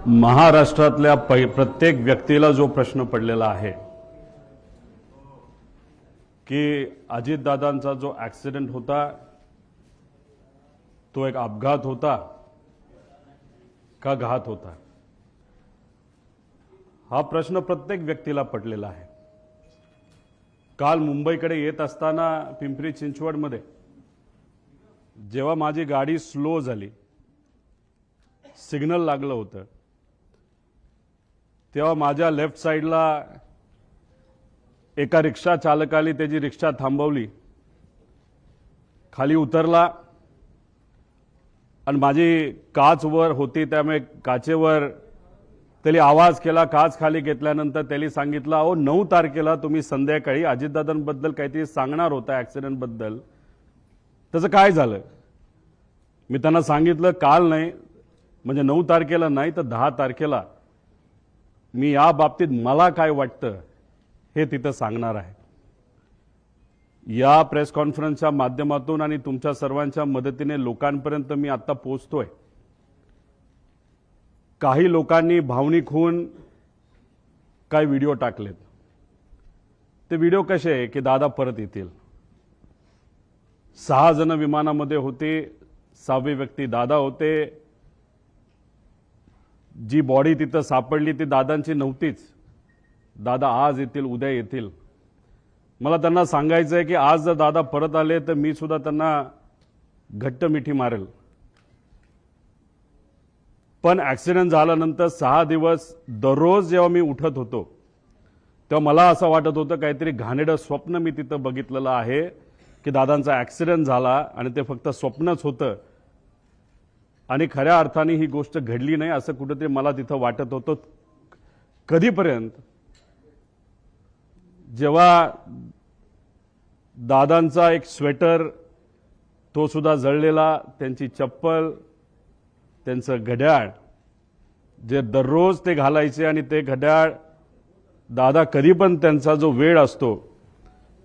महाराष्ट्रातल्या प्रत्येक व्यक्तीला जो प्रश्न पडलेला आहे की अजितदादांचा जो ॲक्सिडेंट होता तो एक अपघात होता का घात होता, हा प्रश्न प्रत्येक व्यक्तीला पडलेला आहे। काल मुंबईकडे येत असताना पिंपरी चिंचवडमध्ये जेव्हा माझी गाडी स्लो झाली, सिग्नल लागलं होतं, तेव्हा माझ्या लेफ्ट साइडला एका रिक्षा चालकाने त्याची रिक्षा थांबवली, खाली उतरला आणि माझी काच वर होती त्यामुळे काचेवर त्याने आवाज केला। काच खाली घेतल्यानंतर त्याने सांगितलं, अहो 9 तारखेला तुम्ही संध्याकाळी अजितदादांबद्दल काहीतरी सांगणार होता ॲक्सिडेंट बद्दल, त्याचं काय झालं? मी त्यांना सांगितलं काल नाही, म्हणजे 9 तारखेला नाही तर 10 तारखेला मी या बाबतीत मला काय वाटतं हे तिथं सांगणार आहे। या प्रेस कॉन्फरन्सच्या माध्यमातून आणि तुमच्या सर्वांच्या मदतीने लोकांपर्यंत मी आता पोहोचतोय। काही लोकांनी भावनिक होऊन काय व्हिडिओ टाकलेत, ते व्हिडिओ कसे आहे की दादा परत येतील। 6 जण विमानामध्ये होते, 6वे व्यक्ती दादा होते। जी बॉडी तिथं सापडली ती दादांची नव्हतीच। दादा आज येतील, उद्या येतील। मला त्यांना सांगायचं आहे की आज जर दादा परत आले तर मी सुद्धा त्यांना घट्ट मिठी मारेल। पण ॲक्सिडेंट झाल्यानंतर 6 दिवस दररोज जेव्हा मी उठत होतो तेव्हा मला असं वाटत होतं काहीतरी घाणेरडं स्वप्न मी तिथं बघितलेलं आहे की दादांचा ॲक्सिडेंट झाला आणि ते फक्त स्वप्नच होतं आणि खऱ्या अर्थाने ही गोष्ट घडली नाही असं कुठेतरी मला तिथं वाटत होतं। कधीपर्यंत? जेव्हा दादांचा एक स्वेटर तो सुद्धा जळलेला, त्यांची चप्पल, त्यांचं घड्याळ जे दररोज ते घालायचे आणि ते घड्याळ दादा कधी पण त्यांचा जो वेळ असतो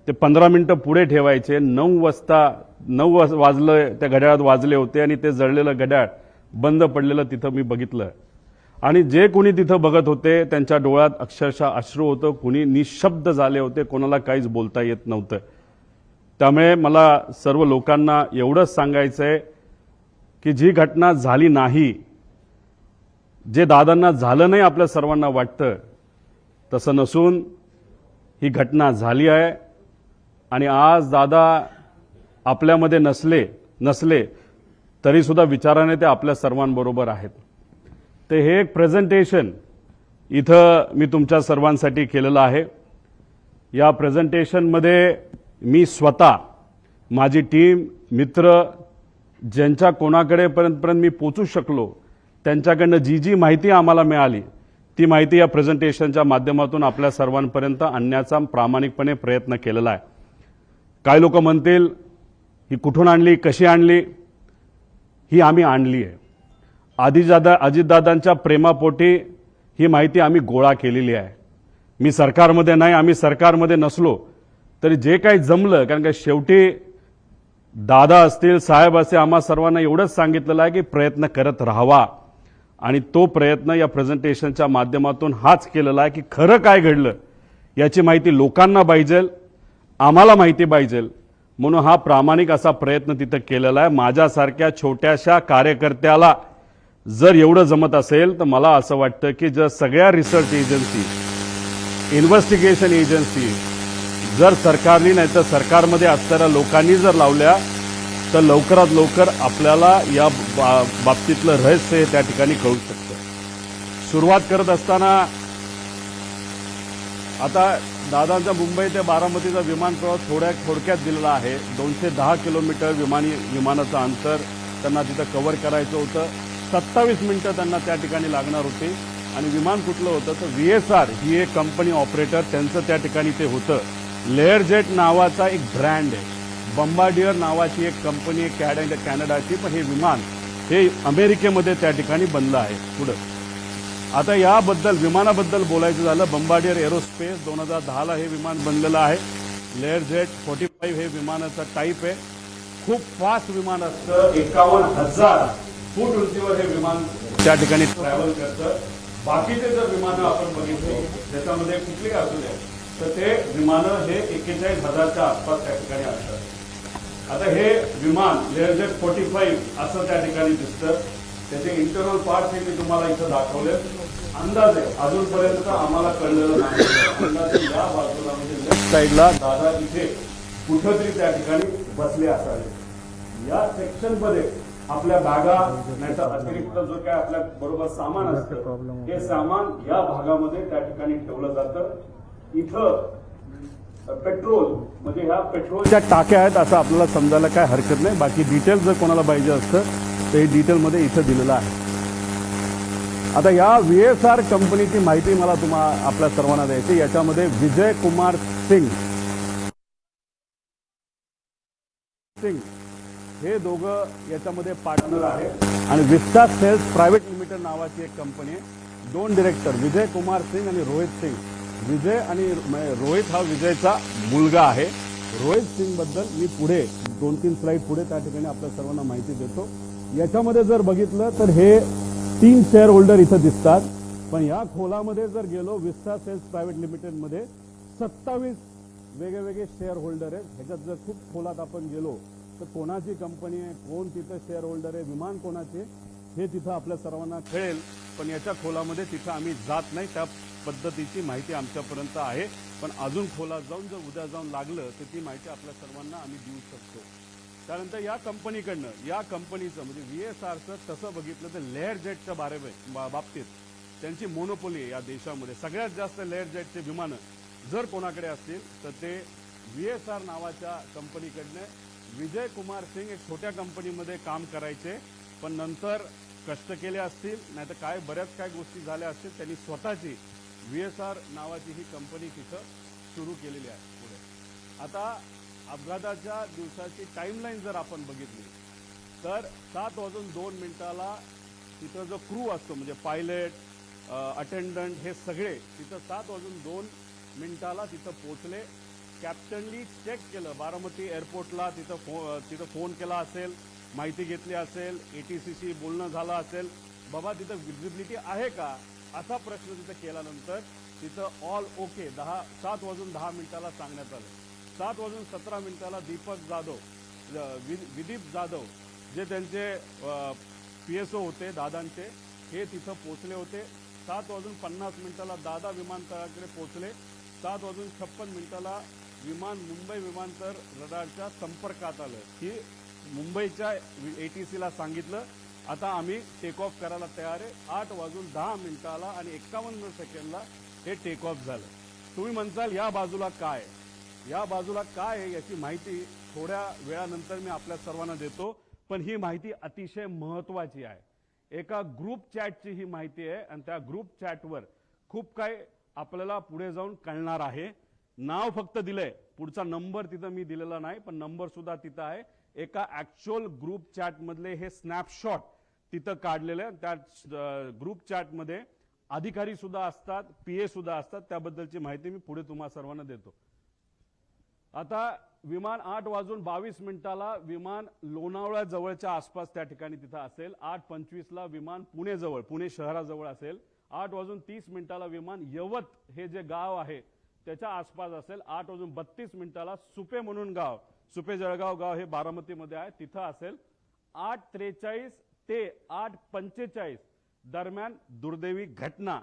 ते 15 मिनिटं पुढे ठेवायचे। 9 वाजले त्या घड्याळात वाजले होते आणि ते जळलेलं घड्याळ बंद पडलेलं तिथं मी बघितलं आणि जे कोणी तिथं बघत होते त्यांच्या डोळ्यात अक्षरशः अश्रू होतं, कोणी निशब्द झाले होते, कोणाला काहीच बोलता येत नव्हतं। त्यामुळे मला सर्व लोकांना एवढंच सांगायचं आहे की जी घटना झाली नाही, जे दादांना झालं नाही आपल्या सर्वांना वाटतं तसं नसून ही घटना झाली आहे आणि आज दादा आपल्यामध्ये नसले तरी सुद्धा विचाराने ते आपल्या सर्वांबरोबर आहेत। ते हे एक प्रेझेंटेशन इथं मी तुमच्या सर्वांसाठी केलेलं आहे। या प्रेझेंटेशनमध्ये मी स्वतः, माझी टीम, मित्र, ज्यांच्या कोणाकडे पर्यंत मी पोचू शकलो त्यांच्याकडनं जी माहिती आम्हाला मिळाली ती माहिती या प्रेझेंटेशनच्या माध्यमातून आपल्या सर्वांपर्यंत आणण्याचा प्रामाणिकपणे प्रयत्न केलेला आहे। काही लोक म्हणतील ही कुठून आणली, कशी आणली? ही आम्ही आणली आहे। अजितदादांच्या प्रेमापोटी ही माहिती आम्ही गोळा केलेली आहे। मी सरकारमध्ये नाही, आम्ही सरकारमध्ये नसलो तरी जे काही जमलं, कारण का शेवटी दादा असतील, साहेब असतील, आम्हा सर्वांना एवढंच सांगितलेलं आहे की प्रयत्न करत राहावा आणि तो प्रयत्न या प्रेझेंटेशनच्या माध्यमातून हाच केलेला आहे की खरं काय घडलं याची माहिती लोकांना पाहिजे, आम्हाला माहिती पाहिजे, म्हणून हा प्रामाणिक असा प्रयत्न तिथं केलेला आहे। माझ्यासारख्या छोट्याशा कार्यकर्त्याला जर एवढं जमत असेल तर मला असं वाटतं की जर सगळ्या रिसर्च एजन्सी, इन्व्हेस्टिगेशन एजन्सी जर सरकारने नाही तर सरकारमध्ये असणाऱ्या लोकांनी जर लावल्या तर लवकरात लवकर आपल्याला या बाबतीतलं रहस्य त्या ठिकाणी कळू शकतं। सुरुवात करत असताना आता दादांचा मुंबई ते बारामतीचा विमान प्रवास थोडक्यात दिलेला आहे। 210 किलोमीटर विमानाचं अंतर त्यांना तिथं कव्हर करायचं होतं। 27 मिनिटं त्यांना त्या ठिकाणी लागणार होती आणि विमान कुठलं होतं तर VSR ही एक कंपनी ऑपरेटर त्यांचं त्या ठिकाणी ते होतं। लेअरजेट नावाचा एक ब्रँड आहे, बंबार्डियर नावाची एक कंपनी आहे कॅनडाची, पण हे विमान हे अमेरिकेमध्ये त्या ठिकाणी बनलं आहे। पुढं आता याबद्दल विमानाबद्दल बोलायचं झालं, बंबार्डियर एरोस्पेस 2010ला हे विमान बनलेलं आहे। लेअरजेट 45 हे विमानाचा टाईप आहे। खूप फास्ट विमान असतं, 51,000 फूट उंचीवर हे विमान त्या ठिकाणी ट्रॅव्हल करतं. बाकीचे जर विमानं आपण बघितले त्याच्यामध्ये कुठली काय असू द्या तर ते विमानं हे 41,000च्या आसपास त्या ठिकाणी असतात. आता हे विमान लेअरजेट 45 असं त्या ठिकाणी दिसतं. त्याचे इंटरनल पार्ट हे मी तुम्हाला इथं दाखवले. अंदाजे अजूनपर्यंत आम्हाला कळलेलं नाही. अंदाजे या बाजूला म्हणजे लेफ्ट साईडला दादा इथे कुठंतरी त्या ठिकाणी बसले असावे. या सेक्शन मध्ये आपल्या बॅगा नाहीतर अतिरिक्त जो काय आपल्या बरोबर सामान असतं हे सामान या भागामध्ये त्या ठिकाणी ठेवलं जातं. इथं पेट्रोल म्हणजे ह्या पेट्रोलच्या टाक्या आहेत असं आपल्याला समजायला काय हरकत नाही. बाकी डिटेल जर कोणाला पाहिजे असतं तर हे डिटेलमध्ये इथं दिलेलं आहे. आता या VSR कंपनीची माहिती मला तुम्हाला आपल्या सर्वांना द्यायची. याच्यामध्ये विजय कुमार सिंग हे दोघं याच्यामध्ये पार्टनर आहेत आणि विस्टा सेल्स प्रायव्हेट लिमिटेड नावाची एक कंपनी आहे. 2 डिरेक्टर विजय कुमार सिंग आणि रोहित सिंग. विजय आणि रोहित हा विजयचा मुलगा आहे. रोहित सिंग बद्दल मी पुढे 2-3 स्लाइड पुढे त्या ठिकाणी आपल्या सर्वांना माहिती देतो. याच्यामध्ये जर बघितलं तर हे 3 शेअर होल्डर इथं दिसतात. पण या खोलामध्ये जर गेलो विस्टा सेल्स प्रायव्हेट लिमिटेडमध्ये 27 वेगवेगळे शेअर होल्डर आहेत. ह्याच्यात जर खूप खोलात आपण गेलो तर कोणाची कंपनी आहे, कोण तिथं शेअर होल्डर आहे, विमान कोणाचे हे तिथं आपल्या सर्वांना कळेल. पण याच्या खोलामध्ये तिथं आम्ही जात नाही. त्या पद्धतीची माहिती आमच्यापर्यंत आहे. पण अजून खोलात जाऊन जर उद्या जाऊन लागलं तर ती माहिती आपल्या सर्वांना आम्ही देऊ शकतो. त्यानंतर या कंपनीकडनं या कंपनीचं म्हणजे VSRचं तसं बघितलं तर लेअर जेटच्या बाबतीत त्यांची मोनोपोली आहे या देशामध्ये. सगळ्यात जास्त लेअर जेटचे विमानं जर कोणाकडे असतील तर ते VSR नावाच्या कंपनीकडनं विजय कुमार सिंग एक छोट्या कंपनीमध्ये काम करायचे. पण नंतर कष्ट केले असतील नाहीतर काय बऱ्याच काय गोष्टी झाल्या असतील. त्यांनी स्वतःची VSR नावाची ही कंपनी तिथं सुरू केलेली आहे. पुढे आता अपघाताच्या दिवसाची टाइमलाईन जर आपण बघितली तर 7:02 तिथं जो क्रू असतो म्हणजे पायलट अटेंडंट हे सगळे तिथं 7:02 तिथं पोहोचले. कॅप्टननी चेक केलं बारामती एअरपोर्टला. तिथं फोन केला असेल, माहिती घेतली असेल, ATCशी बोलणं झालं असेल, बाबा तिथं विजिबिलिटी आहे का असा प्रश्न तिथं केल्यानंतर तिथं ऑल ओके 7:10 सांगण्यात आलं. 7:17 दीपक जाधव विदीप जाधव जे त्यांचे PSO होते दादांचे हे तिथं पोहोचले होते. 7:50 दादा विमानतळाकडे पोहोचले. 7:56 विमान मुंबई विमानतळ रडारच्या संपर्कात आलं की मुंबईच्या ATCला सांगितलं आता आम्ही टेक ऑफ करायला तयार आहे. 8:10 आणि 51 सेकंदला हे टेक ऑफ झालं. तुम्ही म्हणसाल या बाजूला काय, या बाजूला काय आहे याची माहिती थोड्या वेळानंतर मी आपल्या सर्वांना देतो. पण ही माहिती अतिशय महत्वाची आहे. एका ग्रुप चॅटची ही माहिती आहे आणि त्या ग्रुप चॅटवर खूप काय आपल्याला पुढे जाऊन कळणार आहे. नाव फक्त दिलंय, पुढचा नंबर तिथं मी दिलेला नाही पण नंबर सुद्धा तिथं आहे. एका ऍक्च्युअल ग्रुप चॅट मधले हे स्नॅपशॉट तिथं काढलेले. त्या ग्रुप चॅट मध्ये अधिकारी सुद्धा असतात, PA सुद्धा असतात. त्याबद्दलची माहिती मी पुढे तुम्हा सर्वांना देतो. आता विमान 8:22 विमान लोणावळा जवळच्या आसपास त्या ठिकाणी तिथं असेल. 8:25 विमान पुणे जवळ, पुणे शहराजवळ असेल. 8:30 विमान यवत हे जे गाव आहे त्याच्या आसपास असेल. 8:32 सुपे म्हणून गाव, सुपे जळगाव गाव हे बारामतीमध्ये आहे तिथं असेल. 8:43 ते 8:45 दरम्यान दुर्दैवी घटना,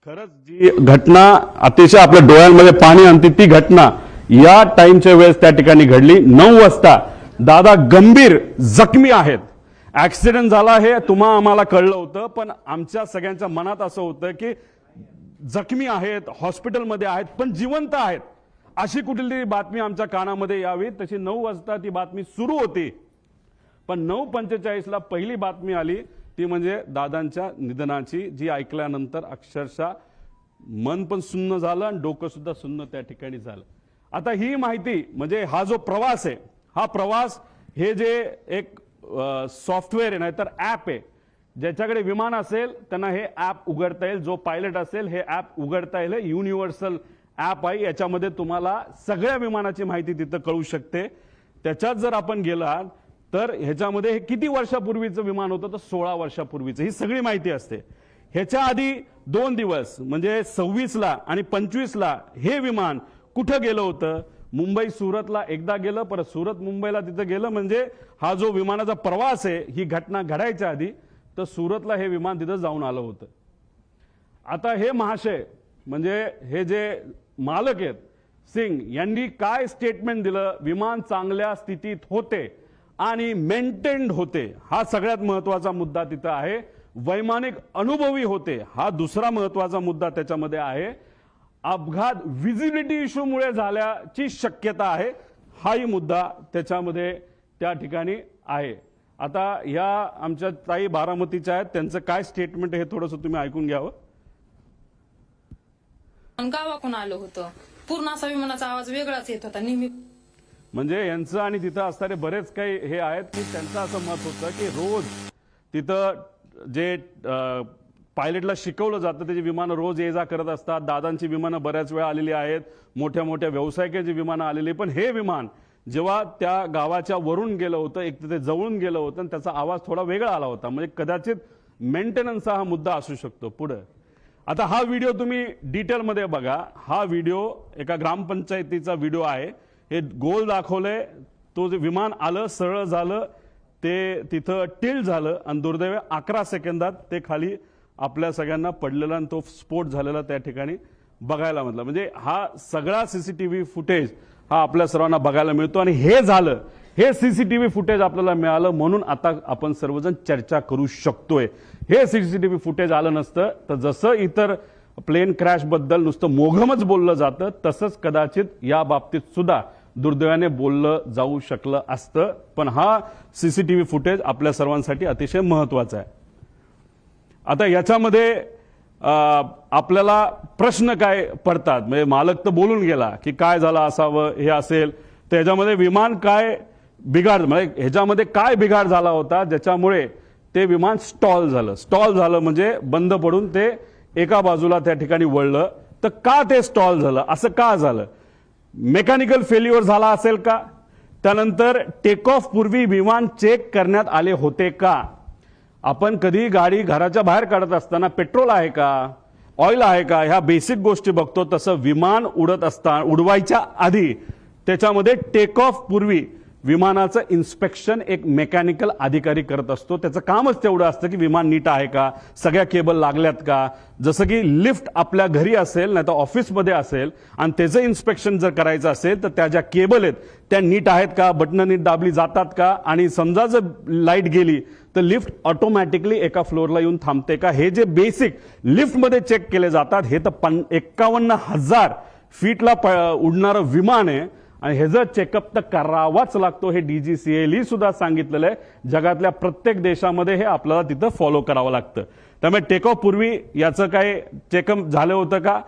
खरंच जी घटना अतिशय आपल्या डोळ्यांमध्ये पाणी आणते ती घटना या टाइमच्या वेळेस त्या ठिकाणी घडली. 9 वाजता दादा गंभीर जखमी आहेत. ऍक्सिडेंट झाला हे तुम्हा आम्हाला कळलं होतं पण आमच्या सगळ्यांच्या मनात असं होतं की जखमी आहेत, हॉस्पिटलमध्ये आहेत पण जिवंत आहेत अशी कुठली बातमी आमच्या कानामध्ये यावी. तशी 9 वाजता ती बातमी सुरू होती. पण 9:45 पहिली बातमी आली ती म्हणजे दादांच्या निधनाची, जी ऐकल्यानंतर अक्षरशः मन पण सुन्न झालं आणि डोकं सुद्धा सुन्न त्या ठिकाणी झालं. आता ही माहिती म्हणजे हा जो प्रवास आहे, हा प्रवास हे जे एक सॉफ्टवेअर आहे नाहीतर ऍप आहे, ज्याच्याकडे विमान असेल त्यांना हे ऍप उघडता येईल. जो पायलट असेल हे ऍप उघडता येईल. युनिव्हर्सल ऍप आहे. याच्यामध्ये तुम्हाला सगळ्या विमानाची माहिती तिथं कळू शकते. त्याच्यात जर आपण गेलात तर ह्याच्यामध्ये हे किती वर्षापूर्वीचं विमान होतं, तर 16 वर्षापूर्वीचं, ही सगळी माहिती असते. ह्याच्या आधी 2 दिवस म्हणजे 26ला आणि 25ला हे विमान कुठं गेलं होतं, मुंबई सुरतला एकदा गेलं, परत सुरत मुंबईला तिथं गेलं. म्हणजे हा जो विमानाचा प्रवास आहे, ही घटना घडायच्या आधी तर सुरतला हे विमान तिथं जाऊन आलं होतं. आता हे महाशय म्हणजे हे जे मालक आहेत सिंग यांनी काय स्टेटमेंट दिलं, विमान चांगल्या स्थितीत होते आणि मेंटेन्ड होते, हा सगळ्यात महत्वाचा मुद्दा तिथं आहे. वैमानिक अनुभवी होते, हा दुसरा महत्वाचा मुद्दा त्याच्यामध्ये आहे. अपघात व्हिजिबिलिटी इश्यूमुळे झाल्याची शक्यता आहे, हाही मुद्दा त्याच्यामध्ये त्या ठिकाणी आहे. आता या आमच्या ताई बारामतीच्या आहेत, त्यांचं काय स्टेटमेंट हे थोडंसं तुम्ही ऐकून घ्यावं. गावाकडून आलं होतं, पूर्ण असा विमानाचा आवाज वेगळाच येत होता नेहमी. म्हणजे यांचं आणि तिथं असणारे बरेच काही हे आहेत की त्यांचं असं मत होतं की रोज तिथं जे पायलटला शिकवलं जातं त्याची विमानं रोज ये जा करत असतात. दादांची विमानं बऱ्याच वेळा आलेली आहेत, मोठ्या मोठ्या व्यावसायिकांची विमानं आलेली, पण हे विमान जेव्हा त्या गावाच्या वरून गेलं होतं, एक तिथे जवळून गेलं होतं आणि त्याचा आवाज थोडा वेगळा आला होता. म्हणजे कदाचित मेंटेनन्सचा हा मुद्दा असू शकतो. पुढे आता हा व्हिडिओ तुम्ही डिटेलमध्ये बघा. हा व्हिडिओ एका ग्रामपंचायतीचा व्हिडिओ आहे. हे गोल दाखवलंय, तो जे विमान आलं सरळ झालं, ते तिथं टिल्ट झालं आणि दुर्दैवी 11 सेकंदात ते खाली आपल्या सगळ्यांना पडलेला आणि तो स्फोट झालेला त्या ठिकाणी बघायला मिळाला. म्हणजे हा सगळा सीसीटीव्ही फुटेज हा आपल्या सर्वांना बघायला मिळतो आणि हे झालं, हे सीसीटीव्ही फुटेज आपल्याला मिळालं म्हणून आता आपण सर्वजण चर्चा करू शकतोय. हे सीसीटीव्ही फुटेज आलं नसतं तर जसं इतर प्लेन क्रॅश बद्दल नुसतं मोघमच बोललं जातं, तसंच कदाचित या बाबतीत सुद्धा दुर्दैवाने बोललं जाऊ शकलं असतं. पण हा सीसीटीव्ही फुटेज आपल्या सर्वांसाठी अतिशय महत्वाचा आहे. आता याच्यामध्ये आपल्याला प्रश्न काय पडतात, म्हणजे मालक तर बोलून गेला की काय झालं असावं हे असेल, तर ह्याच्यामध्ये विमान काय बिघाड, म्हणजे ह्याच्यामध्ये काय बिघाड झाला होता ज्याच्यामुळे ते विमान स्टॉल झालं. स्टॉल झालं म्हणजे बंद पडून ते एका बाजूला त्या ठिकाणी वळलं. तर का ते स्टॉल झालं, असं का झालं? मेकॅनिकल फेल्युअर झाला असेल का? त्यानंतर टेक ऑफ पूर्वी विमान चेक करण्यात आले होते का? आपण कधी गाडी घराच्या बाहेर काढत असताना पेट्रोल आहे का, ऑइल आहे का, ह्या बेसिक गोष्टी बघतो. तसं विमान उडत असताना, उडवायच्या आधी त्याच्यामध्ये टेक ऑफ पूर्वी विमानाचं इन्स्पेक्शन एक मेकॅनिकल अधिकारी करत असतो. त्याचं कामच तेवढं असतं की विमान नीट आहे का, सगळ्या केबल लागल्यात का. जसं की लिफ्ट आपल्या घरी असेल नाही तर ऑफिसमध्ये असेल आणि त्याचं इन्स्पेक्शन जर करायचं असेल तर त्या ज्या केबल आहेत त्या नीट आहेत का, बटणं नीट दाबली जातात का, आणि समजा जर लाईट गेली तर लिफ्ट ऑटोमॅटिकली एका फ्लोअरला येऊन थांबते का, हे जे बेसिक लिफ्टमध्ये चेक केले जातात. हे तर 51,000 फीटला उडणारं विमान आहे आणि ह्याचं चेकअप तर करावाच लागतो. हे DGCA सुद्धा सांगितलेलं आहे. जगातल्या प्रत्येक देशामध्ये हे आपल्याला तिथं फॉलो करावं लागतं. त्यामुळे टेक ऑफ पूर्वी याचं काय चेकअप झालं होतं का?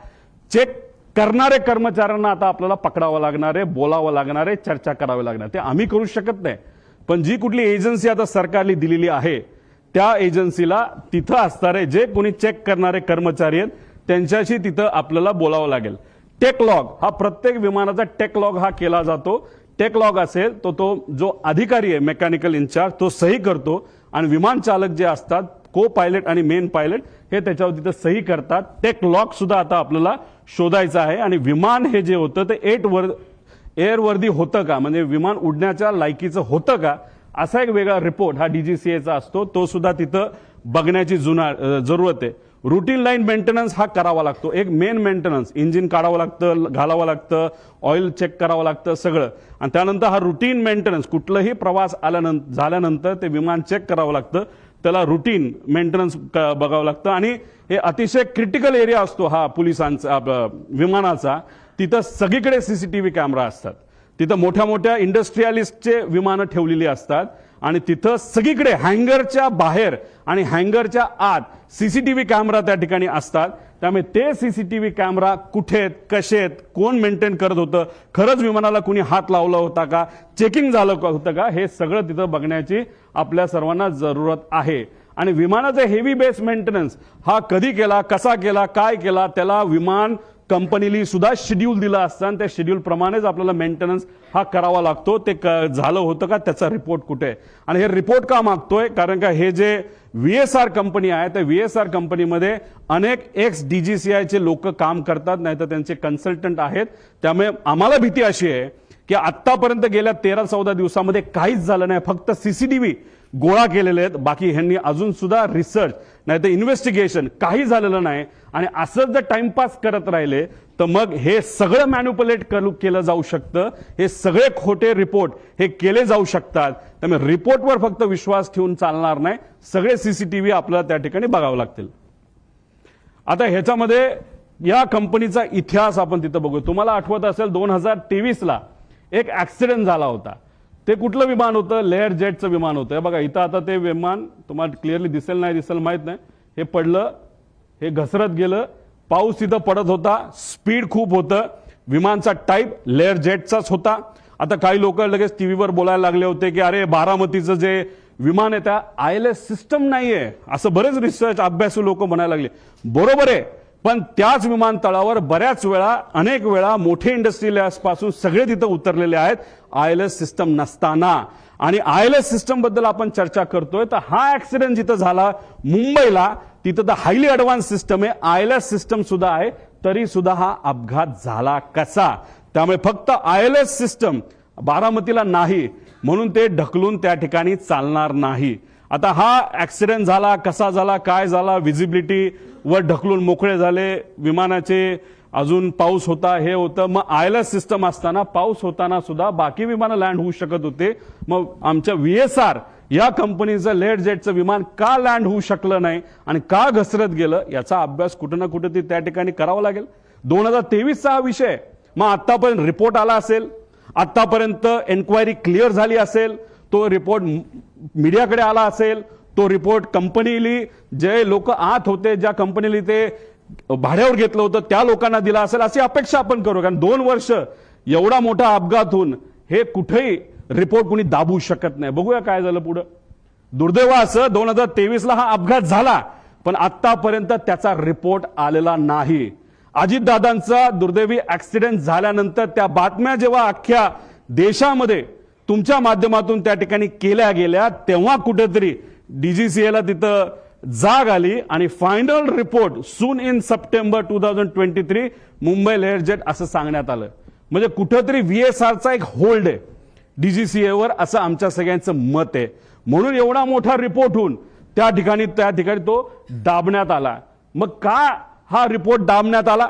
चेक करणारे कर्मचाऱ्यांना आता आपल्याला पकडावं लागणार आहे, बोलावं लागणार आहे, चर्चा करावी लागणार. ते आम्ही करू शकत नाही, पण जी कुठली एजन्सी आता सरकारने दिलेली आहे त्या एजन्सीला तिथं असणारे जे कोणी चेक करणारे कर्मचारी आहेत त्यांच्याशी तिथं आपल्याला बोलावं लागेल. टेक लॉग हा प्रत्येक विमानाचा टेक लॉग हा केला जातो. टेक लॉग असेल तो जो अधिकारी आहे मेकॅनिकल इन्चार्ज तो सही करतो आणि विमान चालक जे असतात को पायलट आणि मेन पायलट हे त्याच्यावर तिथं सही करतात. टेक लॉग सुद्धा आता आपल्याला शोधायचं आहे. आणि विमान हे जे होतं ते एअरवर्दी होतं का, म्हणजे विमान उडण्याच्या लायकीचं होतं का, असा एक वेगळा रिपोर्ट हा DGCAचा असतो. तो सुद्धा तिथं बघण्याची जरूरत आहे. रुटीन लाईन मेंटेनन्स हा करावा लागतो. एक मेन मेंटेनन्स, इंजिन काढावं लागतं, घालावं लागतं, ऑइल चेक करावं लागतं सगळं. आणि त्यानंतर हा रुटीन मेंटेनन्स, कुठलाही प्रवास झाल्यानंतर ते विमान चेक करावं लागतं, त्याला रुटीन मेंटेनन्स बघावं लागतं. आणि हे अतिशय क्रिटिकल एरिया असतो हा पोलिसांचा विमानाचा. तिथं सगळीकडे सीसीटीव्ही कॅमेरा असतात. तिथं मोठ्या मोठ्या इंडस्ट्रियलिस्टचे विमानं ठेवलेली असतात आणि तिथं सगळीकडे हँगरच्या बाहेर आणि हँगरच्या आत सीसीटीव्ही कॅमेरा त्या ठिकाणी असतात. त्यामुळे ते सीसीटीव्ही कॅमेरा कुठे आहेत, कसे आहेत, कोण मेंटेन करत होतं, खरंच विमानाला कुणी हात लावला होता का, चेकिंग झालं होतं का, हे सगळं तिथं बघण्याची आपल्या सर्वांना जरूरत आहे. आणि विमानाचा हेवी बेस मेंटेनन्स हा कधी केला, कसा केला, काय केला, त्याला विमान कंपनीली सुद्धा शेड्यूल दिला असतं आणि त्या शेड्यूल प्रमाणेच आपल्याला मेंटेनन्स हा करावा लागतो. ते झालं होतं का, त्याचा रिपोर्ट कुठे आहे. आणि हे रिपोर्ट का मागतोय, कारण का हे जे VSR कंपनी आहे त्या VSR कंपनीमध्ये अनेक एक्स DGCIचे लोक काम करतात, नाही तर त्यांचे कन्सल्टंट आहेत. त्यामुळे आम्हाला भीती अशी आहे की आतापर्यंत गेल्या 13-14 दिवसामध्ये काहीच झालं नाही, फक्त CCTV गोळा केलेले आहेत. बाकी ह्यांनी अजून सुद्धा रिसर्च नाही तर इन्व्हेस्टिगेशन काही झालेलं नाही. आणि असं जर टाइमपास करत राहिले तर मग हे सगळं मॅन्युप्युलेट केलं जाऊ शकतं. हे सगळे खोटे रिपोर्ट हे केले जाऊ शकतात. त्यामुळे रिपोर्टवर फक्त विश्वास ठेवून चालणार नाही, सगळे CCTV आपल्याला त्या ठिकाणी बघावं लागतील. आता ह्याच्यामध्ये या कंपनीचा इतिहास आपण तिथं बघू. तुम्हाला आठवत असेल 2023ला एक ऍक्सिडेंट झाला होता. ते कुठलं विमान होतं, लेअर जेटचं विमान होतं. बघा इथं आता ते विमान तुम्हाला क्लिअरली दिसेल नाही दिसेल माहित नाही, हे पडलं, हे घसरत गेलं, पाऊस तिथं पडत होता, स्पीड खूप होतं, विमानचा टाईप लेअर जेटचाच होता. आता काही लोक लगेच टीव्हीवर बोलायला लागले होते की अरे बारामतीचं जे विमान आहे त्या ILS सिस्टम नाहीये, असं बरेच रिसर्च अभ्यासू लोक म्हणायला लागले. बरोबर आहे, पण त्याच विमानतळावर बऱ्याच वेळा अनेक वेळा मोठे इंडस्ट्रियल्स पासून सगळे तिथं उतरलेले आहेत ILS सिस्टम नसताना. आणि ILS सिस्टम बद्दल आपण चर्चा करतोय तर हा ऍक्सिडेंट जिथं झाला मुंबईला, तिथं तर हायली ऍडव्हान्स सिस्टम आहे, ILS सिस्टम सुद्धा आहे, तरी सुद्धा हा अपघात झाला कसा. त्यामुळे फक्त ILS सिस्टम बारामतीला नाही म्हणून ते ढकलून त्या ठिकाणी चालणार नाही. आता हा ऍक्सिडेंट झाला, कसा झाला, काय झाला, व्हिजिबिलिटी वर ढकलून मोकळे झाले विमानाचे, अजून पाऊस होता, हे होतं. मग ILS सिस्टम असताना पाऊस होताना सुद्धा बाकी विमानं लँड होऊ शकत होते. मग आमच्या VSR या कंपनीचं लेअर जेटचं विमान का लँड होऊ शकलं नाही आणि का घसरत गेलं, याचा अभ्यास कुठं ना कुठं त्या ठिकाणी करावा लागेल. 2023चा हा विषय. मग आतापर्यंत रिपोर्ट आला असेल, आतापर्यंत एन्क्वायरी क्लिअर झाली असेल, तो रिपोर्ट मीडियाकडे आला असेल, तो रिपोर्ट कंपनीली जे लोक आत होते, ज्या कंपनीली ते भाड्यावर घेतलं होतं त्या लोकांना दिला असेल, अशी अपेक्षा आपण करू. कारण 2 वर्ष एवढा मोठा अपघात होऊन हे कुठेही रिपोर्ट कुणी दाबू शकत नाही. बघूया काय झालं पुढं. दुर्दैव असं 2023ला हा अपघात झाला, पण आतापर्यंत त्याचा रिपोर्ट आलेला नाही. अजितदादांचा दुर्दैवी ऍक्सिडेंट झाल्यानंतर त्या बातम्या जेव्हा अख्ख्या देशामध्ये तुमच्या माध्यमातून त्या ठिकाणी केल्या गेल्या, तेव्हा कुठेतरी DGCAला तिथं जाग आली आणि final report soon in September 2023 Mumbai layer jet असं सांगण्यात आलं. म्हणजे कुठेतरी VSRचा एक होल्ड आहे DGCAवर, असं आमच्या सगळ्यांचं मत आहे. म्हणून एवढा मोठा रिपोर्ट होऊन त्या ठिकाणी तो दाबण्यात आला. मग का हा रिपोर्ट दाबण्यात आला?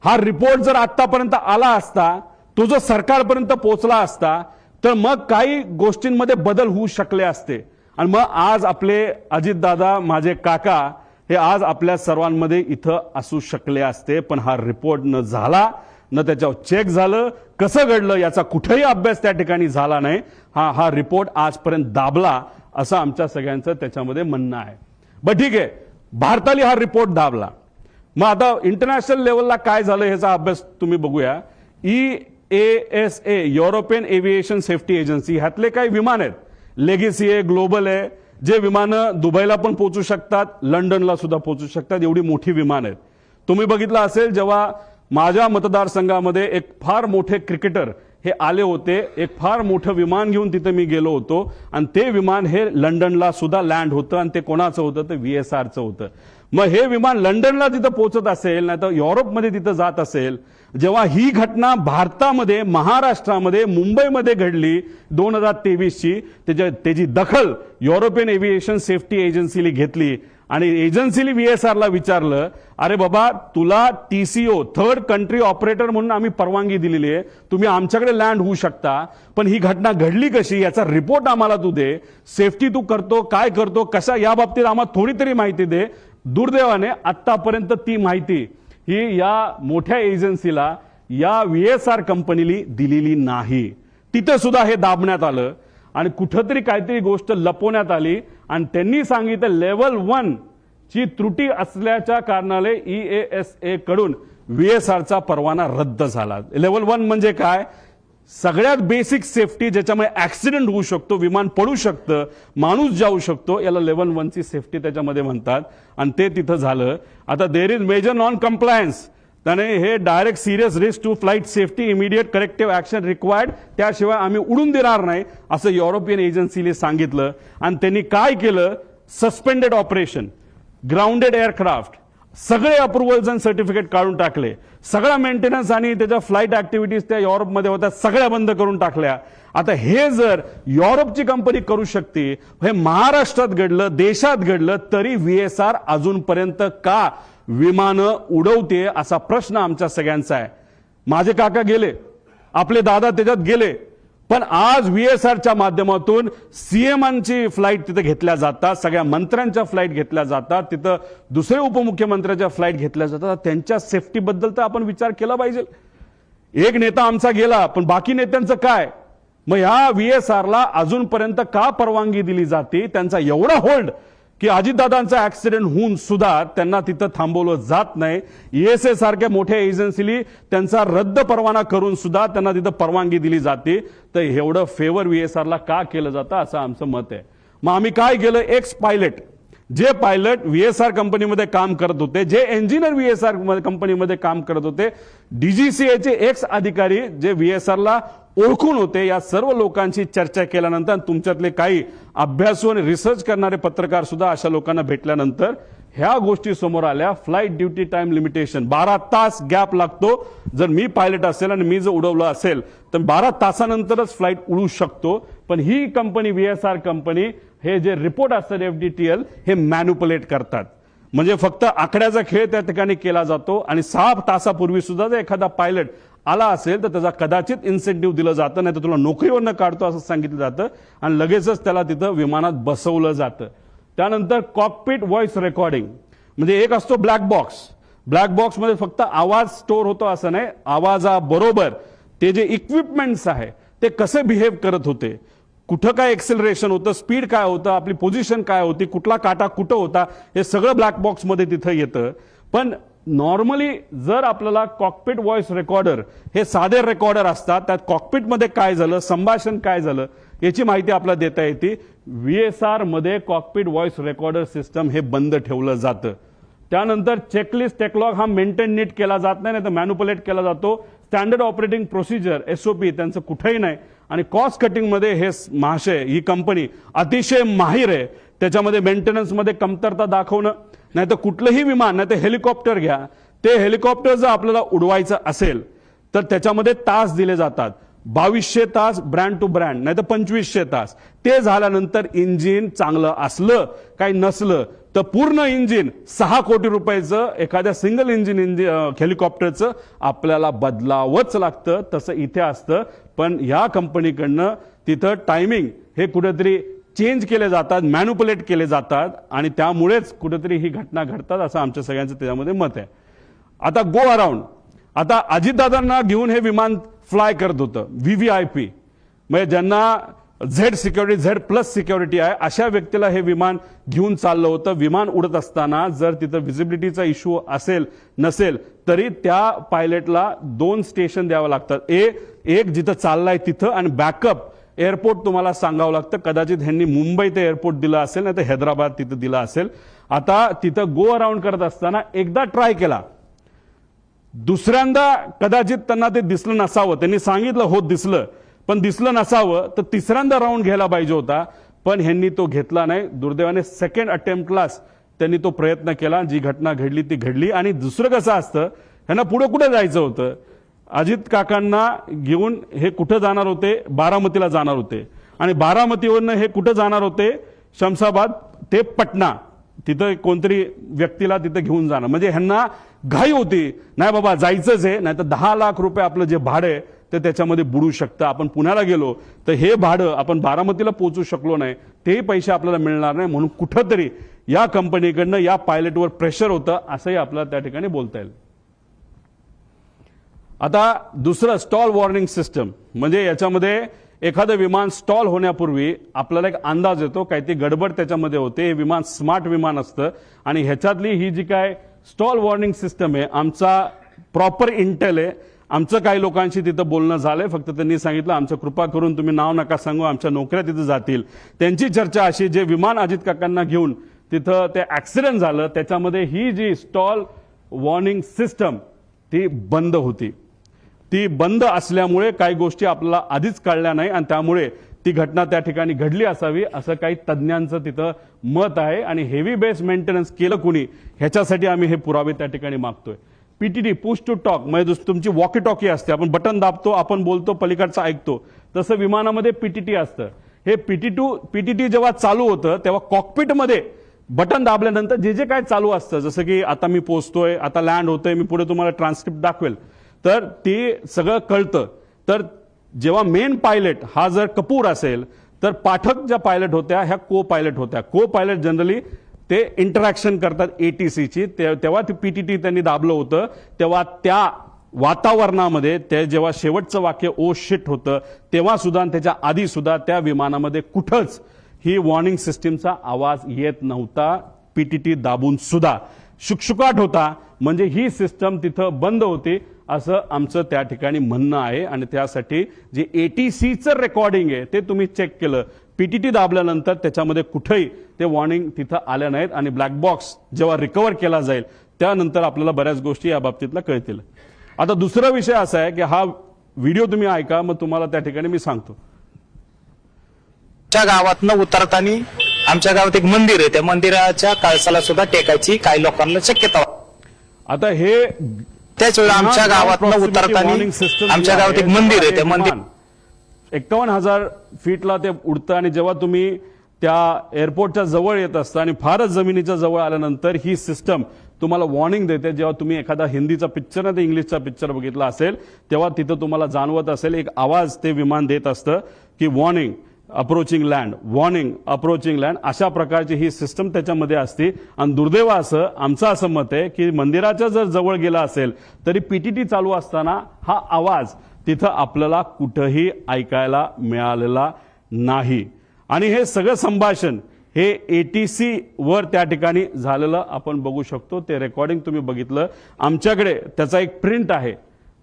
हा रिपोर्ट जर आतापर्यंत आला असता, तो जर सरकारपर्यंत पोहोचला असता, तर मग काही गोष्टींमध्ये बदल होऊ शकले असते. आणि मग आज आपले अजितदादा, माझे काका, हे आज आपल्या सर्वांमध्ये इथं असू शकले असते. पण हा रिपोर्ट न झाला, न त्याच्यावर चेक झालं, कसं घडलं याचा कुठेही अभ्यास त्या ठिकाणी झाला नाही. हा रिपोर्ट आजपर्यंत दाबला असं आमच्या सगळ्यांचं त्याच्यामध्ये म्हणणं आहे. बरं ठीक आहे, भारताने हा रिपोर्ट दाबला. मग आता इंटरनॅशनल लेवलला काय झालं ह्याचा अभ्यास तुम्ही बघूया. EASA European aviation safety agency, ह्यातले काही विमान आहेत, लेगेसी आहे, ग्लोबल आहे, जे विमानं दुबईला पण पोहोचू शकतात, लंडनला सुद्धा पोहोचू शकतात, एवढी मोठी विमान आहेत. तुम्ही बघितलं असेल जेव्हा माझ्या मतदारसंघामध्ये एक फार मोठे क्रिकेटर हे आले होते, एक फार मोठं विमान घेऊन तिथे मी गेलो होतो आणि ते विमान हे लंडनला सुद्धा लँड होतं आणि ते कोणाचं होतं, ते VSRचं होतं. मग हे विमान लंडनला तिथं पोहोचत असेल, नाही तर युरोपमध्ये तिथं जात असेल, जेव्हा ही घटना भारतामध्ये, महाराष्ट्रामध्ये, मुंबईमध्ये घडली 2023ची, त्याची दखल युरोपियन एव्हिएशन सेफ्टी एजन्सीने घेतली आणि एजन्सीने VSRला विचारलं, अरे बाबा तुला TCO थर्ड कंट्री ऑपरेटर म्हणून आम्ही परवानगी दिलेली आहे, तुम्ही आमच्याकडे लँड होऊ शकता, पण ही घटना घडली कशी याचा रिपोर्ट आम्हाला तू दे, सेफ्टी तू करतो काय करतो कशा, या बाबतीत आम्हाला थोडी तरी माहिती दे. दुर्दैवाने आतापर्यंत ती माहिती ही या मोठ्या एजन्सीला, या VSR कंपनीली दिलेली नाही. तिथे सुद्धा हे दाबण्यात आलं आणि कुठंतरी काहीतरी गोष्ट लपवण्यात आली आणि त्यांनी सांगितलं लेवल 1 ची त्रुटी असल्याच्या कारणाने EASA कडून VSRचा परवाना रद्द झाला. लेवल 1 म्हणजे काय? सगळ्यात बेसिक सेफ्टी, ज्याच्यामुळे ऍक्सिडेंट होऊ शकतो, विमान पडू शकतं, माणूस जाऊ शकतो, याला लेवल 1 ची सेफ्टी त्याच्यामध्ये म्हणतात आणि ते तिथं झालं. आता there is major non compliance, त्याने हे direct serious risk to flight safety immediate corrective action required, त्याशिवाय आम्ही उडून देणार नाही असं युरोपियन एजन्सीने सांगितलं. आणि त्यांनी काय केलं, सस्पेंडेड ऑपरेशन, ग्राउंडेड एअरक्राफ्ट, सगळे अप्रुव्हल्स आणि सर्टिफिकेट काढून टाकले. सगळा मेंटेनन्स आणि त्याच्या फ्लाईट ऍक्टिव्हिटीज त्या युरोपमध्ये होत्या सगळ्या बंद करून टाकल्या. आता हे जर युरोपची कंपनी करू शकते, हे महाराष्ट्रात घडलं, देशात घडलं, तरी VSR अजूनपर्यंत का विमानं उडवते असा प्रश्न आमच्या सगळ्यांचा आहे. माझे काका गेले, आपले दादा त्याच्यात गेले, पण आज VSRच्या माध्यमातून सीएमांची फ्लाईट तिथे घेतल्या जातात, सगळ्या मंत्र्यांच्या फ्लाईट घेतल्या जातात, तिथं दुसरे उपमुख्यमंत्र्यांच्या फ्लाईट घेतल्या जातात. त्यांच्या सेफ्टीबद्दल तर आपण विचार केला पाहिजे. एक नेता आमचा गेला, पण बाकी नेत्यांचं काय? मग ह्या VSRला अजूनपर्यंत का परवानगी दिली जाते? त्यांचा एवढा होल्ड की अजितदादांचा ऍक्सिडेंट होऊन सुद्धा त्यांना तिथं थांबवलं जात नाही. ESA सारख्या मोठ्या एजन्सीनी त्यांचा रद्द परवाना करून सुद्धा त्यांना तिथं परवानगी दिली जाते. तर एवढं फेवर VSRला का केलं जातं असं आमचं मत आहे. मग आम्ही काय केलं, एक्स पायलट, जे पायलट VSR कंपनीमध्ये काम करत होते, जे इंजिनियर VSR कंपनीमध्ये काम करत होते, DGCAचे एक्स अधिकारी जे VSRला ओळखून होते, या सर्व लोकांची चर्चा केल्यानंतर तुमच्यातले काही अभ्यासू आणि रिसर्च करणारे पत्रकार सुद्धा अशा लोकांना भेटल्यानंतर ह्या गोष्टी समोर आल्या. फ्लाईट ड्युटी टाइम लिमिटेशन, 12 तास गॅप लागतो. जर मी पायलट असेल आणि मी जर उडवलं असेल तर 12 तासानंतरच फ्लाईट उडू शकतो. पण ही कंपनी VSR कंपनी हे जे रिपोर्ट असतात FDTL हे मॅन्युपुलेट करतात. म्हणजे फक्त आकड्याचा खेळ त्या ठिकाणी केला जातो आणि 6 तासापूर्वी सुद्धा जर एखादा पायलट आला असेल तर त्याचा कदाचित इन्सेंटिव्ह दिलं जातं, नाही तर तुला नोकरीवरनं काढतो असं सांगितलं जातं आणि लगेचच त्याला तिथं विमानात बसवलं जातं. त्यानंतर कॉकपिट व्हॉइस रेकॉर्डिंग, म्हणजे एक असतो ब्लॅक बॉक्स. ब्लॅक बॉक्समध्ये फक्त आवाज स्टोअर होतो असं नाही, आवाजाबरोबर ते जे इक्विपमेंट्स आहे ते कसे बिहेव करत होते, कुठं काय एक्सेलरेशन होतं, स्पीड काय होतं, आपली पोझिशन काय होती, कुठला काटा कुठं होता, हे सगळं ब्लॅक बॉक्समध्ये तिथं येतं. पण नॉर्मली जर आपल्याला कॉकपिट व्हॉइस रेकॉर्डर, हे साधे रेकॉर्डर असतात, त्यात कॉकपिटमध्ये काय झालं, संभाषण काय झालं याची माहिती आपल्याला देता येते. VSR मध्ये कॉकपिट व्हॉइस रेकॉर्डर सिस्टम हे बंद ठेवलं जातं. त्यानंतर चेकलिस्ट टेकलॉग हा मेंटेन नीट केला जात नाही, तर मॅन्युपुलेट केला जातो. स्टँडर्ड ऑपरेटिंग प्रोसिजर SOP त्यांचं कुठेही नाही. आणि कॉस्ट कटिंग मध्ये हे महाशय, ही कंपनी अतिशय माहिर आहे. त्याच्यामध्ये मेंटेनन्समध्ये कमतरता दाखवणं, नाही तर कुठलंही विमान, नाही तर हेलिकॉप्टर घ्या, ते हेलिकॉप्टर जर आपल्याला उडवायचं असेल तर त्याच्यामध्ये तास दिले जातात. 2200 तास ब्रँड टू ब्रँड, नाही तर 2500 तास. ते झाल्यानंतर इंजिन चांगलं असलं काही नसलं तर पूर्ण इंजिन 6 कोटी रुपयाचं एखाद्या सिंगल इंजिन हेलिकॉप्टरचं आपल्याला बदलावंच लागतं. तसं इथे असतं. पण या कंपनीकडनं तिथं टायमिंग हे कुठेतरी चेंज केले जातात, मॅन्युपुलेट केले जातात आणि त्यामुळेच कुठेतरी ही घटना घडतात असं आमच्या सगळ्यांचं त्याच्यामध्ये मत आहे. आता गो अराउंड, आता अजितदादांना घेऊन हे विमान फ्लाय करत होतं VVIP, म्हणजे ज्यांना Z+ सिक्युरिटी आहे अशा व्यक्तीला हे विमान घेऊन चाललं होतं. विमान उडत असताना जर तिथं व्हिजिबिलिटीचा इश्यू असेल नसेल तरी त्या पायलटला 2 स्टेशन द्यावं लागतात. एक जिथं चाललाय तिथं आणि बॅकअप एअरपोर्ट तुम्हाला सांगावं लागतं. कदाचित ह्यांनी मुंबई ते एअरपोर्ट दिलं असेल, नाही तर हैदराबाद तिथं दिलं असेल. आता तिथं गो अराउंड करत असताना एकदा ट्राय केला, दुसऱ्यांदा कदाचित त्यांना ते दिसलं नसावं. त्यांनी सांगितलं हो दिसलं, पण दिसलं नसावं, तर तिसऱ्यांदा राऊंड घ्यायला पाहिजे होता. पण ह्यांनी तो घेतला नाही. दुर्दैवाने सेकंड अटेम्प्टलाच त्यांनी तो प्रयत्न केला. जी घटना घडली ती घडली. आणि दुसरं कसं असतं, ह्यांना पुढे कुठे जायचं होतं, अजित काकांना घेऊन हे कुठं जाणार होते, बारामतीला जाणार होते. आणि बारामतीवरनं हे कुठं जाणार होते, शमशाबाद ते पटना, तिथं कोणतरी व्यक्तीला तिथं घेऊन जाणं. म्हणजे ह्यांना घाई होती, नाही बाबा जायचंच आहे, नाही तर 10 लाख रुपये आपलं जे भाडं आहे ते त्याच्यामध्ये बुडू शकतं. आपण पुण्याला गेलो तर हे भाडं आपण बारामतीला पोहोचू शकलो नाही, तेही पैसे आपल्याला मिळणार नाही. म्हणून कुठंतरी या कंपनीकडनं या पायलटवर प्रेशर होतं असंही आपल्याला त्या ठिकाणी बोलता येईल. आता दुसरं स्टॉल वॉर्निंग सिस्टम, म्हणजे याच्यामध्ये एखादं विमान स्टॉल होण्यापूर्वी आपल्याला एक अंदाज येतो, काही ती गडबड त्याच्यामध्ये होते. हे विमान स्मार्ट विमान असतं आणि ह्याच्यातली ही जी काय स्टॉल वॉर्निंग सिस्टम आहे, आमचा प्रॉपर इंटेल आहे. आमचं काही लोकांशी तिथं बोलणं झालंय, फक्त त्यांनी सांगितलं आमचं कृपा करून तुम्ही नाव नका सांगू, आमच्या नोकऱ्या तिथं जातील. त्यांची चर्चा अशी, जे विमान अजित काकांना घेऊन तिथं ते ऍक्सिडेंट झालं त्याच्यामध्ये ही जी स्टॉल वॉर्निंग सिस्टम ती बंद होती. ती बंद असल्यामुळे काही गोष्टी आपल्याला आधीच कळल्या नाही आणि त्यामुळे ती घटना त्या ठिकाणी घडली असावी असं काही तज्ज्ञांचं तिथं मत आहे. आणि हेवी बेस मेंटेनन्स केलं कुणी ह्याच्यासाठी आम्ही हे पुरावे त्या ठिकाणी मागतोय. पीटीटी पुश टू टॉक म्हणजे तुमची वॉकी टॉकी असते, आपण बटन दाबतो, आपण बोलतो, पलीकडचा ऐकतो, तसं विमानामध्ये पीटीटी असतं. हे पीटीटी जेव्हा चालू होतं तेव्हा कॉकपिटमध्ये बटन दाबल्यानंतर जे जे काय चालू असतं, जसं की आता मी पोहोचतोय, आता लँड होतोय, मी पुढे तुम्हाला ट्रान्सक्रिप्ट दाखवेल, तर ते सगळं कळतं. तर जेव्हा मेन पायलट हा जर कपूर असेल तर पाठक ज्या पायलट होत्या ह्या को पायलट होत्या. को पायलट जनरली ते इंटरॅक्शन करतात एटीसीची. तेव्हा ती पीटीटी त्यांनी दाबलं होतं तेव्हा त्या वातावरणामध्ये ते जेव्हा शेवटचं वाक्य ओ शिट होतं तेव्हा सुद्धा त्याच्या आधी सुद्धा त्या विमानामध्ये कुठंच ही वॉर्निंग सिस्टीमचा आवाज येत नव्हता. पीटीटी दाबून सुद्धा शुकशुकाट होता म्हणजे ही सिस्टम तिथं बंद होती असं आमचं त्या ठिकाणी म्हणणं आहे. आणि त्यासाठी जे एटीसीचं रेकॉर्डिंग आहे ते तुम्ही चेक केलं, पीटीटी दाबल्यानंतर त्याच्यामध्ये कुठेही ते वॉर्निंग तिथं आल्या नाहीत. आणि ब्लॅक बॉक्स जेव्हा रिकव्हर केला जाईल त्यानंतर आपल्याला बऱ्याच गोष्टी या बाबतीतला कळतील. आता दुसरा विषय असा आहे की हा व्हिडिओ तुम्ही ऐका, मग तुम्हाला त्या ठिकाणी मी सांगतो. आमच्या गावातनं उतरताना आमच्या गावात एक मंदिर आहे, त्या मंदिराच्या कळसाला सुद्धा टेकायची काही लोकांना शक्यता. आता हे त्याच वेळी आमच्या गावातनं उतरताना आमच्या गावात एक मंदिर आहे, त्या मंदिर 51,000 फीटला ते उडतं आणि जेव्हा तुम्ही त्या एअरपोर्टच्या जवळ येत असता आणि फारच जमिनीच्या जवळ आल्यानंतर ही सिस्टम तुम्हाला वॉर्निंग देते. जेव्हा तुम्ही एखादा हिंदीचा पिक्चर नाही तर इंग्लिशचा पिक्चर बघितला असेल तेव्हा तिथं तुम्हाला जाणवत असेल एक आवाज ते विमान देत असतं की warning approaching land, warning approaching land, अशा प्रकारची ही सिस्टम त्याच्यामध्ये असते. आणि दुर्दैव असं आमचं असं मत आहे की मंदिराच्या जर जवळ गेला असेल तरी पीटीटी चालू असताना हा आवाज तिथं आपल्याला कुठंही ऐकायला मिळालेला नाही. आणि हे सगळं संभाषण हे एटीसी वर त्या ठिकाणी झालेलं आपण बघू शकतो. ते रेकॉर्डिंग तुम्ही बघितलं, आमच्याकडे त्याचा एक प्रिंट आहे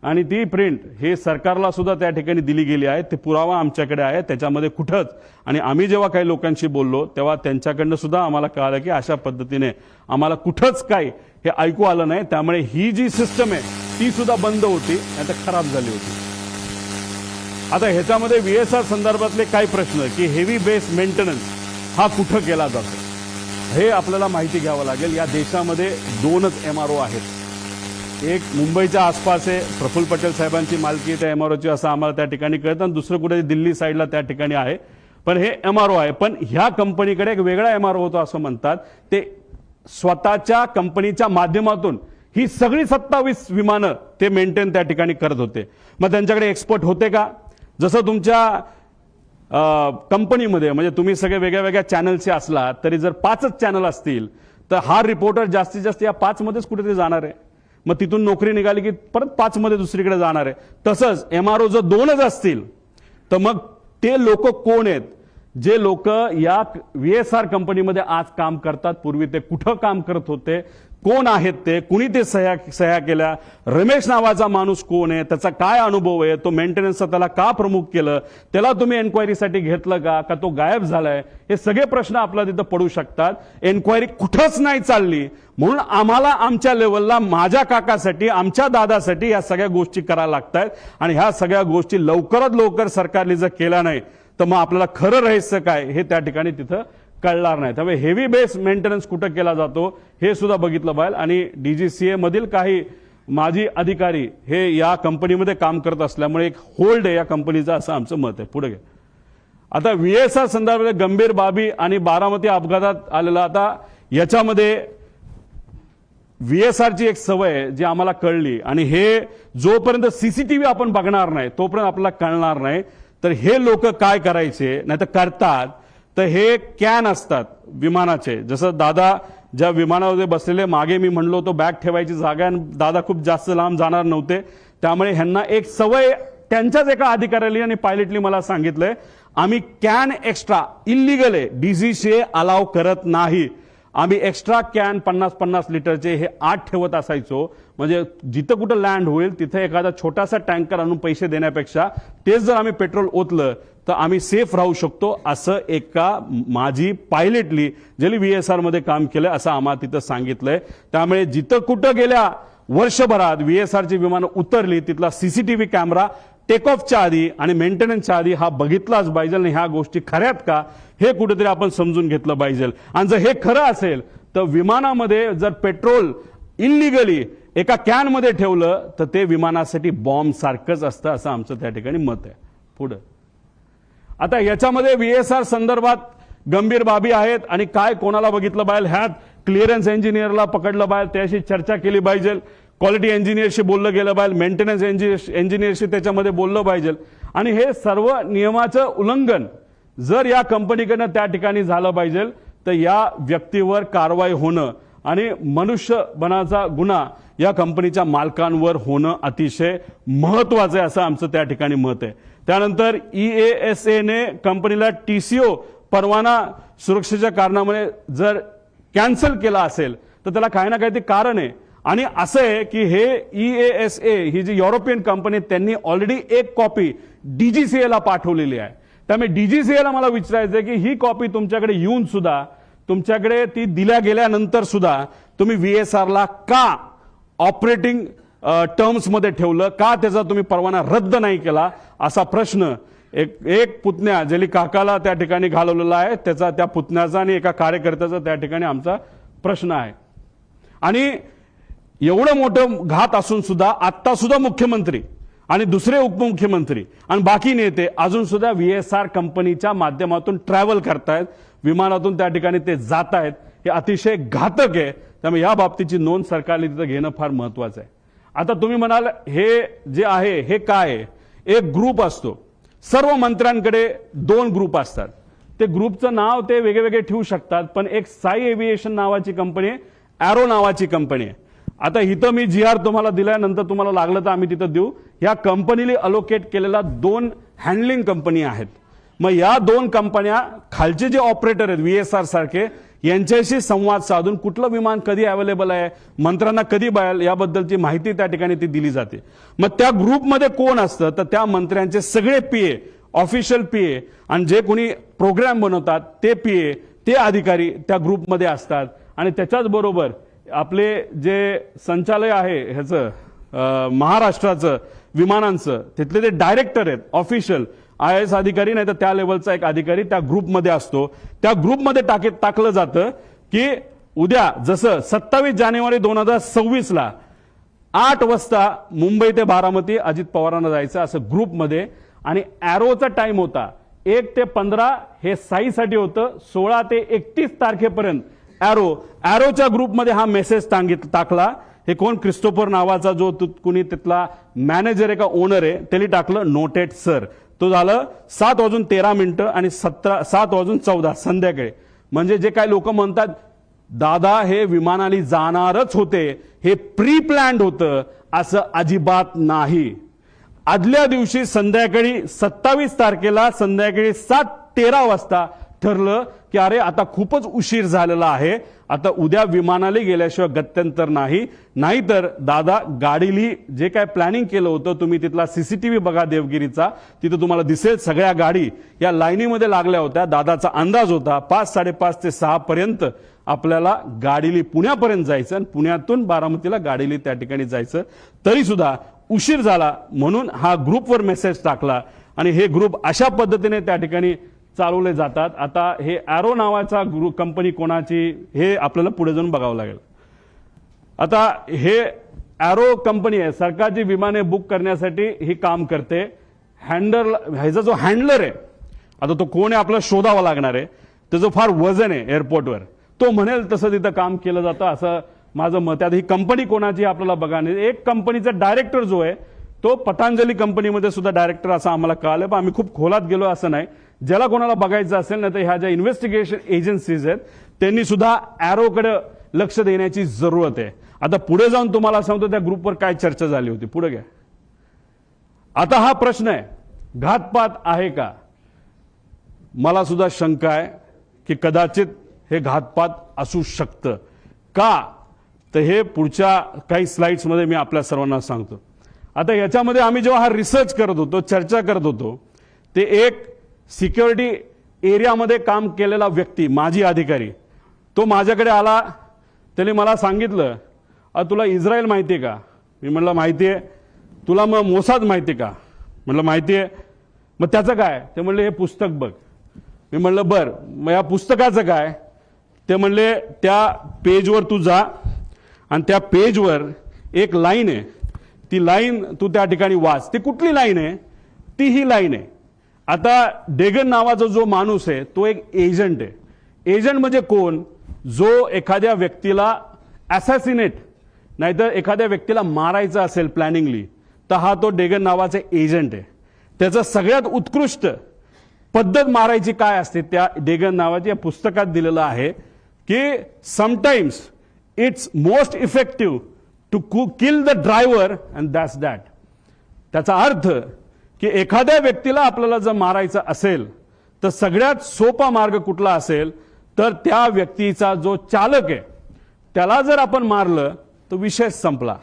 आणि ती प्रिंट हे सरकारला सुद्धा त्या ठिकाणी दिली गेली आहे. ते पुरावा आमच्याकडे आहे, त्याच्यामध्ये कुठंच. आणि आम्ही जेव्हा काही लोकांशी बोललो तेव्हा त्यांच्याकडनं सुद्धा आम्हाला कळालं की अशा पद्धतीने आम्हाला कुठंच काही हे ऐकू आलं नाही. त्यामुळे ही जी सिस्टम आहे ती सुद्धा बंद होती, आता खराब झाली होती. आता ह्याच्यामध्ये व्हीएसआर संदर्भातले काही प्रश्न की हेवी बेस मेंटेनन्स हा कुठं केला जातो हे आपल्याला माहिती घ्यावं लागेल. या देशामध्ये 2च एमआरओ आहेत. एक मुंबईच्या आसपास आहे, प्रफुल्ल पटेल साहेबांची मालकी त्या एमआरओची असं आम्हाला त्या ठिकाणी कळतं, आणि दुसरं कुठे दिल्ली साईडला त्या ठिकाणी आहे. पण हे एमआरओ आहे. पण ह्या कंपनीकडे एक वेगळा एमआरओ होतो असं म्हणतात. ते स्वतःच्या कंपनीच्या माध्यमातून ही सगळी 27 विमानं ते मेंटेन त्या ठिकाणी करत होते. मग त्यांच्याकडे एक्सपर्ट होते का? जसं तुमच्या कंपनीमध्ये म्हणजे तुम्ही सगळे वेगळ्या वेगळ्या चॅनलचे असला तरी जर 5च चॅनल असतील तर हा रिपोर्टर जास्तीत जास्त या 5 मध्येच कुठेतरी जाणार आहे. मग तिथून नोकरी निघाली की परत 5 मध्ये दुसरीकडे जाणार आहे. तसंच एमआरओ जर 2च असतील तर मग ते लोक कोण आहेत जे लोक या व्हीएसआर कंपनीमध्ये आज काम करतात? पूर्वी ते कुठं काम करत होते? कोण आहेत ते? कुणी ते सह्या केल्या? रमेश नावाचा माणूस कोण आहे? त्याचा काय अनुभव आहे? तो मेंटेनन्सचा त्याला का प्रमुख केलं? त्याला तुम्ही एन्क्वायरीसाठी घेतलं का तो गायब झालाय? हे सगळे प्रश्न आपल्याला तिथं पडू शकतात. एन्क्वायरी कुठंच नाही चालली म्हणून आम्हाला आमच्या लेवलला माझ्या काकासाठी आमच्या दादासाठी या सगळ्या गोष्टी करायला लागतात. आणि ह्या सगळ्या गोष्टी लवकरात लवकर सरकारने जर केल्या नाही तर मग आपल्याला खरं रहस्य काय हे त्या ठिकाणी तिथं कळणार नाही. त्यामुळे हेवी बेस मेंटेनन्स कुठं केला जातो हे सुद्धा बघितलं पाहिजे. आणि डीजीसीए मधील काही माजी अधिकारी हे या कंपनीमध्ये काम करत असल्यामुळे एक होल्ड आहे या कंपनीचा असं आमचं मत आहे. पुढे घ्या. आता व्हीएसआर संदर्भात गंभीर बाबी आणि बारामती अपघातात आलेला, आता याच्यामध्ये व्हीएसआरची एक सवय जी आम्हाला कळली आणि हे जोपर्यंत सीसीटीव्ही आपण बघणार नाही तोपर्यंत आपल्याला कळणार नाही. तर हे लोक काय करायचे नाही तर करतात तर हे कॅन असतात विमानाचे. जसं दादा ज्या विमानामध्ये बसलेले मागे मी म्हणलो तो बॅग ठेवायची जागा आणि दादा खूप जास्त लांब जाणार नव्हते त्यामुळे ह्यांना एक सवय त्यांच्याच एका अधिकाऱ्याने आणि पायलटली मला सांगितलंय आम्ही कॅन एक्स्ट्रा इल्लीगल आहे, डीजीसीए अलाव करत नाही. आम्ही एक्स्ट्रा कॅन 50-50 लिटरचे हे 8 ठेवत असायचो. म्हणजे जिथं कुठं लँड होईल तिथे एखादा छोटासा टँकर आणून पैसे देण्यापेक्षा तेच जर आम्ही पेट्रोल ओतलं तर आम्ही सेफ राहू शकतो असं एका माजी पायलटली ज्यांनी व्हीएसआर मध्ये काम केलं असं आम्हाला तिथं सांगितलंय. त्यामुळे जिथं कुठं गेल्या वर्षभरात VSRची विमानं उतरली तिथला CCTV कॅमेरा टेक ऑफच्या आधी आणि मेंटेनन्सच्या आधी हा बघितलाच पाहिजे आणि ह्या गोष्टी खऱ्यात का हे कुठेतरी आपण समजून घेतलं पाहिजे. आणि जर हे खरं असेल तर विमानामध्ये जर पेट्रोल इलिगली एका कॅनमध्ये ठेवलं तर ते विमानासाठी बॉम्ब सारखंच असतं असं आमचं त्या ठिकाणी मत आहे. पुढे आता याच्यामध्ये VSR संदर्भात गंभीर बाबी आहेत आणि काय कोणाला बघितलं पाहिजे, ह्यात क्लिअरन्स इंजिनियरला पकडलं पाहिजे, त्याशी चर्चा केली पाहिजे, क्वालिटी इंजिनियरशी बोललं गेलं पाहिजे, मेंटेनन्स इंजिनियरशी त्याच्यामध्ये बोललं पाहिजे. आणि हे सर्व नियमाचं उल्लंघन जर या कंपनीकडनं त्या ठिकाणी झालं पाहिजे तर या व्यक्तीवर कारवाई होणं आणि मनुष्यबळाचा गुन्हा या कंपनीच्या मालकांवर होणं अतिशय महत्वाचं आहे असं आमचं त्या ठिकाणी मत आहे. त्यानंतर EASA ने कंपनीला TCO परवाना सुरक्षेच्या कारणामुळे जर कॅन्सल केला असेल तर त्याला काही ना काही ते कारण आहे. आणि असं आहे की हे EASA ही जी युरोपियन कंपनी त्यांनी ऑलरेडी एक कॉपी DGCA ला पाठवलेली आहे. त्यामुळे DGCA ला मला विचारायचं आहे की ही कॉपी तुमच्याकडे येऊन सुद्धा तुमच्याकडे ती दिल्या गेल्यानंतर सुद्धा तुम्ही VSR ला का ऑपरेटिंग टर्म्स मध्ये ठेवलं, का त्याचा तुम्ही परवाना रद्द नाही केला असा प्रश्न एक पुतण्या जेली काकाला त्या ठिकाणी घालवलेला आहे त्याचा, त्या पुतण्याचा आणि एका कार्यकर्त्याचा त्या ठिकाणी आमचा प्रश्न आहे. आणि एवढं मोठं घात असून सुद्धा आता सुद्धा मुख्यमंत्री आणि दुसरे उपमुख्यमंत्री आणि बाकी नेते अजून सुद्धा VSR कंपनीच्या माध्यमातून ट्रॅव्हल करतायत, विमानातून त्या ठिकाणी ते जात आहेत. हे अतिशय घातक आहे. त्यामुळे या बाबतीची नोंद सरकारने तिथं घेणं फार महत्वाचं आहे. आता तुम्ही म्हणाल हे जे आहे हे काय आहे, एक ग्रुप असतो, सर्व मंत्र्यांकडे 2 ग्रुप असतात, ते ग्रुपचं नाव ते वेगवेगळे ठेवू शकतात, पण एक साई एव्हिएशन नावाची कंपनी आहे, एरो नावाची कंपनी आहे. आता इथं मी GR तुम्हाला दिल्यानंतर तुम्हाला लागलं तर आम्ही तिथं देऊ. या कंपनीला अलोकेट केलेला 2 हँडलिंग कंपनी आहेत. मग या 2 कंपन्या खालचे जे ऑपरेटर आहेत VSR सारखे यांच्याशी संवाद साधून कुठलं विमान कधी अवेलेबल आहे, मंत्र्यांना कधी बाहेर याबद्दलची माहिती त्या ठिकाणी ती दिली जाते. मग त्या ग्रुपमध्ये कोण असतं तर त्या मंत्र्यांचे सगळे PA, ऑफिशियल PA आणि जे कोणी प्रोग्राम बनवतात ते PA, ते अधिकारी त्या ग्रुपमध्ये असतात. आणि त्याच्याच बरोबर आपले जे संचालय आहे ह्याचं महाराष्ट्राचं विमानांचं तिथले ते डायरेक्टर आहेत, ऑफिशियल IAS अधिकारी नाही तर त्या लेवलचा एक अधिकारी त्या ग्रुपमध्ये असतो. त्या ग्रुपमध्ये टाकलं जातं की उद्या जसं 27 जानेवारी 2026 ला 8 वाजता मुंबई ते बारामती अजित पवारांना जायचं असं ग्रुपमध्ये. आणि एरोचा टाइम होता 1 ते 15 हे साईसाठी होतं, 16 ते 31 तारखेपर्यंत एरोच्या ग्रुपमध्ये हा मेसेज टाकला. हे कोण क्रिस्टोफर नावाचा जो कुणी तिथला मॅनेजर आहे का ओनर आहे त्यांनी टाकलं नोटेड सर. तो झालं 7:13 आणि 7:14 संध्याकाळी. म्हणजे जे काही लोक म्हणतात दादा हे विमानाने जाणारच होते, हे प्री प्लॅन्ड होतं, असं अजिबात नाही. आदल्या दिवशी संध्याकाळी 27 तारखेला संध्याकाळी 7:13 वाजता ठरलं की अरे आता खूपच उशीर झालेला आहे, आता उद्या विमानाला गेल्याशिवाय गत्यंतर नाही. नाहीतर दादा गाडीली जे काय प्लॅनिंग केलं होतं तुम्ही तिथला CCTV बघा देवगिरीचा, तिथं तुम्हाला दिसेल सगळ्या गाडी या लाईनीमध्ये लागल्या होत्या. दादाचा अंदाज होता 5, 5:30 ते 6 पर्यंत आपल्याला गाडीली पुण्यापर्यंत जायचं आणि पुण्यातून बारामतीला गाडीली त्या ठिकाणी जायचं, तरी सुद्धा उशीर झाला म्हणून हा ग्रुपवर मेसेज टाकला. आणि हे ग्रुप अशा पद्धतीने त्या ठिकाणी चालवले जातात. आता हे एरो नावाचा ग्रुप कंपनी कोणाची हे आपल्याला पुढे जाऊन बघावं लागेल. आता हे एरो कंपनी आहे, सरकारची विमाने बुक करण्यासाठी ही काम करते. ह्याचा जो हँडलर आहे आता तो कोण आहे आपल्याला शोधावा लागणार आहे, त्याचं फार वजन आहे एअरपोर्टवर, तो म्हणेल तसं तिथं काम केलं जातं असं माझं मत आहे. ही कंपनी कोणाची आपल्याला बघायला, एक कंपनीचा डायरेक्टर जो आहे तो पतंजली कंपनीमध्ये सुद्धा डायरेक्टर असं आम्हाला कळालं, पण आम्ही खूप खोलात गेलो असं नाही. ज्याला कोणाला बघायचं असेल ना तर ह्या ज्या इन्व्हेस्टिगेशन एजन्सीज आहेत त्यांनी सुद्धा एरोकडे लक्ष देण्याची जरूरत आहे. आता पुढे जाऊन तुम्हाला सांगतो त्या ग्रुपवर काय चर्चा झाली होती, पुढे घ्या. आता हा प्रश्न आहे घातपात आहे का, मला सुद्धा शंका आहे की कदाचित हे घातपात असू शकतं. का तर हे पुढच्या काही स्लाइड्स मध्ये मी आपल्या सर्वांना सांगतो. आता याच्यामध्ये आम्ही जेव्हा हा रिसर्च करत होतो, चर्चा करत होतो, ते एक सिक्युरिटी एरियामध्ये काम केलेला व्यक्ती माजी अधिकारी तो माझ्याकडे आला. त्याने मला सांगितलं तुला इस्रायल माहिती आहे का? मी म्हणलं माहिती आहे. तुला मग मोसाद माहिती आहे का? म्हणलं माहिती आहे. मग त्याचं काय? ते म्हणले हे पुस्तक बघ. मी म्हणलं बर, मग या पुस्तकाचं काय? ते म्हणले त्या पेजवर तू जा आणि त्या पेजवर एक लाईन आहे, ती लाईन तू त्या ठिकाणी वाच. ती कुठली लाईन आहे? ती ही लाईन आहे. आता डेगन नावाचा जो माणूस आहे तो एक एजंट आहे. एजंट म्हणजे कोण? जो एखाद्या व्यक्तीला असॅसिनेट नाहीतर एखाद्या व्यक्तीला मारायचं असेल प्लॅनिंगली, तर हा तो डेगन नावाचा एजंट आहे. त्याचं सगळ्यात उत्कृष्ट पद्धत मारायची काय असते त्या डेगन नावाच्या पुस्तकात दिलेलं आहे की sometimes it's most effective to kill the driver and that's that. त्याचा अर्थ की एखाद्या व्यक्तीला आपल्याला जर मारायचं असेल तर सगळ्यात सोपा मार्ग कुठला असेल तर त्या व्यक्तीचा जो चालक आहे त्याला जर आपण मारलं तर विषय संपला.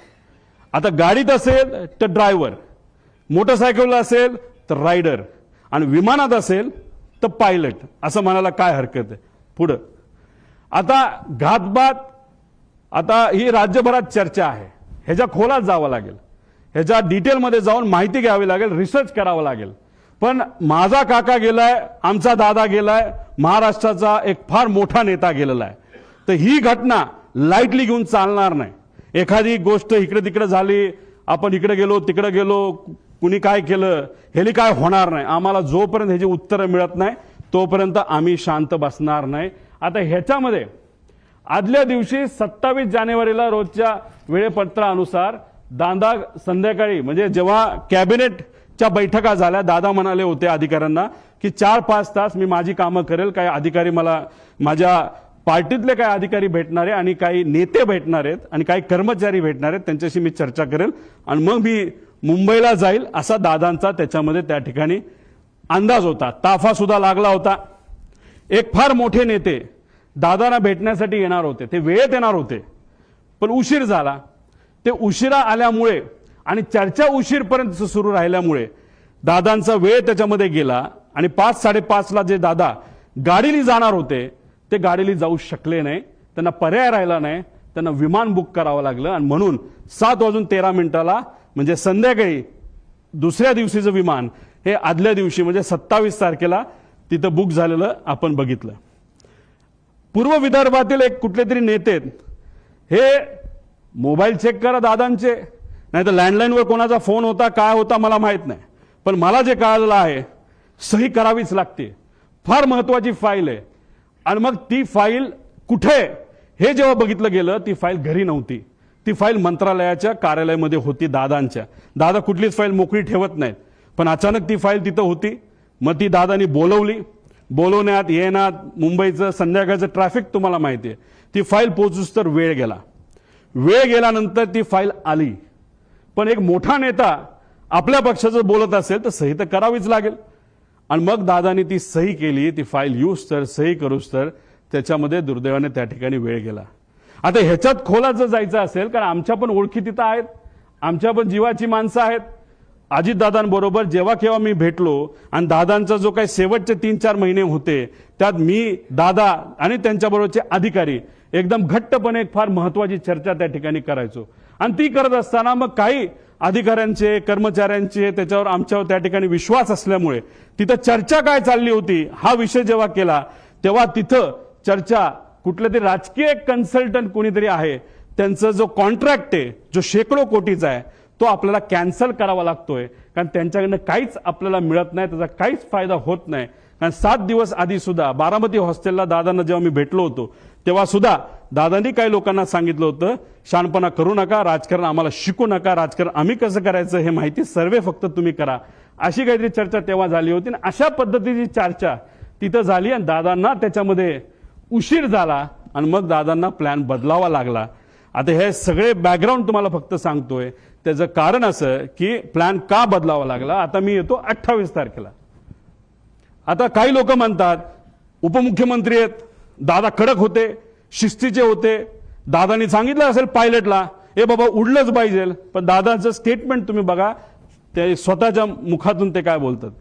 आता गाडीत असेल तर ड्रायव्हर, मोटरसायकलला असेल तर रायडर आणि विमानात असेल तर पायलट, असं म्हणायला काय हरकत आहे. पुढं आता घातपात, आता ही राज्यभरात चर्चा आहे. ह्याच्या खोलात जावं लागेल, ह्याच्या डिटेलमध्ये जाऊन माहिती घ्यावी लागेल, रिसर्च करावं लागेल. पण माझा काका गेलाय, आमचा दादा गेलाय, महाराष्ट्राचा एक फार मोठा नेता गेलेला आहे. तर ही घटना लाईटली घेऊन चालणार नाही. एखादी गोष्ट इकडे तिकडे झाली, आपण इकडे गेलो तिकडे गेलो, कुणी काय केलं, ह्याली काय होणार नाही. आम्हाला जोपर्यंत ह्याची उत्तरं मिळत नाही तोपर्यंत आम्ही शांत बसणार नाही. आता ह्याच्यामध्ये आदल्या दिवशी 27 जानेवारीला रोजच्या वेळेपत्रानुसार दादा संध्याकाळी म्हणजे जेव्हा कॅबिनेटच्या बैठका झाल्या, दादा म्हणाले होते अधिकाऱ्यांना की 4-5 तास मी माझी कामं करेल. काही अधिकारी मला, माझ्या पार्टीतले काही अधिकारी भेटणार आहे आणि काही नेते भेटणार आहेत आणि काही कर्मचारी भेटणार आहेत, त्यांच्याशी मी चर्चा करेल आणि मग मी मुंबईला जाईल, असा दादांचा त्याच्यामध्ये त्या ठिकाणी अंदाज होता. ताफा सुद्धा लागला होता. एक फार मोठे नेते दादांना भेटण्यासाठी येणार होते, ते वेळेत येणार होते पण उशीर झाला. ते उशिरा आल्यामुळे आणि चर्चा उशीरपर्यंत सुरू राहिल्यामुळे दादांचा वेळ त्याच्यामध्ये गेला आणि 5-5:30ला जे दादा गाडीने जाणार होते ते गाडीने जाऊ शकले नाही. त्यांना पर्याय राहिला नाही, त्यांना विमान बुक करावं लागलं आणि म्हणून 7:13 म्हणजे संध्याकाळी दुसऱ्या दिवशीचं विमान हे आदल्या दिवशी म्हणजे 27 तारखेला तिथं बुक झालेलं आपण बघितलं. पूर्व विदर्भातील एक कुठले तरी नेते हे मोबाईल चेक करा दादांचे, नाही तर लँडलाईनवर कोणाचा फोन होता काय होता मला माहित नाही, पण मला जे कळालेलं आहे सही करावीच लागते. फार महत्वाची फाईल आहे आणि मग ती फाईल कुठे हे जेव्हा बघितलं गेलं ती फाईल घरी नव्हती. ती फाईल मंत्रालयाच्या कार्यालयामध्ये होती दादांच्या. दादा कुठलीच फाईल मोकळी ठेवत नाहीत, पण अचानक ती फाईल तिथं होती. मग ती दादांनी बोलवली. बोलवण्यात येण्यात मुंबईचं संध्याकाळचं ट्रॅफिक तुम्हाला माहिती आहे. ती फाईल पोहोचूस तर वेळ गेला. वेळ गेल्यानंतर ती फाईल आली. पण एक मोठा नेता आपल्या पक्षाचं बोलत असेल तर सही तर करावीच लागेल आणि मग दादांनी ती सही केली. ती फाईल यूज तर सही करूस तर त्याच्यामध्ये दुर्दैवाने त्या ठिकाणी वेळ गेला. आता ह्याच्यात खोलात जर जायचं असेल, कारण आमच्या पण ओळखी तिथं आहेत, आमच्या पण जीवाची माणसं आहेत. अजितदादांबरोबर जेव्हा केव्हा मी भेटलो आणि दादांचा जो काही शेवटचे 3-4 महिने होते त्यात मी, दादा आणि त्यांच्याबरोबरचे अधिकारी एकदम घट्टपणे एक फार महत्वाची चर्चा त्या ठिकाणी करायचो. आणि ती करत असताना मग काही अधिकाऱ्यांचे, कर्मचाऱ्यांचे त्याच्यावर आमच्यावर त्या ठिकाणी विश्वास असल्यामुळे तिथं चर्चा काय चालली होती हा विषय जेव्हा केला तेव्हा तिथं चर्चा कुठले तरी राजकीय कन्सल्टंट कोणीतरी आहे, त्यांचा जो कॉन्ट्रॅक्ट आहे जो शेकडो कोटीचा आहे तो आपल्याला कॅन्सल करावा लागतोय. कारण त्यांच्याकडनं काहीच आपल्याला मिळत नाही, त्याचा काहीच फायदा होत नाही. कारण 7 दिवस आधी सुद्धा बारामती हॉस्टेलला दादांना जेव्हा मी भेटलो होतो तेव्हा सुद्धा दादांनी काही लोकांना सांगितलं होतं शहाणपणा करू नका, राजकारण आम्हाला शिकू नका, राजकारण आम्ही कसं करायचं हे माहिती सर्वे फक्त तुम्ही करा, अशी काहीतरी चर्चा तेव्हा झाली होती. आणि अशा पद्धतीची चर्चा तिथं झाली आणि दादांना त्याच्यामध्ये उशीर झाला आणि मग दादांना प्लॅन बदलावा लागला. आता हे सगळे बॅकग्राऊंड तुम्हाला फक्त सांगतोय. त्याचं कारण असं की प्लॅन का बदलावा लागला. आता मी येतो 28 तारखेला. आता काही लोक म्हणतात उपमुख्यमंत्री आहेत, दादा कडक होते, शिस्तीचे होते, दादांनी सांगितलं असेल पायलटला ए बाबा उडलंच पाहिजे. पण दादाचं स्टेटमेंट तुम्ही बघा, ते स्वतःच्या मुखातून ते काय बोलतात.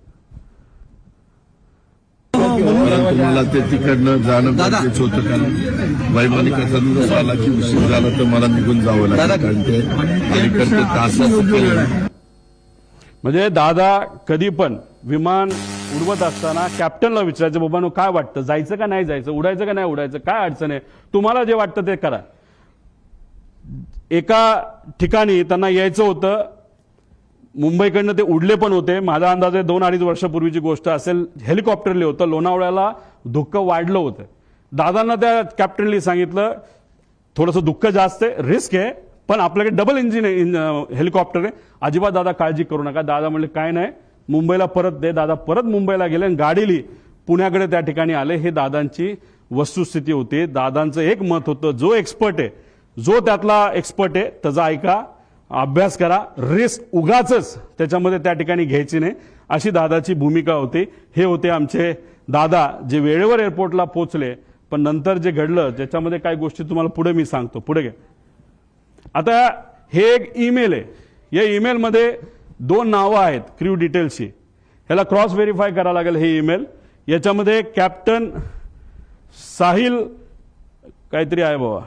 परंतु मला ते तिकडनं जाणं गरजेचं होतं, कारण वैमानिक संदेश आला की उशीर झाला तर मला निघून जावं लागलं, कारण ते अलीकडचं तासाचं केलं. म्हणजे दादा कधी पण विमान उडवत असताना कॅप्टनला विचारायचं, बाबांनो काय वाटतं, जायचं का नाही जायचं, उडायचं का नाही उडायचं, काय अडचण आहे, तुम्हाला जे वाटतं ते करा. एका ठिकाणी त्यांना यायचं होतं, मुंबईकडनं ते उडले पण होते. माझा अंदाजे 2-2.5 वर्षापूर्वीची गोष्ट असेल. हेलिकॉप्टरले होतं, लोणावळ्याला धुक्क वाढलं होतं. दादांना त्या कॅप्टनली सांगितलं, थोडंसं दुःख जास्त आहे, रिस्क आहे, पण आपल्याकडे डबल इंजिन हेलिकॉप्टर आहे, अजिबात दादा काळजी करू नका. दादा म्हणले काय नाही, मुंबईला परत दे. दादा परत मुंबईला गेले आणि गाडीली पुण्याकडे त्या ठिकाणी आले. हे दादांची वस्तुस्थिती होती. दादांचं एक मत होतं, जो एक्सपर्ट आहे, जो त्यातला एक्सपर्ट आहे त्याचा ऐका, अभ्यास करा, रिस्क उगाचच त्याच्यामध्ये त्या ठिकाणी घ्यायची नाही, अशी दादाची भूमिका होती. हे होते आमचे दादा, जे वेळेवर एअरपोर्टला पोहोचले. पण नंतर जे घडलं त्याच्यामध्ये काही गोष्टी तुम्हाला पुढे मी सांगतो. पुढे घ्या. आता हे एक ईमेल आहे. या ईमेलमध्ये 2 नावं आहेत क्रू डिटेल्सची. ह्याला क्रॉस व्हेरीफाय करावं लागेल हे ईमेल. याच्यामध्ये कॅप्टन साहिल काहीतरी आहे बाबा,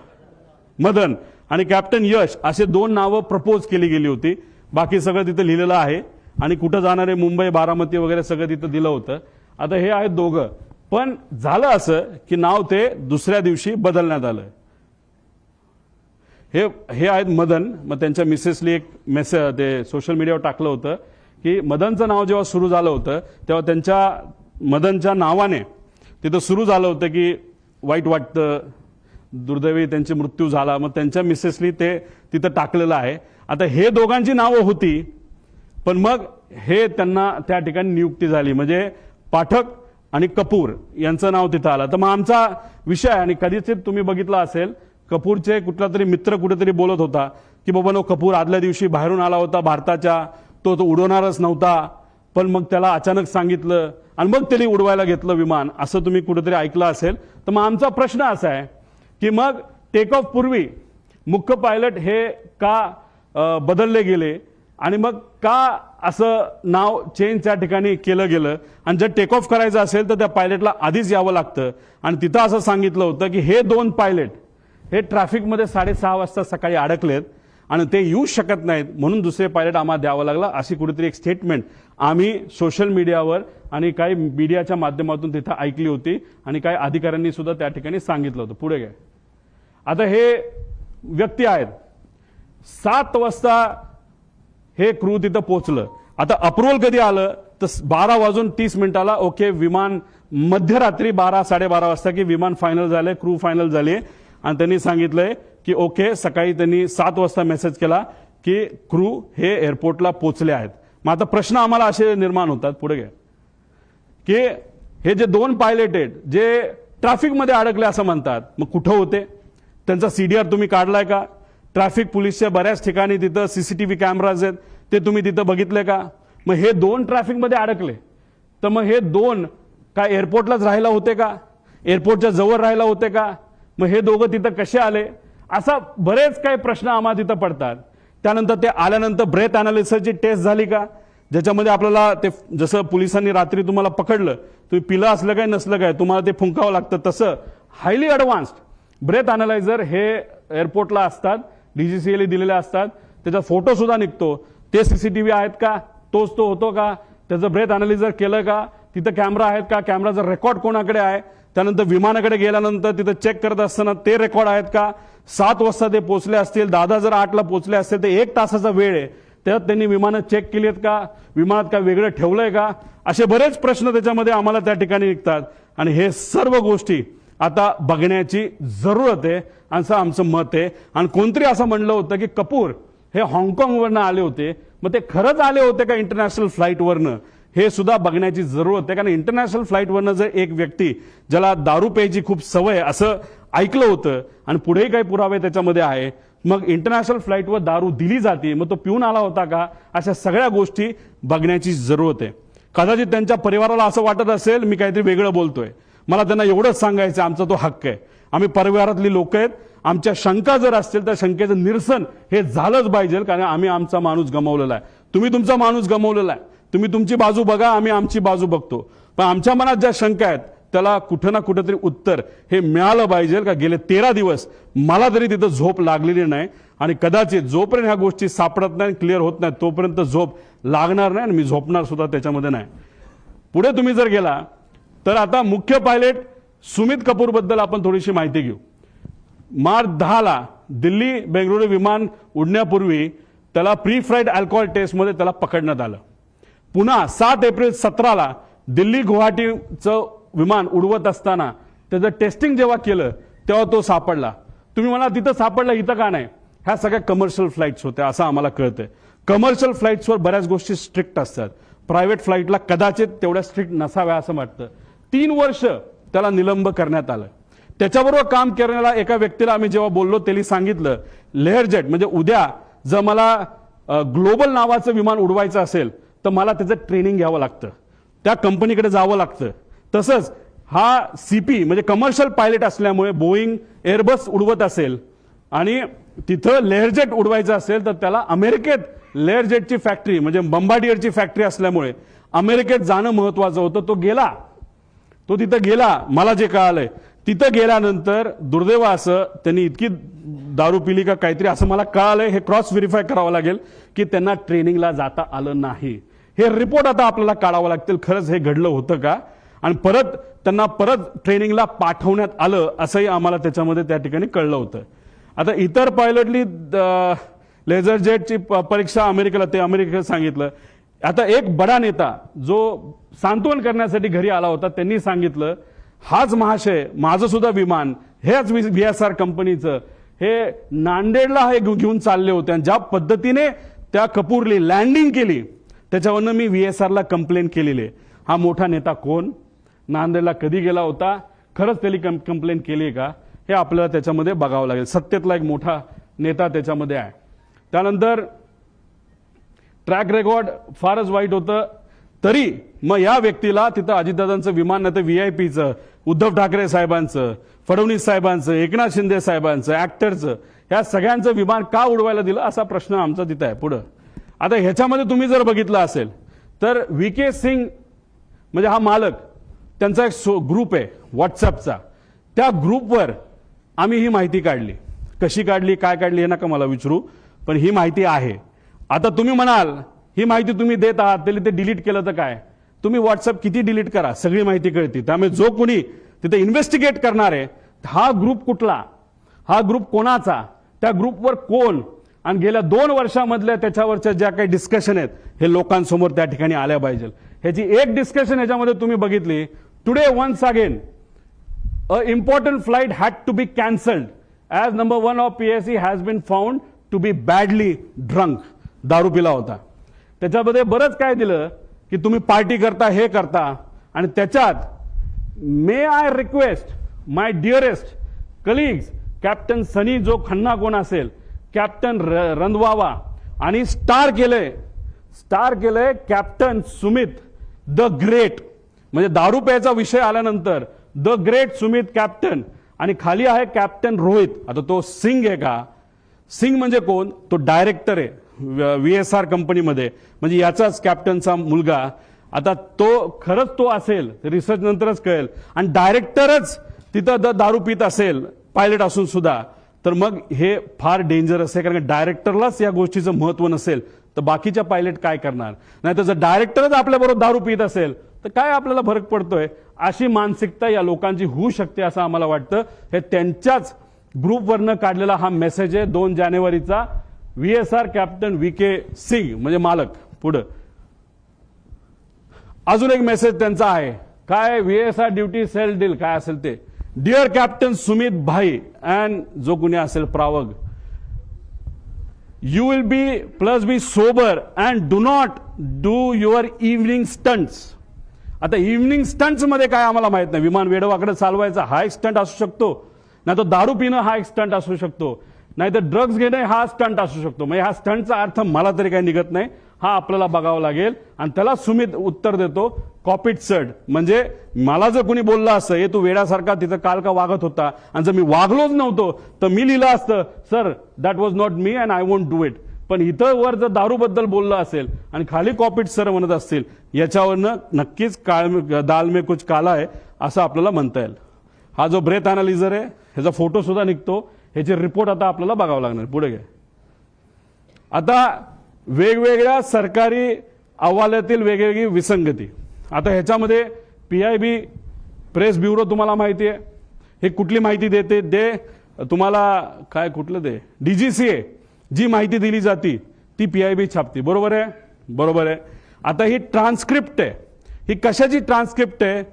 मदन, आणि कॅप्टन यश असे 2 नावं प्रपोज केली गेली होती. बाकी सगळं तिथं लिहिलेलं आहे आणि कुठं जाणार आहे, मुंबई, बारामती वगैरे सगळं तिथं दिलं होतं. आता हे आहेत दोघं. पण झालं असं की नाव ते दुसऱ्या दिवशी बदलण्यात आलं. हे आहेत मदन. मग त्यांच्या मिसेसली एक मेसेज ते सोशल मीडियावर टाकलं होतं की मदनचं नाव जेव्हा सुरू झालं होतं तेव्हा त्यांच्या मदनच्या नावाने तिथं सुरू झालं होतं की वाईट वाटतं, दुर्दैवी त्यांची मृत्यू झाला. मग त्यांच्या मिसेसली ते तिथं टाकलेलं आहे. आता हे दोघांची नावं होती, पण मग हे त्यांना त्या ठिकाणी नियुक्ती झाली. म्हणजे पाठक आणि कपूर यांचं नाव तिथं आलं. तर मग आमचा विषय, आणि कधीच तुम्ही बघितला असेल, कपूरचे कुठला तरी मित्र कुठेतरी बोलत होता की बाबा कपूर आदल्या दिवशी बाहेरून आला होता भारताच्या, तो उडवणारच नव्हता, पण मग त्याला अचानक सांगितलं आणि मग त्यांनी उडवायला घेतलं विमान, असं तुम्ही कुठेतरी ऐकलं असेल. तर मग आमचा प्रश्न असा आहे की मग टेक ऑफ पूर्वी मुख्य पायलट हे का बदलले गेले आणि मग का असं नाव चेंज त्या ठिकाणी केलं गेलं. आणि जर टेक ऑफ करायचं असेल तर त्या पायलटला आधीच यावं लागतं. आणि तिथं असं सांगितलं होतं की हे 2 पायलट हे ट्रॅफिकमध्ये 6:30 वाजता सकाळी अडकलेत आणि ते येऊ शकत नाहीत, म्हणून दुसरे पायलट आम्हाला द्यावं लागला, अशी कुठेतरी एक स्टेटमेंट आम्ही सोशल मीडियावर आणि काही मीडियाच्या माध्यमातून तिथं ऐकली होती आणि काही अधिकाऱ्यांनी सुद्धा त्या ठिकाणी सांगितलं होतं. पुढे घ्या. आता हे व्यक्ती आहेत, 7 वाजता हे क्रू तिथं पोहोचलं. आता अप्रुव्हल कधी आलं तर 12:30 ओके, विमान मध्यरात्री 12-12:30 वाजता की विमान फायनल झालंय, क्रू फायनल झाली. आणि त्यांनी सांगितलंय की ओके, सकाळी त्यांनी 7 वाजता मेसेज केला की क्रू हे एअरपोर्टला पोहोचले आहेत. मग आता प्रश्न आम्हाला असे निर्माण होतात, पुढे घ्या, की हे जे 2 पायलट आहेत जे ट्रॅफिकमध्ये अडकले असं म्हणतात, मग कुठं होते, त्यांचा CDR तुम्ही काढलाय का? ट्रॅफिक पोलीसच्या बऱ्याच ठिकाणी तिथं CCTV कॅमेराज आहेत, ते तुम्ही तिथं बघितले का? मग हे 2 ट्रॅफिकमध्ये अडकले, तर मग हे 2 काय एअरपोर्टलाच राहायला होते का? एअरपोर्टच्या जवळ राहायला होते का? मग हे दोघं तिथं कसे आले? असा बरेच काही प्रश्न आम्हाला तिथं पडतात. त्यानंतर ते आल्यानंतर ब्रेथ अनालिसिसची टेस्ट झाली का, ज्याच्यामध्ये आपल्याला ते जसं पोलिसांनी रात्री तुम्हाला पकडलं, तुम्ही पिलं असलं काय नसलं काय तुम्हाला ते फुंकावं लागतं, तसं हायली ॲडव्हान्स्ड ब्रेथ अनालायझर हे एअरपोर्टला असतात, DGCA दिलेले असतात. त्याचा फोटो सुद्धा निघतो. ते CCTV आहेत का, तोच तो होतो का, त्याचं ब्रेथ अनालिझर केलं का, तिथं कॅमेरा आहेत का, कॅमेराचा रेकॉर्ड कोणाकडे आहे, त्यानंतर विमानाकडे गेल्यानंतर तिथं चेक करत असताना ते रेकॉर्ड आहेत का, 7 वाजता ते पोहोचले असतील, दादा जर 8ला पोहोचले असतील तर 1 तासाचा वेळ आहे, त्यात त्यांनी विमानं चेक केली आहेत का, विमानात काय वेगळं ठेवलंय का, असे बरेच प्रश्न त्याच्यामध्ये आम्हाला त्या ठिकाणी निघतात. आणि हे सर्व गोष्टी आता बघण्याची जरूरत आहे असं आमचं मत आहे. आणि कोणतरी असं म्हणलं होतं की कपूर हे हाँगकाँगवरनं आले होते, मग ते खरंच आले होते का इंटरनॅशनल फ्लाईटवरनं, हे सुद्धा बघण्याची जरूरत आहे. कारण इंटरनॅशनल फ्लाईटवरनं जर एक व्यक्ती ज्याला दारू प्यायची खूप सवय असं ऐकलं होतं आणि पुढेही काही पुरावे त्याच्यामध्ये आहे, मग इंटरनॅशनल फ्लाईटवर दारू दिली जाते, मग तो पिऊन आला होता का, अशा सगळ्या गोष्टी बघण्याची जरूरत आहे. कदाचित त्यांच्या परिवाराला असं वाटत असेल मी काहीतरी वेगळं बोलतोय, मला त्यांना एवढंच सांगायचं, आमचा तो हक्क आहे, आम्ही परिवारातली लोक आहेत, आमच्या शंका जर असतील तर शंकेचं निरसन हे झालंच पाहिजे, कारण आम्ही आमचा माणूस गमावलेला आहे, तुम्ही तुमचा माणूस गमावलेला आहे, तुम्ही तुमची बाजू बघा, आम्ही आमची बाजू बघतो. पण आमच्या मनात ज्या शंका आहेत त्याला कुठं ना कुठेतरी उत्तर हे मिळालं पाहिजे का गेले 13 दिवस मला तरी तिथं झोप लागलेली नाही आणि कदाचित जोपर्यंत ह्या गोष्टी सापडत नाही क्लिअर होत नाही तोपर्यंत झोप लागणार नाही आणि मी झोपणार सुद्धा त्याच्यामध्ये नाही. पुढे तुम्ही जर गेला तर आता मुख्य पायलट सुमित कपूर बद्दल आपण थोडीशी माहिती घेऊ. मार्च 10 दिल्ली बेंगळुरू विमान उडण्यापूर्वी त्याला प्री फ्लाईट अल्कोहोल टेस्टमध्ये त्याला पकडण्यात आलं. पुन्हा 7 एप्रिल 17 दिल्ली गुवाहाटीचं विमान उडवत असताना त्याचं टेस्टिंग जेव्हा केलं तेव्हा तो सापडला. तुम्ही म्हणा तिथं सापडला इथं का नाही? ह्या सगळ्या कमर्शियल फ्लाईट्स होत्या असं आम्हाला कळतंय. कमर्शियल फ्लाईट्सवर बऱ्याच गोष्टी स्ट्रिक्ट असतात. प्रायव्हेट फ्लाईटला कदाचित तेवढ्या स्ट्रिक्ट नसाव्या असं वाटतं. 3 वर्ष त्याला निलंब करण्यात आलं. त्याच्याबरोबर काम करण्याला एका व्यक्तीला आम्ही जेव्हा बोललो त्यांनी सांगितलं लेअरजेट म्हणजे उद्या जर मला ग्लोबल नावाचं विमान उडवायचं असेल तर मला त्याचं ट्रेनिंग घ्यावं लागतं, त्या कंपनीकडे जावं लागतं. तसंच हा सीपी म्हणजे कमर्शियल पायलट असल्यामुळे बोईंग एअरबस उडवत असेल आणि तिथं लेअरजेट उडवायचं असेल तर त्याला अमेरिकेत लेअरजेटची फॅक्टरी म्हणजे बंबाडियरची फॅक्टरी असल्यामुळे अमेरिकेत जाणं महत्वाचं होतं. तो तिथं गेला. मला जे कळालंय तिथं गेल्यानंतर दुर्दैव असं त्यांनी इतकी दारू पिली का काहीतरी असं मला कळालंय. हे क्रॉस व्हेरीफाय करावं लागेल की त्यांना ट्रेनिंगला जाता आलं नाही. हे रिपोर्ट आता आपल्याला काढावं लागतील खरंच हे घडलं होतं का आणि त्यांना परत ट्रेनिंगला पाठवण्यात आलं असंही आम्हाला त्याच्यामध्ये त्या ठिकाणी कळलं होतं. आता इतर पायलटली लेझर जेटची परीक्षा अमेरिकेला सांगितलं. आता एक बडा नेता जो सांत्वन करण्यासाठी घरी आला होता त्यांनी सांगितलं हाच महाशय माझं सुद्धा विमान हेच VSR कंपनीचं हे नांदेडला हे घेऊन चालले होते आणि ज्या पद्धतीने त्या कपूरली लँडिंग केली त्याच्यावरनं मी VSRला कंप्लेंट केलेली आहे. हा मोठा नेता कोण? नांदेडला कधी गेला होता? खरंच त्यांनी कंप्लेंट केली का? हे आपल्याला त्याच्यामध्ये बघावं लागेल. सत्तेतला एक मोठा नेता त्याच्यामध्ये आहे. त्यानंतर ट्रॅक रेकॉर्ड फारच वाईट होतं. तरी मग या व्यक्तीला तिथं अजितदादांचं विमान नाही तर VIPचं, उद्धव ठाकरे साहेबांचं, फडणवीस साहेबांचं, एकनाथ शिंदे साहेबांचं, ऍक्टरचं ह्या सगळ्यांचं विमान का उडवायला दिलं असा प्रश्न आमचा तिथं आहे. पुढं आता ह्याच्यामध्ये तुम्ही जर बघितलं असेल तर VK सिंग म्हणजे हा मालक त्यांचा एक ग्रुप आहे व्हॉट्सअपचा. त्या ग्रुपवर आम्ही ही माहिती काढली. कशी काढली काय काढली हे नका मला विचारू पण ही माहिती आहे. आता तुम्ही म्हणाल ही माहिती तुम्ही देत आहात तरी ते डिलीट केलं तर काय? तुम्ही व्हॉट्सअप किती डिलीट करा सगळी माहिती कळते. त्यामुळे जो कोणी तिथे इन्व्हेस्टिगेट करणार आहे हा ग्रुप कुठला, हा ग्रुप कोणाचा, त्या ग्रुपवर कोण आणि गेल्या 2 वर्षामधल्या त्याच्यावरच्या ज्या काही डिस्कशन आहेत हे लोकांसमोर त्या ठिकाणी आल्या पाहिजे. ह्याची एक डिस्कशन ह्याच्यामध्ये तुम्ही बघितली. Today once again a important flight had to be cancelled as number 1 of PSC has been found to be badly drunk. दारू पिला होता. त्याच्यामध्ये बरंच काय दिलं की तुम्ही पार्टी करता हे करता आणि त्याच्यात may I request my dearest colleagues captain Sunny जो खन्ना कोण असेल कॅप्टन रंधवावा आणि स्टार केलंय कॅप्टन सुमित द ग्रेट म्हणजे दारू प्यायचा विषय आल्यानंतर द ग्रेट सुमित कॅप्टन आणि खाली आहे कॅप्टन रोहित. आता तो सिंग आहे का? सिंग म्हणजे कोण? तो डायरेक्टर आहे VSR कंपनीमध्ये म्हणजे याचाच कॅप्टनचा मुलगा. आता तो खरंच तो असेल रिसर्च नंतरच कळेल आणि डायरेक्टरच तिथं दारू पित असेल पायलट असून सुद्धा तर मग हे फार डेंजरस आहे. कारण डायरेक्टरलाच या गोष्टीचं महत्व नसेल तर बाकीच्या पायलट काय करणार? नाही तर जर डायरेक्टरच आपल्याबरोबर दारू पित असेल तर काय आपल्याला फरक पडतोय? अशी मानसिकता या लोकांची होऊ शकते असं आम्हाला वाटतं. हे त्यांच्याच ग्रुपवरनं काढलेला हा मेसेज आहे 2 जानेवारीचा. VSR कॅप्टन VK सिंग म्हणजे मालक. पुढं अजून एक मेसेज त्यांचा आहे काय? VSR ड्युटी सेल डील काय असेल ते. डिअर कॅप्टन सुमित भाई अँड जो कुणी असेल प्रावग, you will be sober and do not do your evening stunts. आता इव्हनिंग स्टंट्स मध्ये काय आम्हाला माहित नाही. विमान वेडवाकडे चालवायचा हा एक स्टंट असू शकतो, नाही तर दारू पिणं हा एक स्टंट असू शकतो, नाही तर ड्रग्ज घेणे हा स्टंट असू शकतो. म्हणजे हा स्टंटचा अर्थ मला तरी काही निघत नाही. हा आपल्याला बघावं लागेल आणि त्याला सुमित उत्तर देतो कॉपीड सर्ड म्हणजे मला जर कोणी बोललं असतं हे तू वेड्यासारखा तिथं काल का वागत होता आणि जर मी वागलोच नव्हतो तर मी लिहिलं असतं sir that was not me and I won't do it. पण इथं वर जर दारूबद्दल बोललं असेल आणि खाली कॉपीट सर म्हणत असतील, याच्यावरनं नक्कीच दाल में कुछ काला आहे असं आपल्याला म्हणता येईल. हा जो ब्रेथ अनालिझर आहे ह्याचा फोटो सुद्धा निघतो, ह्याचे रिपोर्ट आता आपल्याला बघावं लागणार. पुढे घ्या. आता वेगवेगळ्या सरकारी अहवालातील वेगवेगळी विसंगती. आता ह्याच्यामध्ये PIB प्रेस ब्युरो तुम्हाला माहिती आहे, हे कुठली माहिती देते तुम्हाला, काय कुठलं ते DGCA जी माहिती दिली जाती ती PIB छापती. बरोबर आहे, बरोबर आहे. आता ही ट्रान्सक्रिप्ट आहे, ही कशाची ट्रान्सक्रिप्ट आहे,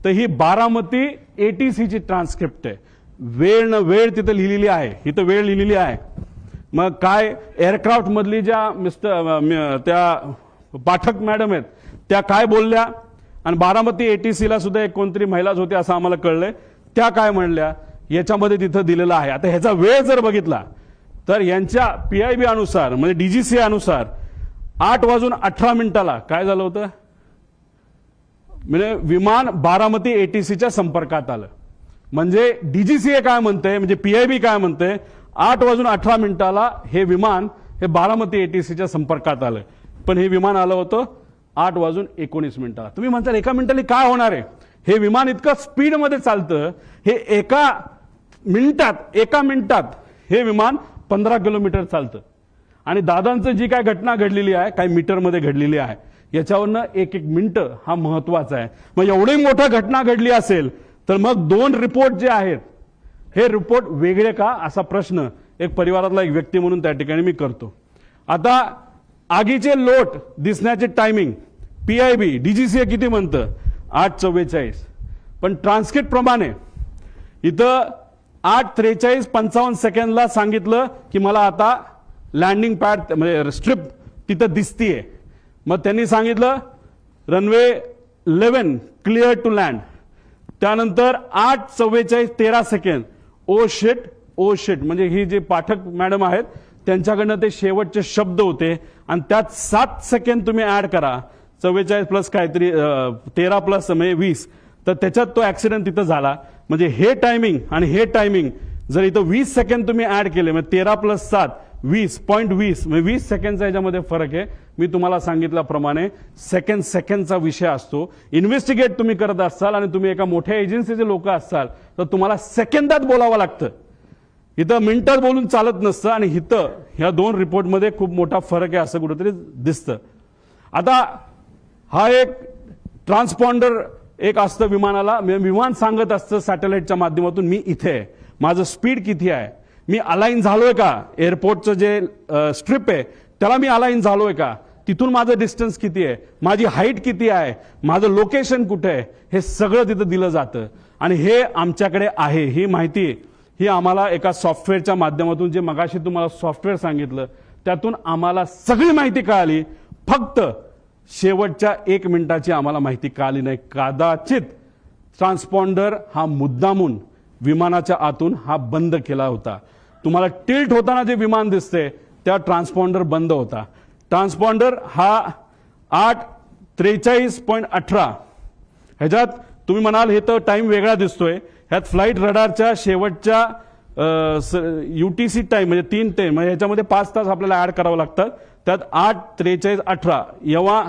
तर ही बारामती ATCची ट्रान्सक्रिप्ट आहे. वेळ न वेळ तिथं लिहिलेली आहे, इथं वेळ लिहिलेली आहे. मग काय एअरक्राफ्ट मधली ज्या त्या पाठक मॅडम आहेत त्या काय बोलल्या, आणि बारामती ATCला सुद्धा एक कोणतरी महिलाच होती असं आम्हाला कळलंय, त्या काय म्हणल्या याच्यामध्ये तिथं दिलेलं आहे. आता ह्याचा वेळ जर बघितला तर यांच्या PIB अनुसार म्हणजे DGCA अनुसार 8:18 काय झालं होतं, म्हणजे विमान बारामती ATCच्या संपर्कात आलं. म्हणजे DGCA काय म्हणते, म्हणजे PIB काय म्हणते, 8:18 हे विमान हे बारामती ATCच्या संपर्कात आलं. पण हे विमान आलं होतं 8:19. तुम्ही म्हणता एका मिनिटाने काय होणार आहे, हे विमान इतकं स्पीडमध्ये चालतं, हे एका मिनिटात हे विमान 15 किलोमीटर चालतं. आणि दादांचं जी काय घटना घडलेली आहे, काही मीटरमध्ये घडलेली आहे, याच्यावरनं एक मिनिटं हा महत्वाचा आहे. मग एवढी मोठी घटना घडली असेल तर मग 2 रिपोर्ट जे आहेत हे रिपोर्ट वेगळे का, असा प्रश्न एक परिवारातला एक व्यक्ती म्हणून त्या ठिकाणी मी करतो. आता आगीचे लोट दिसण्याचे टायमिंग PIB DGCA किती म्हणतं, 8:44. पण ट्रान्सक्रिप्ट प्रमाणे इथं 8:43:55 सांगितलं की मला आता लँडिंग पॅड म्हणजे स्ट्रिप तिथं दिसतीये. मग त्यांनी सांगितलं रनवे 11 क्लिअर टू लँड. त्यानंतर 8:44:13 ओ शिट म्हणजे ही जे पाठक मॅडम आहेत त्यांच्याकडनं ते शेवटचे शब्द होते, आणि त्यात 7 सेकंद तुम्ही ऍड करा, 44 प्लस काहीतरी 13 प्लस म्हणजे 20, तर त्याच्यात तो ऍक्सिडेंट तिथं झाला. म्हणजे हे टायमिंग आणि हे टायमिंग जर इथं 20 सेकंद तुम्ही ऍड केले, म्हणजे 13 + 7 20.20 म्हणजे 20 सेकंडचा याच्यामध्ये फरक आहे. मी तुम्हाला सांगितल्याप्रमाणे सेकंडचा विषय असतो. इन्व्हेस्टिगेट तुम्ही करत असाल आणि तुम्ही एका मोठ्या एजन्सीचे लोक असाल तर तुम्हाला सेकंदात बोलावं लागतं, इथं मिनिटात बोलून चालत नसतं. आणि इथं ह्या 2 रिपोर्टमध्ये खूप मोठा फरक आहे असं कुठेतरी दिसतं. आता हा एक ट्रान्सपॉन्डर एक असतं विमानाला, विमान सांगत असतं सॅटेलाइटच्या माध्यमातून मी इथे आहे, माझं स्पीड किती आहे, मी अलाइन झालोय का, एअरपोर्टचं जे स्ट्रिप आहे त्याला मी अलाइन झालोय का, तिथून माझं डिस्टन्स किती आहे, माझी हाईट किती आहे, माझं लोकेशन कुठे आहे, हे सगळं तिथं दिलं जातं. आणि हे आमच्याकडे आहे, ही माहिती ही आम्हाला एका सॉफ्टवेअरच्या माध्यमातून, जे मगाशी तुम्हाला सॉफ्टवेअर सांगितलं त्यातून आम्हाला सगळी माहिती कळाली. फक्त शेवटच्या 1 मिनिटाची आम्हाला माहिती कळाली नाही. कदाचित ट्रान्सपॉन्डर हा मुद्दामून विमानाच्या आतून हा बंद केला होता. तुम्हाला टिल्ट होताना जे विमान दिसते त्या ट्रान्सपॉन्डर बंद होता. ट्रान्सपॉन्डर हा 8:43.18 ह्याच्यात तुम्ही म्हणाल हे तर टाइम वेगळा दिसतोय, ह्यात फ्लाईट रडारच्या शेवटच्या UTC टाइम म्हणजे 3 ते म्हणजे ह्याच्यामध्ये 5 तास आपल्याला ऍड करावं लागतात. त्यात 8:43.18 जेव्हा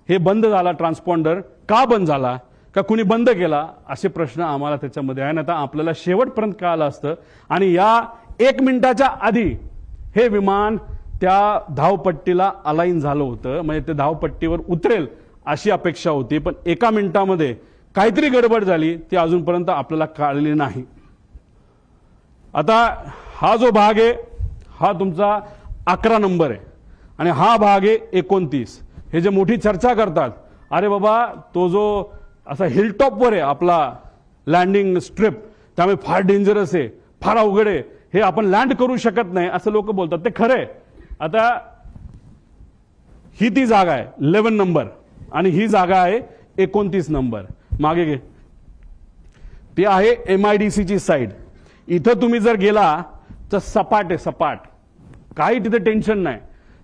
हे बंद झाला ट्रान्सपॉन्डर, का बंद झाला, का कुणी बंद केला, असे प्रश्न आम्हाला त्याच्यामध्ये आहे. आता आपल्याला शेवटपर्यंत कळालं असतं. आणि या 1 मिनिटाच्या आधी हे विमान त्या धावपट्टीला अलाइन झालं होतं, म्हणजे ते धावपट्टीवर उतरेल अशी अपेक्षा होती. पण 1 मिनिटामध्ये काहीतरी गडबड झाली, ती अजूनपर्यंत आपल्याला कळलेली नाही. आता हा जो भाग आहे हा तुमचा 11 नंबर आहे आणि हा भाग आहे 29. हे जे मोठी चर्चा करतात, अरे बाबा तो जो असा हिलटॉपवर आहे आपला लँडिंग स्ट्रिप, त्यामुळे फार डेंजरस आहे, फार अवघड आहे, हे आपण लँड करू शकत नाही असं लोक बोलतात. ते खरं आहे. आता ही ती जागा आहे 11 नंबर आणि ही जागा आहे 29 नंबर. मागे घे, ती आहे MIDCची साईड. इथं तुम्ही जर गेला तर सपाट आहे, सपाट, काही तिथे टेन्शन नाही,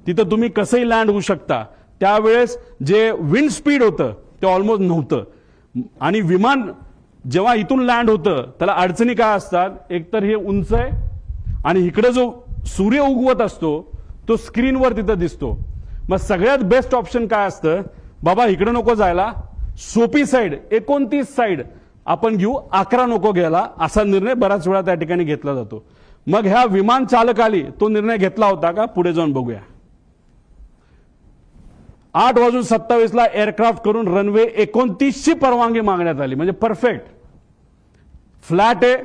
तिथं तुम्ही कसंही लँड होऊ शकता. त्यावेळेस जे विंड स्पीड होतं ते ऑलमोस्ट नव्हतं. आणि विमान जेव्हा इथून लँड होतं त्याला अडचणी काय असतात, एकतर हे उंच आहे आणि इकडे जो सूर्य उगवत असतो तो स्क्रीनवर तिथं दिसतो. मग सगळ्यात बेस्ट ऑप्शन काय असतं, बाबा इकडे नको जायला, सोपी साईड 29 साईड आपण घेऊ, 11 नको घ्यायला, असा निर्णय बऱ्याच वेळा त्या ठिकाणी घेतला जातो. मग ह्या विमान चालकाली तो निर्णय घेतला होता का, पुढे जाऊन बघूया. 8:27 एअरक्राफ्ट करून रनवे 29 ची परवानगी मागण्यात आली. म्हणजे परफेक्ट फ्लॅट आहे.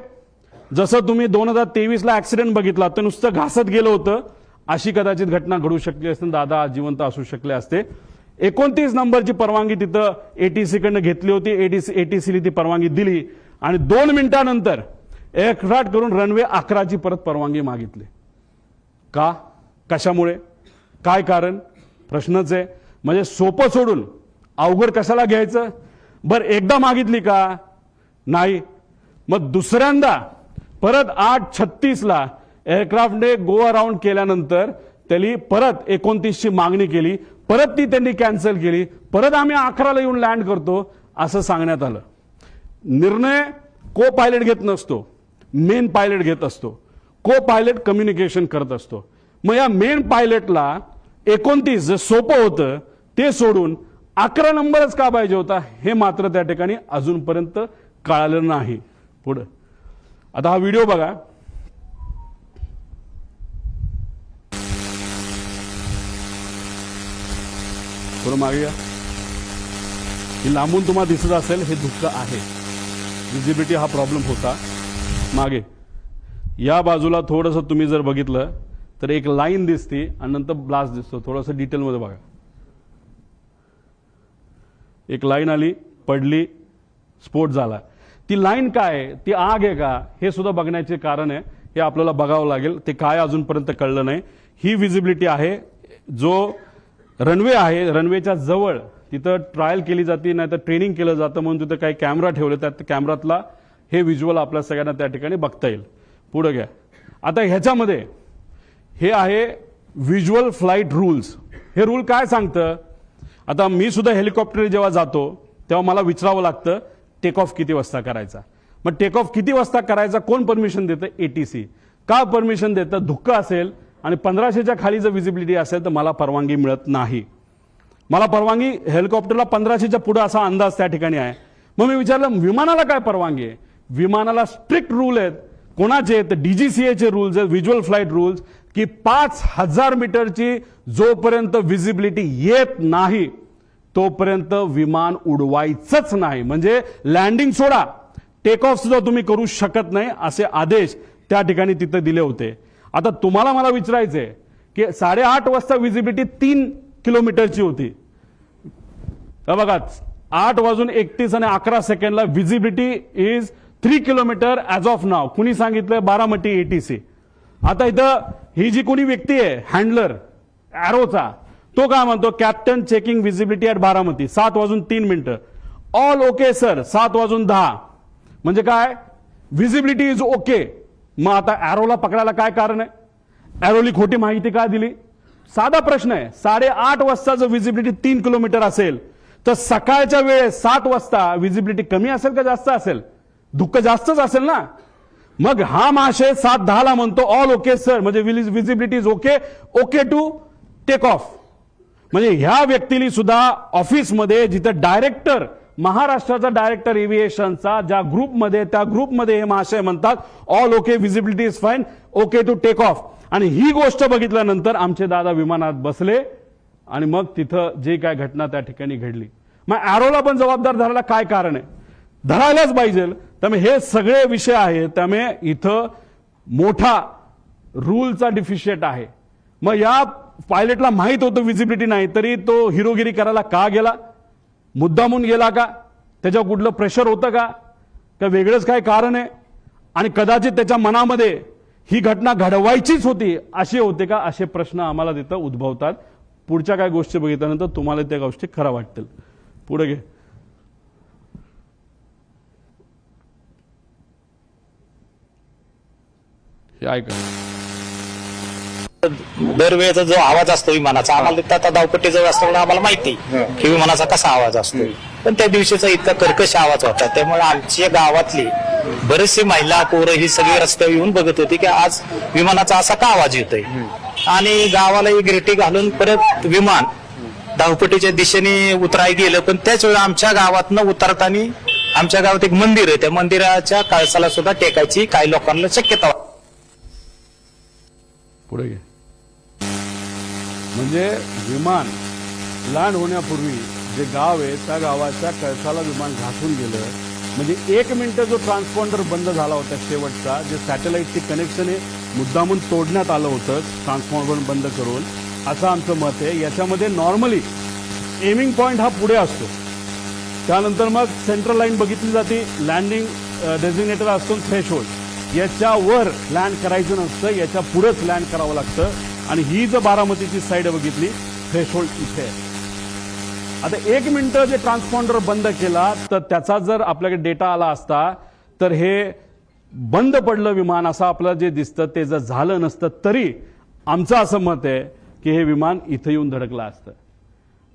जसं तुम्ही 2023 ऍक्सिडेंट बघितला तर नुसतं घासत गेलं होतं, अशी कदाचित घटना घडू शकली असते, दादा जिवंत असू शकले असते. 29 नंबरची परवानगी तिथं एटीसी कडनं घेतली होती. एटीसीने ती परवानगी दिली आणि 2 मिनिटांनंतर एअरक्राफ्ट करून रनवे 11 ची परत परवानगी मागितली. का, कशामुळे, काय कारण, प्रश्नच आहे. म्हणजे सोपं सोडून अवघड कशाला घ्यायचं. बरं एकदा मागितली का, नाही. मग दुसऱ्यांदा परत 8:36 एअरक्राफ्टने गो अराउंड केल्यानंतर त्यांनी परत 29 ची मागणी केली, परत ती त्यांनी कॅन्सल केली, परत आम्ही 11ला येऊन लँड करतो असं सांगण्यात आलं. निर्णय को पायलट घेत नसतो, मेन पायलट घेत असतो. को पायलट कम्युनिकेशन करत असतो. मग या मेन पायलटला 29 जे सोपं होतं ते सोडून 11 नंबरच का पाहिजे होता, हे मात्र त्या ठिकाणी अजूनपर्यंत कळालं नाही. पुढे आता हा व्हिडिओ बघा. थोडं मागे या. ही लांबून तुम्हाला दिसत असेल, हे धुकं आहे, विजिबिलिटी हा प्रॉब्लेम होता. मागे या बाजूला थोडंसं तुम्ही जर बघितलं तर एक लाईन दिसते आणि नंतर ब्लास्ट दिसतो. थोडंसं डिटेलमध्ये बघा. एक लाईन आली, पडली, स्फोट झाला. ती लाईन काय आहे, ती आग आहे का, हे सुद्धा बघण्याचे कारण आहे. हे आपल्याला बघावं लागेल. ते काय अजूनपर्यंत कळलं नाही. ही विजिबिलिटी आहे. जो रनवे आहे, रनवेच्या जवळ तिथं ट्रायल केली जाते, नाही तर ट्रेनिंग केलं जातं, म्हणून तिथं काही कॅमेरा ठेवले, त्या कॅमेरातला हे व्हिज्युअल आपल्या सगळ्यांना त्या ठिकाणी बघता येईल. पुढे घ्या. आता ह्याच्यामध्ये हे आहे व्हिज्युअल फ्लाईट रूल्स. हे रूल काय सांगतं, आता मी सुद्धा हेलिकॉप्टर जेव्हा जातो तेव्हा मला विचारावं लागतं टेक ऑफ किती वाजता करायचा. मग टेक ऑफ किती वाजता करायचा कोण परमिशन देतं, एटीसी. का परमिशन देतं, धुक्कं असेल आणि 1500च्या खाली जर विजिबिलिटी असेल तर मला परवानगी मिळत नाही. मला परवानगी हेलिकॉप्टरला 1500च्या पुढे असा अंदाज त्या ठिकाणी आहे. मग मी विचारलं विमानाला काय परवानगी आहे. विमानाला स्ट्रिक्ट रूल आहेत. कोणाचे आहेत, डीजीसीएचे रूल्स आहेत, व्हिज्युअल फ्लाईट रूल्स, की 5000 मीटरची जोपर्यंत विजिबिलिटी येत नाही तोपर्यंत विमान उडवायचंच नाही. म्हणजे लँडिंग सोडा, टेक ऑफ सुद्धा तुम्ही करू शकत नाही, असे आदेश त्या ठिकाणी तिथे दिले होते. आता तुम्हाला मला विचारायचंय की 8:30 वाजता विजिबिलिटी 3 किलोमीटरची होती. बघा 8:31 आणि 11 सेकंडला visibility is 3 kilometre as of now. कुणी सांगितलं, बारामती एटीसी. आता इथं ही जी कोणी व्यक्ती आहे हँडलर ॲरोचा, तो काय म्हणतो, captain checking visibility at Baramati 7:03. All okay sir 7:10. म्हणजे काय, विजिबिलिटी इज ओके. मग आता ॲरोला पकडायला काय कारण आहे, ॲरोली खोटी माहिती का दिली. साधा प्रश्न आहे. 8:30 वाजता जर विजिबिलिटी 3 किलोमीटर असेल तर सकाळच्या वेळेस 7 वाजता विजिबिलिटी कमी असेल का जास्त असेल, धुक्क जास्तच असेल ना. मग हा महाशय 7:10 म्हणतो ऑल ओके सर, म्हणजे visibility is okay, okay to take off. म्हणजे ह्या व्यक्तीने सुद्धा ऑफिसमध्ये जिथे डायरेक्टर, महाराष्ट्राचा डायरेक्टर एव्हिएशनचा ज्या ग्रुपमध्ये, त्या ग्रुपमध्ये हे महाशय म्हणतात all okay, visibility is fine, okay to take off. आणि ही गोष्ट बघितल्यानंतर आमचे दादा विमानात बसले आणि मग तिथं जे काय घटना त्या ठिकाणी घडली. मग ॲरोला पण जबाबदार धरायला काय कारण आहे, धरायलाच पाहिजे. त्यामुळे हे सगळे विषय आहेत. त्यामुळे इथं मोठा रूलचा डिफिशिएट आहे. मग या पायलटला माहित होतं विजिबिलिटी नाही, तरी तो हिरोगिरी करायला का गेला, मुद्दामून गेला का, त्याच्यावर कुठलं प्रेशर होतं का, का वेगळंच काय कारण आहे. आणि कदाचित त्याच्या मनामध्ये ही घटना घडवायचीच होती असे होते का, असे प्रश्न आम्हाला तिथं उद्भवतात. पुढच्या काय गोष्टी बघितल्यानंतर तुम्हाला त्या गोष्टी खऱ्या वाटतील. पुढे घे. हे ऐका. दरवेळेचा जो आवाज असतो विमानाचा, आम्हाला तिथं आता धावपट्टीजवळ असल्यामुळे आम्हाला माहिती की विमानाचा कसा आवाज असतो. पण त्या दिवशीचा इतका कर्कश आवाज होता, त्यामुळे आमच्या गावातली बरेचसे महिला पोरं ही सगळी रस्त्यावर येऊन बघत होती की आज विमानाचा असा का आवाज येतोय. आणि गावाला एक रेटी घालून परत विमान धावपट्टीच्या दिशेने उतराय गेलं. पण त्याच वेळी आमच्या गावातनं उतरताना आमच्या गावात एक मंदिर आहे, त्या मंदिराच्या कळसाला सुद्धा टेकायची काही लोकांना शक्यता होती. पुढे घे. म्हणजे विमान लँड होण्यापूर्वी जे गाव आहे त्या गावाच्या कळसाला विमान घासून गेलं. म्हणजे 1 मिनिट जो ट्रान्सपॉन्डर बंद झाला होता शेवटचा, जे सॅटेलाइटची कनेक्शन हे मुद्दामून तोडण्यात आलं होतं ट्रान्सपॉन्डर बंद करून, असं आमचं मत आहे. याच्यामध्ये नॉर्मली एमिंग पॉइंट हा पुढे असतो, त्यानंतर मग सेंट्रल लाईन बघितली जाते, लँडिंग डेझिग्नेटर असतो थ्रेशोल्ड, याच्यावर लँड करायचं नसतं, याच्या पुढेच लँड करावं लागतं. आणि ही जर बारामतीची साईड बघितली, थ्रेशोल्ड इथे आहे. आता 1 मिनिट जे ट्रान्सपॉन्डर बंद केला तर त्याचा जर आपल्याकडे डेटा आला असता तर हे बंद पडलं विमान असं आपलं जे दिसतं ते जर झालं नसतं तरी आमचं असं मत आहे की हे विमान इथं येऊन धडकलं असतं.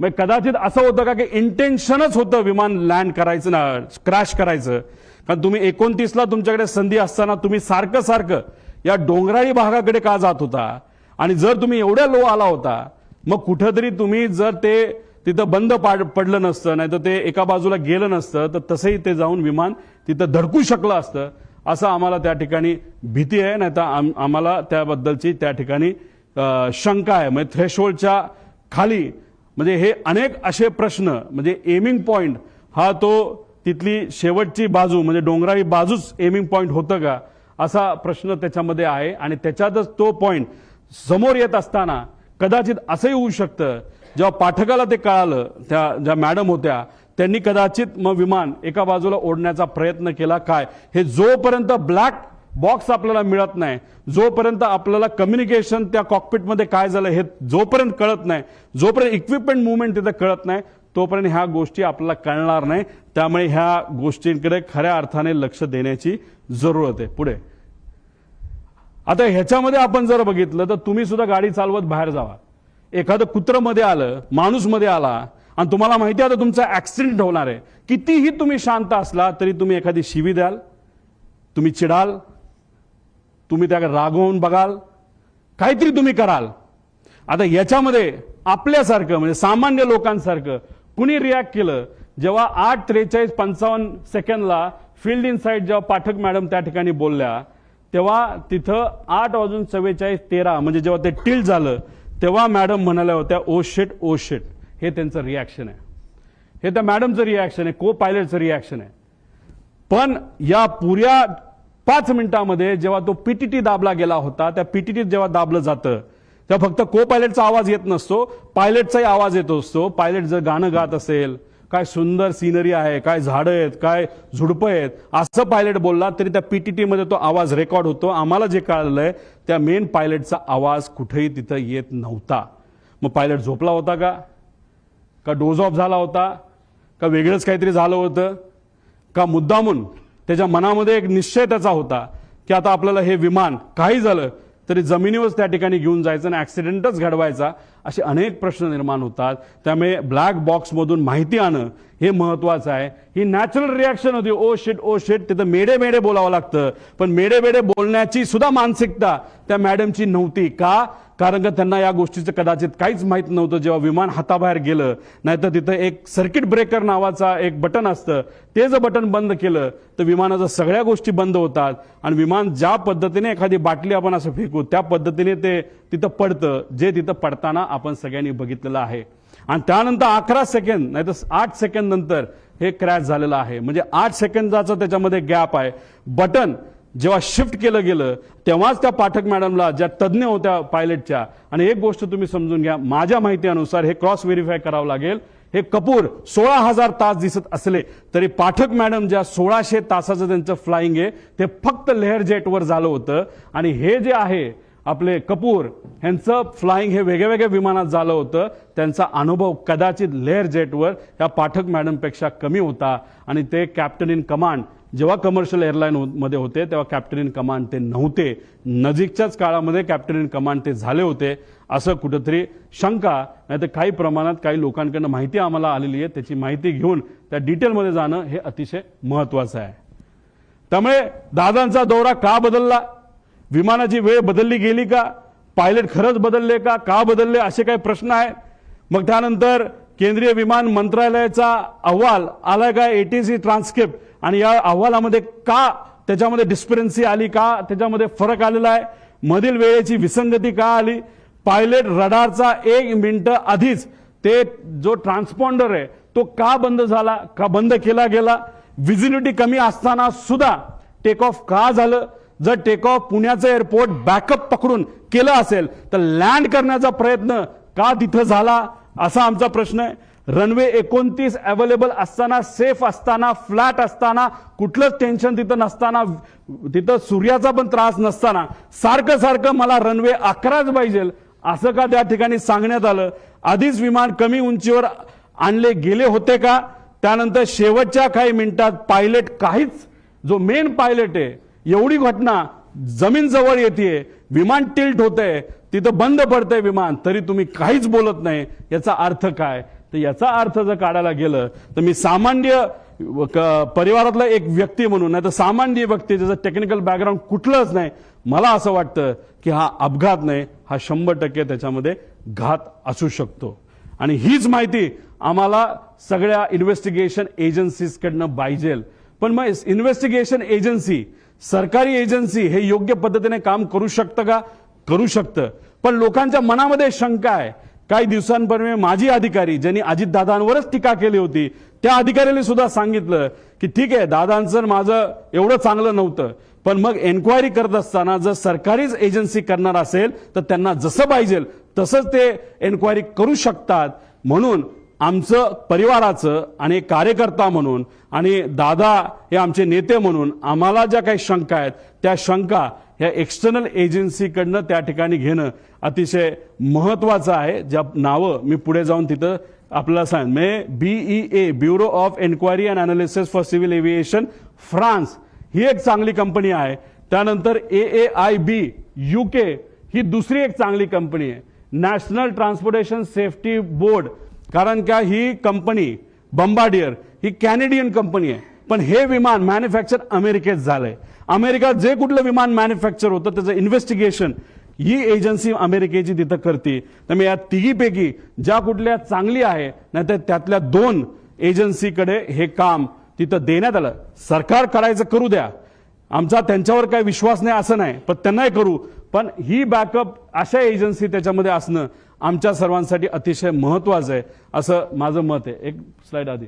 मग कदाचित असं होतं का की इंटेन्शनच होतं विमान लँड करायचं ना, क्रॅश करायचं. कारण तुम्ही 29ला तुमच्याकडे संधी असताना तुम्ही सारखं सारखं या डोंगराळी भागाकडे का जात होता, आणि जर तुम्ही एवढ्या लो आला होता मग कुठंतरी तुम्ही जर ते तिथं बंद पडलं नसतं, नाही तर ते एका बाजूला गेलं नसतं तर तसंही ते जाऊन विमान तिथं धडकू शकलं असतं, असं आम्हाला त्या ठिकाणी भीती आहे. नाही तर आम्हाला त्याबद्दलची त्या ठिकाणी शंका आहे. म्हणजे थ्रेशोल्डच्या खाली म्हणजे हे अनेक असे प्रश्न, म्हणजे एमिंग पॉइंट हा तो तिथली शेवटची बाजू म्हणजे डोंगराळी बाजूच एमिंग पॉइंट होतं का असा प्रश्न त्याच्यामध्ये आहे. आणि त्याच्यातच तो पॉइंट समोर येत असताना कदाचित असंही होऊ शकतं, जेव्हा पाठकाला ते कळालं, त्या ज्या मॅडम होत्या त्यांनी कदाचित मग विमान एका बाजूला ओढण्याचा प्रयत्न केला. काय हे जोपर्यंत ब्लॅक बॉक्स आपल्याला मिळत नाही, जोपर्यंत आपल्याला कम्युनिकेशन त्या कॉकपिटमध्ये काय झालं हे जोपर्यंत कळत नाही, जोपर्यंत इक्विपमेंट मुवमेंट तिथे कळत नाही, तोपर्यंत ह्या गोष्टी आपल्याला कळणार नाही. त्यामुळे ह्या गोष्टींकडे खऱ्या अर्थाने लक्ष देण्याची जरूरत आहे. पुढे आता ह्याच्यामध्ये आपण जर बघितलं तर तुम्ही सुद्धा गाडी चालवत बाहेर जावा, एखादं कुत्रं मध्ये आलं, माणूस मध्ये आला आणि तुम्हाला माहिती आहे आता तुमचा ऍक्सिडेंट होणार आहे, कितीही तुम्ही शांत असला तरी तुम्ही एखादी शिवी द्याल, तुम्ही चिडाल, तुम्ही त्या रागवून बघाल, काहीतरी तुम्ही कराल. आता याच्यामध्ये आपल्यासारखं म्हणजे सामान्य लोकांसारखं कुणी रिॲक्ट केलं जेव्हा 8:43:55 फील्ड इन साईड जेव्हा पाठक मॅडम त्या ठिकाणी बोलल्या, तेव्हा तिथं 8:44:13 म्हणजे जेव्हा ते टिल्ट झालं तेव्हा मॅडम म्हणाल्या होत्या ओ शिट ओ शिट. हे त्यांचं रिॲक्शन आहे, हे त्या मॅडमचं रिॲक्शन आहे, को पायलटचं रिॲक्शन आहे. पण या पुऱ्या 5 मिनिटांमध्ये जेव्हा तो पीटीटी दाबला गेला होता, त्या पीटीटी जेव्हा दाबलं जातं तेव्हा फक्त को पायलटचा आवाज येत नसतो, पायलटचाही आवाज येत असतो. पायलट जर गाणं गात असेल, काय सुंदर सिनरी आहे, काय झाडं आहेत, काय झुडपं आहेत, असं पायलट बोलला तरी त्या पीटीटी मध्ये तो आवाज रेकॉर्ड होतो. आम्हाला जे कळलंय त्या मेन पायलटचा आवाज कुठेही तिथं येत नव्हता. मग पायलट झोपला होता का डोज ऑफ झाला होता का वेगळंच काहीतरी झालं होतं का मुद्दामून त्याच्या मनामध्ये एक निश्चय त्याचा होता की आता आपल्याला हे विमान काही झालं तरी जमिनीवरच त्या ठिकाणी घेऊन जायचं आणि ऍक्सिडेंटच घडवायचा, असे अनेक प्रश्न निर्माण होतात. त्यामुळे ब्लॅक बॉक्समधून माहिती आणणं हे महत्वाचं आहे. ही नॅचरल रिॲक्शन होती, ओ शिट ओ शिट. तिथं मेडे मेडे बोलावं लागतं, पण मेडे मेडे बोलण्याची सुद्धा मानसिकता त्या मॅडमची नव्हती. का? कारण का त्यांना या गोष्टीचं कदाचित काहीच माहित नव्हतं. जेव्हा विमान हाताबाहेर गेलं, नाहीतर तिथं एक सर्किट ब्रेकर नावाचा एक बटन असतं, ते जर बटन बंद केलं तर विमानाच्या सगळ्या गोष्टी बंद होतात आणि विमान ज्या पद्धतीने एखादी बाटली आपण असं फेकू त्या पद्धतीने ते तिथं पडतं, जे तिथं पडताना आपण सगळ्यांनी बघितलेलं आहे. आणि त्यानंतर 11 सेकंद नाही तर 8 सेकंद नंतर हे क्रॅश झालेलं आहे. म्हणजे 8 सेकंदाचा त्याच्यामध्ये गॅप आहे. बटन जेव्हा शिफ्ट केलं गेलं तेव्हाच त्या पाठक मॅडमला, ज्या तज्ज्ञ होत्या पायलटच्या, आणि एक गोष्ट तुम्ही समजून घ्या, माझ्या माहितीनुसार हे क्रॉस व्हेरीफाय करावं लागेल, हे कपूर 16,000 तास दिसत असले तरी पाठक मॅडम ज्या 1600 तासाचं त्यांचं फ्लाइंग आहे ते फक्त लेअर जेटवर झालं होतं. आणि हे जे आहे आपले कपूर यांचं फ्लाइंग हे वेगळ्या वेगळ्या विमानात झालं होतं. त्यांचा अनुभव कदाचित लेअर जेटवर या पाठक मॅडमपेक्षा कमी होता. आणि ते कॅप्टन इन कमांड जेव्हा कमर्शियल एअरलाईन मध्ये होते तेव्हा कॅप्टन इन कमांड ते नव्हते. नजीकच्याच काळामध्ये कॅप्टन इन कमांड ते झाले होते, असं कुठंतरी शंका, नाही तर काही प्रमाणात काही लोकांकडनं माहिती आम्हाला आलेली आहे. त्याची माहिती घेऊन त्या डिटेलमध्ये जाणं हे अतिशय महत्वाचं आहे. त्यामुळे दादांचा दौरा का बदलला, विमानाची वेळ बदलली गेली का, पायलट खरंच बदलले का बदलले असे काही प्रश्न आहेत. मग त्यानंतर केंद्रीय विमान मंत्रालयाचा अहवाल आलाय का, एटीसी ट्रान्सक्रिप्ट, आणि या अहवालामध्ये का त्याच्यामध्ये डिस्परन्सी आली, का त्याच्यामध्ये फरक आलेला आहे, मधील वेळेची विसंगती का आली, पायलट रडारचा 1 मिनिट आधीच ते जो ट्रान्सपॉन्डर आहे तो का बंद झाला, का बंद केला गेला, व्हिजिबिलिटी कमी असताना सुद्धा टेक ऑफ का झालं, जर टेक ऑफ पुण्याचं एअरपोर्ट बॅकअप पकडून केलं असेल तर लँड करण्याचा प्रयत्न का तिथं झाला, असा आमचा प्रश्न आहे. रनवे 29 अवेलेबल असताना, सेफ असताना, फ्लॅट असताना, कुठलंच टेन्शन तिथं नसताना, तिथं सूर्याचा पण त्रास नसताना सारखं सारखं मला रनवे 11च पाहिजे असं का त्या ठिकाणी सांगण्यात आलं. आधीच विमान कमी उंचीवर आणले गेले होते का. त्यानंतर शेवटच्या काही मिनिटात पायलट काहीच, जो मेन पायलट आहे, एवढी घटना जमीन जवळ येते, विमान टिल्ट होतंय, तिथं बंद पडतंय विमान, तरी तुम्ही काहीच बोलत नाही. याचा अर्थ काय. तर याचा अर्थ जर काढायला गेलं तर मी सामान्य परिवारातला एक व्यक्ती म्हणून, नाही तर सामान्य व्यक्ती ज्याचं टेक्निकल बॅकग्राऊंड कुठलंच नाही, मला असं वाटतं की हा अपघात नाही, हा 100% त्याच्यामध्ये घात असू शकतो. आणि हीच माहिती आम्हाला सगळ्या इन्व्हेस्टिगेशन एजन्सीजकडनं पाहिजे. पण मग इन्व्हेस्टिगेशन एजन्सी, सरकारी एजन्सी हे योग्य पद्धतीने काम करू शकतं का. करू शकतं, पण लोकांच्या मनामध्ये शंका आहे. काही दिवसांपूर्वी माजी अधिकारी ज्यांनी अजितदादांवरच टीका केली होती, त्या अधिकाऱ्याने सुद्धा सांगितलं की ठीक आहे, दादांचं माझं एवढं चांगलं नव्हतं, पण मग एन्क्वायरी करत असताना जर सरकारीच एजन्सी करणार असेल तर त्यांना जसं पाहिजे तसंच ते एन्क्वायरी करू शकतात. म्हणून आमचं परिवाराचं आणि एक कार्यकर्ता म्हणून आणि दादा हे आमचे नेते म्हणून आम्हाला ज्या काही शंका आहेत त्या शंका ह्या एक्सटर्नल एजन्सीकडनं त्या ठिकाणी घेणं अतिशय महत्वाचं आहे. ज्या नावं मी पुढे जाऊन तिथं आपल्याला सांग, BEA bureau of enquiry and analysis for civil aviation France ही एक चांगली कंपनी आहे. त्यानंतर AAIB UK ही दुसरी एक चांगली कंपनी आहे. नॅशनल ट्रान्सपोर्टेशन सेफ्टी बोर्ड, कारण का ही कंपनी बंबार्डियर ही कॅनेडियन कंपनी आहे, पण हे विमान मॅन्युफॅक्चर अमेरिकेत झालंय. अमेरिका जे कुठलं विमान मॅन्युफॅक्चर होतं त्याचं इन्व्हेस्टिगेशन ही एजन्सी अमेरिकेची तिथं करते. त्यामुळे या तिघीपैकी ज्या कुठल्या चांगली आहे, नाहीतर त्यातल्या 2 एजन्सीकडे हे काम तिथं देण्यात आलं. सरकार करायचं करू द्या, आमचा त्यांच्यावर काही विश्वास नाही असं नाही, पण त्यांनाही करू, पण ही बॅकअप अशा एजन्सी त्याच्यामध्ये असणं आमच्या सर्वांसाठी अतिशय महत्वाचं आहे असं माझं मत आहे. एक स्लाइड आधी.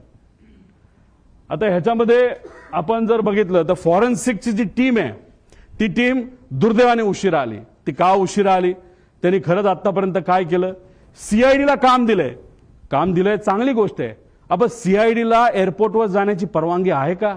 आता ह्याच्यामध्ये आपण जर बघितलं तर फॉरेन्सिकची जी टीम आहे ती टीम दुर्दैवाने उशिरा आली. ती का उशिरा आली, त्यांनी खरंच आतापर्यंत काय केलं. CIDला काम दिलंय, चांगली गोष्ट आहे. आपण CIDला एअरपोर्टवर जाण्याची परवानगी आहे का.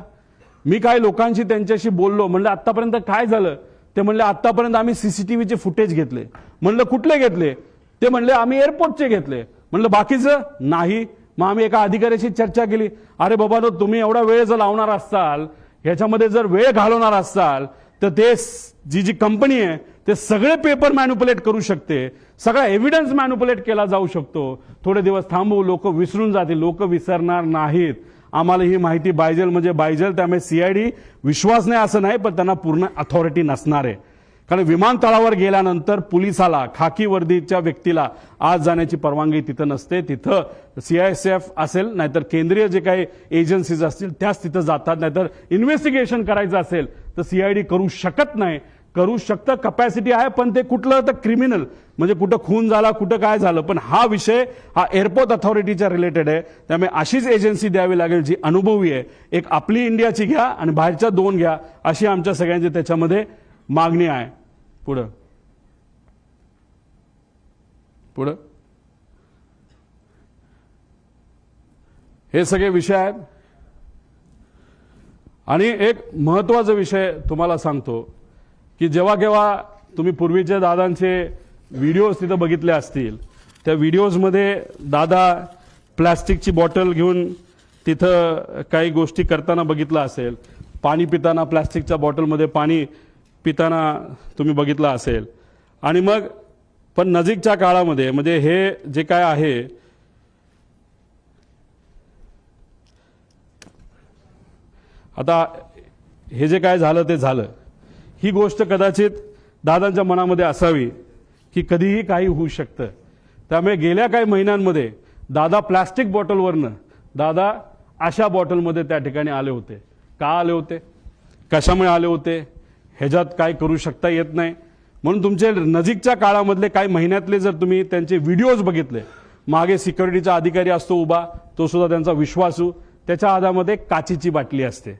मी काही लोकांशी त्यांच्याशी बोललो, म्हणलं आतापर्यंत काय झालं. ते म्हणले आतापर्यंत आम्ही CCTVचे फुटेज घेतले. म्हणलं कुठले घेतले. ते म्हणले आम्ही एअरपोर्टचे घेतले. म्हणलं बाकीचं नाही. मग आम्ही एका अधिकाऱ्याशी चर्चा केली, अरे बाबा तुम्ही एवढा वेळ जर लावणार असाल, ह्याच्यामध्ये जर वेळ घालवणार असाल तर ते जी कंपनी आहे ते सगळे पेपर मॅन्युपुलेट करू शकते, सगळा एव्हिडन्स मॅन्युपुलेट केला जाऊ शकतो. थोडे दिवस थांबू, लोक विसरून जातील. लोक विसरणार नाहीत. आम्हाला ही माहिती पाहिजे म्हणजे पाहिजे. त्यामुळे CID विश्वास नाही असं नाही, पण त्यांना पूर्ण अथॉरिटी नसणार आहे. कारण विमानतळावर गेल्यानंतर पोलिसाला, खाकी वर्दीच्या व्यक्तीला आत जाण्याची परवानगी तिथं नसते. तिथं CISF असेल, नाहीतर केंद्रीय जे काही एजन्सीज असतील त्याच तिथं जातात. नाहीतर इन्व्हेस्टिगेशन करायचं असेल तर CID करू शकत नाही. करू शकतं, कपॅसिटी आहे, पण ते कुठलं तर क्रिमिनल म्हणजे कुठं खून झाला, कुठं काय झालं. पण हा विषय हा एअरपोर्ट अथॉरिटीच्या रिलेटेड आहे. त्यामुळे अशीच एजन्सी द्यावी लागेल जी अनुभवी आहे. एक आपली इंडियाची घ्या आणि बाहेरच्या 2 घ्या, अशी आमच्या सगळ्यांची त्याच्यामध्ये मागणी आहे. पुढं हे सगळे विषय आहेत. आणि एक महत्वाचा विषय तुम्हाला सांगतो की जेव्हा केव्हा तुम्ही पूर्वीच्या दादांचे व्हिडिओज तिथं बघितले असतील, त्या व्हिडिओजमध्ये दादा प्लॅस्टिकची बॉटल घेऊन तिथं काही गोष्टी करताना बघितलं असेल. पाणी पिताना प्लॅस्टिकच्या बॉटलमध्ये पाणी पिताना तुम्ही बघितलं असेल. आणि मग पण नजीकच्या काळामध्ये म्हणजे हे जे काय आहे, आता हे जे काय झालं ते झालं. ही गोष्ट कदाचित दादांच्या मनामध्ये असावी की कधीही काही होऊ शकतं. त्यामुळे गेल्या काही महिन्यांमध्ये दादा प्लास्टिक बॉटलवरनं दादा अशा बॉटलमध्ये त्या ठिकाणी आले होते. का आले होते, कशामुळे आले होते, ह्याच्यात काय करू शकता येत नाही. म्हणून तुमचे नजीकच्या काळामधले काही महिन्यातले जर तुम्ही त्यांचे व्हिडिओज बघितले, मागे सिक्युरिटीचा अधिकारी असतो उभा, तो सुद्धा त्यांचा विश्वासू, त्याच्या हातामध्ये काचेची बाटली असते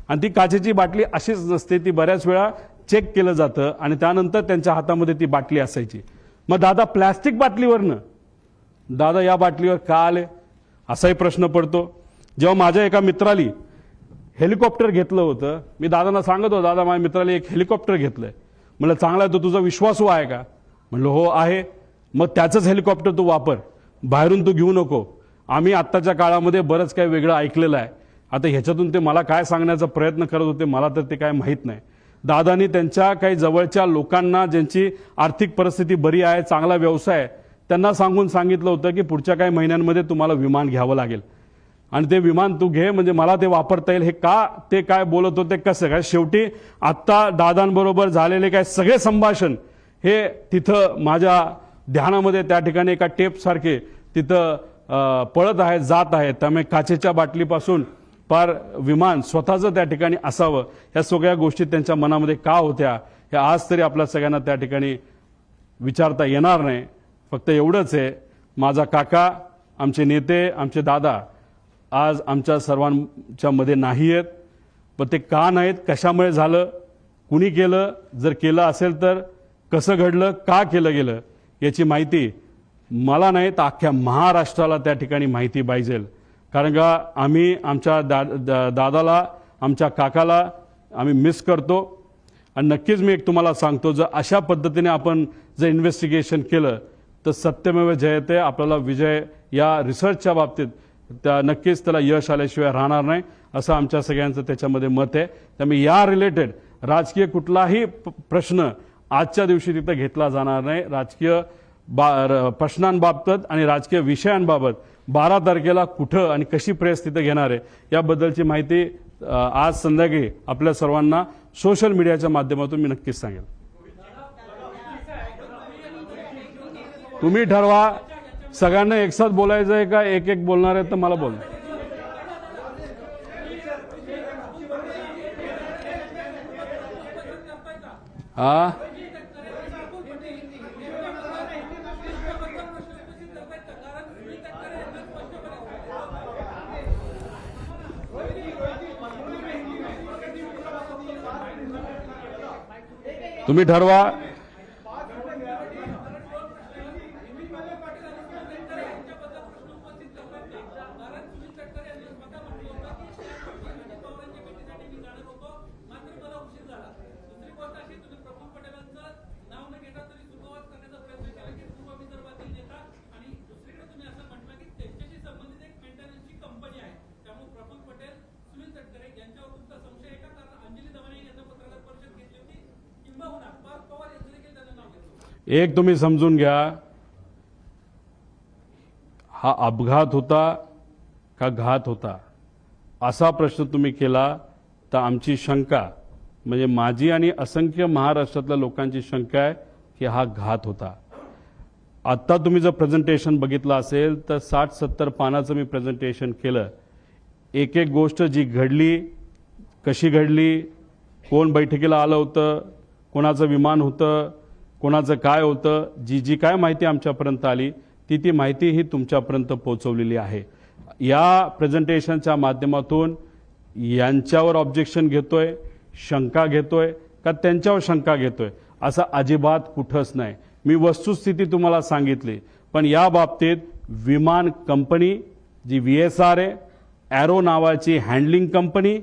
आणि ती काचेची बाटली अशीच नसते, ती बऱ्याच वेळा चेक केलं जातं आणि त्यानंतर त्यांच्या हातामध्ये ती बाटली असायची. मग दादा प्लॅस्टिक बाटलीवरनं दादा या बाटलीवर का आले असाही प्रश्न पडतो. जेव्हा माझ्या एका मित्राली हेलिकॉप्टर घेतलं होतं, मी दादांना सांगत होतो, दादा माझ्या मित्राला एक हेलिकॉप्टर घेतलंय. म्हणलं चांगला आहे, तो तुझा विश्वासू आहे का? म्हणलं हो आहे. मग त्याचंच हेलिकॉप्टर तू वापर, बाहेरून तू घेऊ नको. आम्ही आत्ताच्या काळामध्ये बरंच काही वेगळं ऐकलेलं आहे. आता ह्याच्यातून ते मला काय सांगण्याचा प्रयत्न करत होते मला तर ते काय माहीत नाही. दादांनी त्यांच्या काही जवळच्या लोकांना, ज्यांची आर्थिक परिस्थिती बरी आहे, चांगला व्यवसाय आहे, त्यांना सांगितलं होतं की पुढच्या काही महिन्यांमध्ये तुम्हाला विमान घ्यावं लागेल आणि ते विमान तू घे, म्हणजे मला ते वापरता येईल. हे का ते काय बोलत होते, कसं काय, शेवटी आत्ता दादांबरोबर झालेले काय सगळे संभाषण हे तिथं माझ्या ध्यानामध्ये त्या ठिकाणी एका टेपसारखे तिथं पळत आहेत, जात आहेत. त्यामुळे काचेच्या बाटलीपासून पार विमान स्वतःचं त्या ठिकाणी असावं, ह्या सगळ्या गोष्टी त्यांच्या मनामध्ये का होत्या हे आज तरी आपल्या सगळ्यांना त्या ठिकाणी विचारता येणार नाही. फक्त एवढंच आहे, माझा काका, आमचे नेते, आमचे दादा आज आमच्या सर्वांच्या मध्ये नाही आहेत. पण ते का नाहीत, कशामुळे झालं, कुणी केलं, जर केलं असेल तर कसं घडलं, का केलं गेलं, याची माहिती मला नाही तर अख्ख्या महाराष्ट्राला त्या ठिकाणी माहिती पाहिजे. कारण का आम्ही आमच्या दादाला, आमच्या काकाला आम्ही मिस करतो. आणि नक्कीच मी एक तुम्हाला सांगतो, जर अशा पद्धतीने आपण जर इन्व्हेस्टिगेशन केलं तर सत्यमेव जयते, आपल्याला विजय या रिसर्चच्या बाबतीत त्या नक्कीच त्याला यश आल्याशिवाय राहणार नाही, असं आमच्या सगळ्यांचं त्याच्यामध्ये मत आहे. त्यामुळे या रिलेटेड राजकीय कुठलाही प्रश्न आजच्या दिवशी तिथं घेतला जाणार नाही. राजकीय प्रश्नांबाबत आणि राजकीय विषयांबाबत 12 तारखेला कुठं आणि कशी प्रेस तिथं घेणार आहे याबद्दलची माहिती आज संध्याकाळी आपल्या सर्वांना सोशल मीडियाच्या माध्यमातून मी नक्कीच सांगेन. तुम्ही ठरवा, सगळ्यांना एकसाथ बोलायचं आहे का एक एक बोलणार आहे तर मला बोल. हा तुम्ही ठरवा. एक तुम्ही समजून घ्या, हा अपघात होता का घात होता असा प्रश्न तुम्ही केला तर आमची शंका, म्हणजे माझी आणि असंख्य महाराष्ट्रातल्या लोकांची शंका आहे की हा घात होता. आत्ता तुम्ही जर प्रेझेंटेशन बघितलं असेल तर 60-70 पानाचं मी प्रेझेंटेशन केलं. एक एक गोष्ट जी घडली, कशी घडली, कोण बैठकीला आलं होतं, कोणाचं विमान होतं, कोणाचं काय होतं, जी काय माहिती आमच्यापर्यंत आली ती माहिती ही तुमच्यापर्यंत पोहोचवलेली आहे. या प्रेझेंटेशनच्या माध्यमातून यांच्यावर ऑब्जेक्शन घेतोय, शंका घेतोय का त्यांच्यावर शंका घेतोय असं अजिबात कुठंच नाही. मी वस्तुस्थिती तुम्हाला सांगितली. पण या बाबतीत विमान कंपनी जी VSR आहे, ॲरो नावाची हँडलिंग कंपनी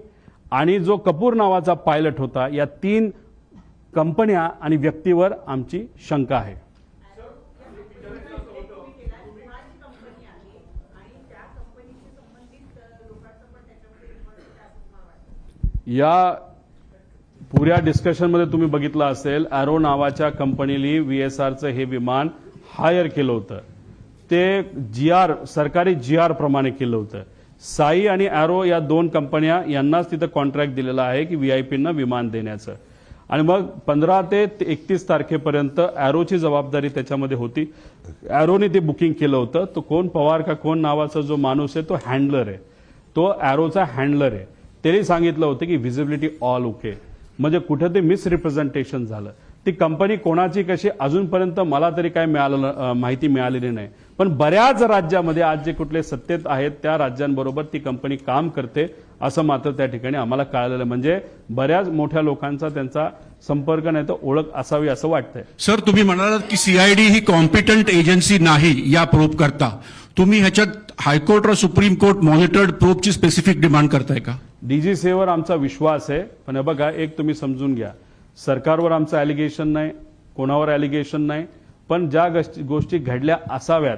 आणि जो कपूर नावाचा पायलट होता, या 3 कंपन्या आणि व्यक्तीवर आमची शंका आहे. या पुऱ्या डिस्कशनमध्ये तुम्ही बघितलं असेल, ॲरो नावाच्या कंपनीने VSRचं हे विमान हायर केलं होतं. ते सरकारी GR प्रमाणे केलं होतं. साई आणि ॲरो या 2 कंपन्या यांनाच तिथं कॉन्ट्रॅक्ट दिलेला आहे की VIPंना विमान देण्याचं. आणि मग 15 ते 31 तारखेपर्यंत ॲरोची जबाबदारी त्याच्यामध्ये होती. ॲरोने ते बुकिंग केलं होतं. तो कोण पवार का कोण नावाचा जो माणूस आहे तो हँडलर आहे, तो ॲरोचा हँडलर आहे. त्यांनी सांगितलं होतं की व्हिजिबिलिटी ऑल ओके, म्हणजे कुठे ते मिसरिप्रेझेंटेशन झालं. ती कंपनी कोणाची कशी अजूनपर्यंत मला तरी काय माहिती मिळालेली नाही. पण बऱ्याच राज्यामध्ये आज जे कुठले सत्तेत आहेत त्या राज्यांबरोबर ती कंपनी काम करते असं मात्र त्या ठिकाणी आम्हाला कळालेलं. म्हणजे बऱ्याच मोठ्या लोकांचा त्यांचा संपर्क नाही तर ओळख असावी असं वाटतंय. सर, तुम्ही म्हणालात की सीआयडी ही कॉम्पिटंट एजन्सी नाही या प्रोब करता. तुम्ही ह्याच्यात हायकोर्ट और सुप्रीम कोर्ट मॉनिटर्ड प्रोबची स्पेसिफिक डिमांड करताय का? डीजीसीएवर आमचा विश्वास आहे, पण हे बघा एक तुम्ही समजून घ्या, सरकारवर आमचं ॲलिगेशन नाही, कोणावर ॲलिगेशन नाही, पण ज्या गोष्टी घडल्या असाव्यात,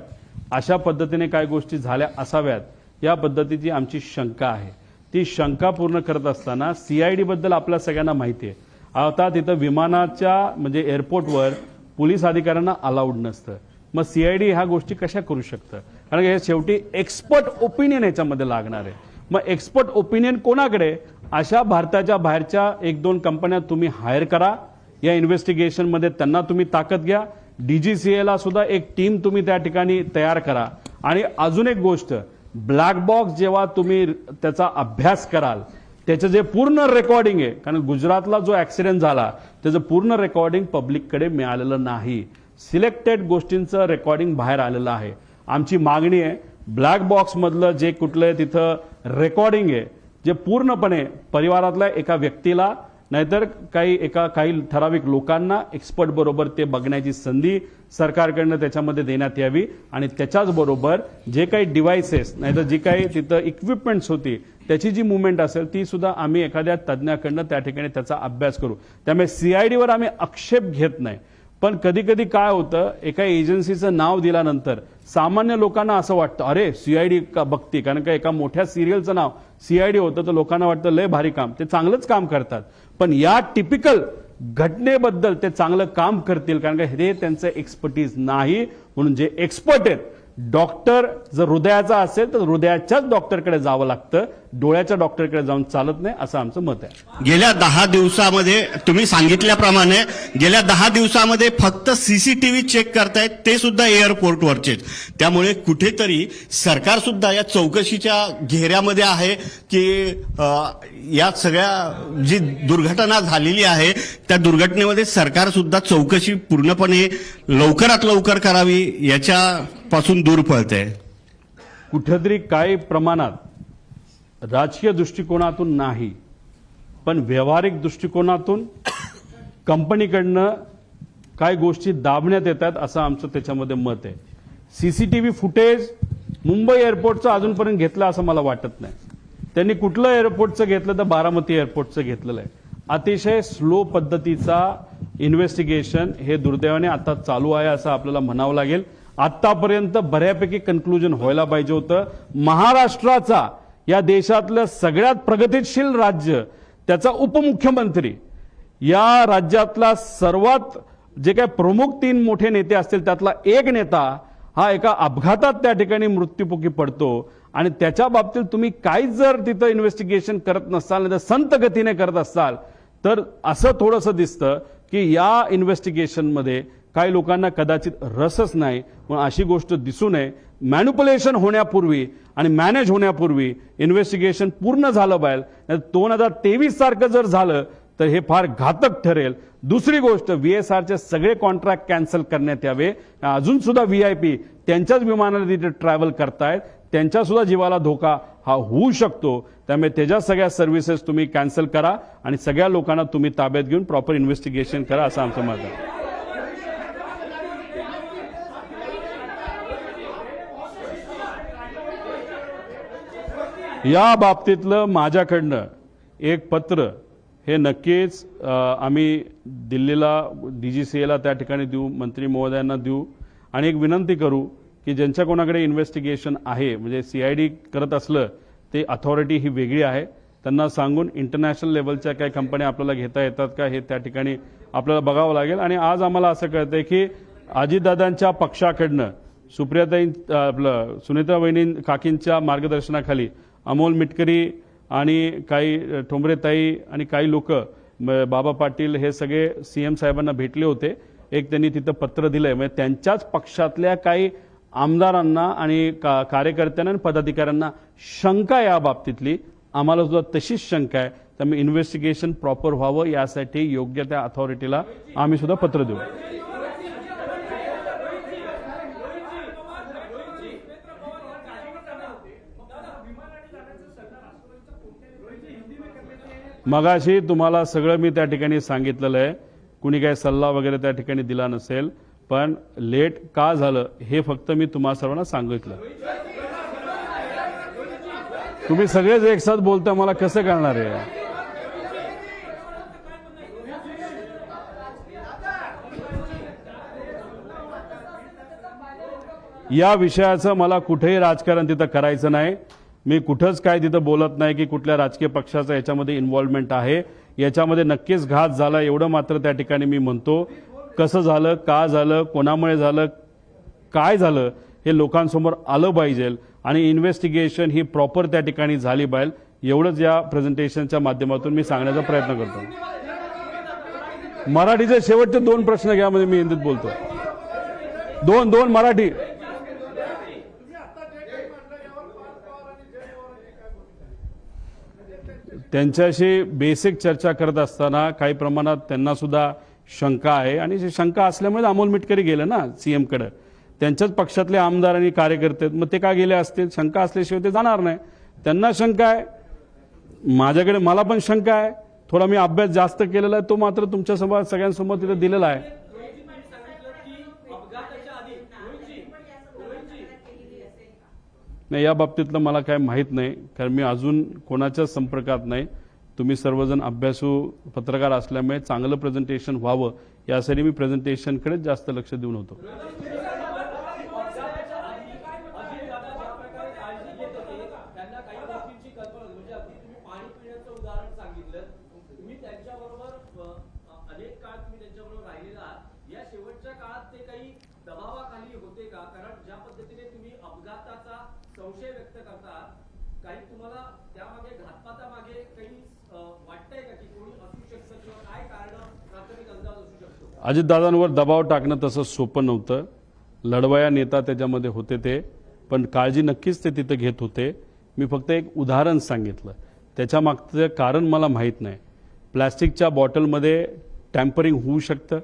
अशा पद्धतीने काय गोष्टी झाल्या असाव्यात या पद्धतीची आमची शंका आहे. ती शंका पूर्ण करत असताना सीआयडी बद्दल आपल्या सगळ्यांना माहिती आहे. आता तिथं विमानाच्या म्हणजे एअरपोर्टवर पोलीस अधिकाऱ्यांना अलाउड नसतं. मग सीआयडी ह्या गोष्टी कशा करू शकतं? कारण हे शेवटी एक्सपर्ट ओपिनियन याच्यामध्ये लागणार आहे. मग एक्सपर्ट ओपिनियन कोणाकडे? अशा भारताच्या बाहेरच्या 1-2 कंपन्या तुम्ही हायर करा, या इन्व्हेस्टिगेशनमध्ये त्यांना तुम्ही ताकद घ्या. डीजीसीएला सुद्धा एक टीम तुम्ही त्या ठिकाणी तयार करा. आणि अजून एक गोष्ट, ब्लॅक बॉक्स जेव्हा तुम्ही त्याचा अभ्यास कराल त्याचं जे पूर्ण रेकॉर्डिंग आहे, कारण गुजरातला जो ऍक्सिडेंट झाला त्याचं पूर्ण रेकॉर्डिंग पब्लिककडे मिळालेलं नाही. सिलेक्टेड गोष्टींचं रेकॉर्डिंग बाहेर आलेलं आहे. आमची मागणी आहे ब्लॅक बॉक्स मधलं जे कुठलं तिथं रेकॉर्डिंग आहे जे पूर्णपणे परिवारातल्या एका व्यक्तीला नाहीतर काही ठराविक लोकांना एक्सपर्ट बरोबर ते बघण्याची संधी सरकारकडनं त्याच्यामध्ये देण्यात यावी. आणि त्याच्याच बरोबर जे काही डिव्हाइसेस नाहीतर जी काही तिथं इक्विपमेंट्स होती त्याची जी मुवमेंट असेल ती सुद्धा आम्ही एखाद्या तज्ज्ञाकडनं त्या ठिकाणी त्याचा अभ्यास करू. त्यामुळे सीआयडीवर आम्ही आक्षेप घेत नाही, पण कधी कधी काय होतं, एका एजन्सीचं नाव दिल्यानंतर सामान्य लोकांना असं वाटतं अरे सीआयडी का बघते, कारण का एका मोठ्या सिरियलचं नाव सीआयडी होतं तर लोकांना वाटतं लय भारी काम, ते चांगलंच काम करतात. पण या टिपिकल घटनेबद्दल ते चांगलं काम करतील कारण का हे त्यांचं एक्सपर्टीज नाही. म्हणून जे एक्सपर्ट आहेत, डॉक्टर जर हृदयाचा असेल तर हृदयाच्याच डॉक्टरकडे जावं लागतं, डोळ्याच्या डॉक्टरकडे जाऊन चालत नाही असं आमचं मत आहे. गेल्या 10 दिवसामध्ये तुम्ही सांगितल्याप्रमाणे गेल्या 10 दिवसामध्ये फक्त सीसीटीव्ही चेक करतायत, ते सुद्धा एअरपोर्टवरचे. त्यामुळे कुठेतरी सरकार सुद्धा या चौकशीच्या घेऱ्यामध्ये आहे की या सगळ्या जी दुर्घटना झालेली आहे त्या दुर्घटनेमध्ये सरकार सुद्धा चौकशी पूर्णपणे लवकरात लवकर करावी याच्यापासून दूर पळतंय. कुठेतरी काही प्रमाणात राजकीय दृष्टिकोनातून नाही पण व्यावहारिक दृष्टिकोनातून कंपनीकडनं काय गोष्टी दाबण्यात येतात असं आमचं त्याच्यामध्ये मत आहे. सीसीटीव्ही फुटेज मुंबई एअरपोर्टचं अजूनपर्यंत घेतलं असं मला वाटत नाही. त्यांनी कुठलं एअरपोर्टचं घेतलं तर बारामती एअरपोर्टचं घेतलेलं आहे. अतिशय स्लो पद्धतीचा इन्व्हेस्टिगेशन हे दुर्दैवाने आता चालू आहे असं आपल्याला म्हणावं लागेल. आतापर्यंत बऱ्यापैकी कन्क्लुजन व्हायला पाहिजे होतं. महाराष्ट्राचा या देशातलं सगळ्यात प्रगतिशील राज्य, त्याचा उपमुख्यमंत्री, या राज्यातला सर्वात जे काही प्रमुख 3 मोठे नेते असतील त्यातला एक नेता हा एका अपघातात त्या ठिकाणी मृत्युमुखी पडतो. आणि त्याच्या बाबतीत तुम्ही काहीच जर तिथं इन्व्हेस्टिगेशन करत नसाल नाही तर संत गतीने करत असाल तर असं थोडंसं दिसतं की या इन्व्हेस्टिगेशनमध्ये काही लोकांना कदाचित रसच नाही. म्हणून अशी गोष्ट दिसू नये. मॅन्युप्युलेशन होण्यापूर्वी आणि मॅनेज होण्यापूर्वी इन्व्हेस्टिगेशन पूर्ण झालं पाहिजे. 2023 सारखं जर झालं तर हे फार घातक ठरेल. दुसरी गोष्ट, व्हीएसआरचे सगळे कॉन्ट्रॅक्ट कॅन्सल करण्यात यावे. अजून सुद्धा व्हीआयपी त्यांच्याच विमानाने तिथे ट्रॅव्हल करतायत, त्यांच्या सुद्धा जीवाला धोका हा होऊ शकतो. त्यामुळे त्याच्या सगळ्या सर्व्हिसेस तुम्ही कॅन्सल करा आणि सगळ्या लोकांना तुम्ही ताब्यात घेऊन प्रॉपर इन्व्हेस्टिगेशन करा असं आमचं मत आहे. या बाबतीतलं माझ्याकडनं एक पत्र हे नक्कीच आम्ही दिल्लीला डीजीसीएला त्या ठिकाणी देऊ, मंत्री महोदयांना देऊ आणि एक विनंती करू की ज्यांच्या कोणाकडे इन्व्हेस्टिगेशन आहे, म्हणजे सीआयडी करत असलं ते अथॉरिटी ही वेगळी आहे, त्यांना सांगून इंटरनॅशनल लेवलच्या काही कंपन्या आपल्याला घेता येतात का हे त्या ठिकाणी आपल्याला बघावं लागेल. आणि आज आम्हाला असं कळतंय की अजितदादांच्या पक्षाकडनं सुप्रियाताई आपलं सुनीता वहिनी काकींच्या मार्गदर्शनाखाली अमोल मिटकरी आणि काही ठोंबरेताई आणि काही लोक बाबा पाटील हे सगळे सीएम साहेबांना भेटले होते. एक त्यांनी तिथं पत्र दिलंय, म्हणजे त्यांच्याच पक्षातल्या काही आमदारांना आणि कार्यकर्त्यांना आणि पदाधिकाऱ्यांना शंका या बाबतीतली आम्हाला सुद्धा तशीच शंका आहे. त्यामुळे इन्व्हेस्टिगेशन प्रॉपर व्हावं यासाठी योग्य त्या अथॉरिटीला आम्ही सुद्धा पत्र देऊ. मगाशी तुम्हाला सगळं मी त्या ठिकाणी सांगितलेलं आहे. कुणी काही सल्ला वगैरे त्या ठिकाणी दिला नसेल, पण लेट का झालं हे फक्त मी तुम्हा सर्वांना सांगितलं. तुम्ही सगळेच एक साथ बोलता, मला कसं कळणार आहे? या विषयाचं मला कुठेही राजकारण तिथं करायचं नाही. मी कुठंच काय तिथं बोलत नाही की कुठल्या राजकीय पक्षाचा याच्यामध्ये इन्व्हॉल्वमेंट आहे. याच्यामध्ये नक्कीच घात झाला एवढं मात्र त्या ठिकाणी मी म्हणतो. कसं झालं, का झालं, कोणामुळे झालं, काय झालं हे लोकांसमोर आलं पाहिजे आणि इन्व्हेस्टिगेशन ही प्रॉपर त्या ठिकाणी झाली पाहिजे. एवढंच या प्रेझेंटेशनच्या माध्यमातून मी सांगण्याचा प्रयत्न करतो. मराठीचे शेवटचे 2 प्रश्न घ्या, म्हणजे मी हिंदीत बोलतो. दोन मराठी. त्यांच्याशी बेसिक चर्चा करत असताना काही प्रमाणात त्यांना सुद्धा शंका आहे आणि शंका असल्यामुळे अमोल मिटकरी गेले ना सीएम कडे. त्यांच्याच पक्षातले आमदार आणि कार्यकर्ते, मग ते का गेले असतील? शंका असल्याशिवाय ते जाणार नाही. त्यांना शंका आहे, माझ्याकडे मला पण शंका आहे. थोडा मी अभ्यास जास्त केलेला आहे, तो मात्र तुमच्यासमोर सगळ्यांसमोर तिथे दिलेला आहे. नाही, या बाबतीतलं मला काय माहीत नाही, कारण मी अजून कोणाच्याच संपर्कात नाही. तुम्ही सर्वजण अभ्यासू पत्रकार असल्यामुळे चांगलं प्रेझेंटेशन व्हावं यासाठी मी प्रेझेंटेशनकडेच जास्त लक्ष देऊन होतो. संशय व्यक्त करतात, काही तुम्हाला त्यामागे घातपातामागे काही वाटतंय का की कोणी असू शकतं किंवा काय कारण प्राथमिक अंदाज असू शकतो? अजितदादांवर दबाव टाकणं तसं सोपं नव्हतं. लढवया नेता त्याच्यामध्ये होते ते, पण काळजी नक्कीच ते तिथं घेत होते. मी फक्त एक उदाहरण सांगितलं, त्याच्या मागचं कारण मला माहीत नाही. प्लॅस्टिकच्या बॉटलमध्ये टॅम्परिंग होऊ शकतं,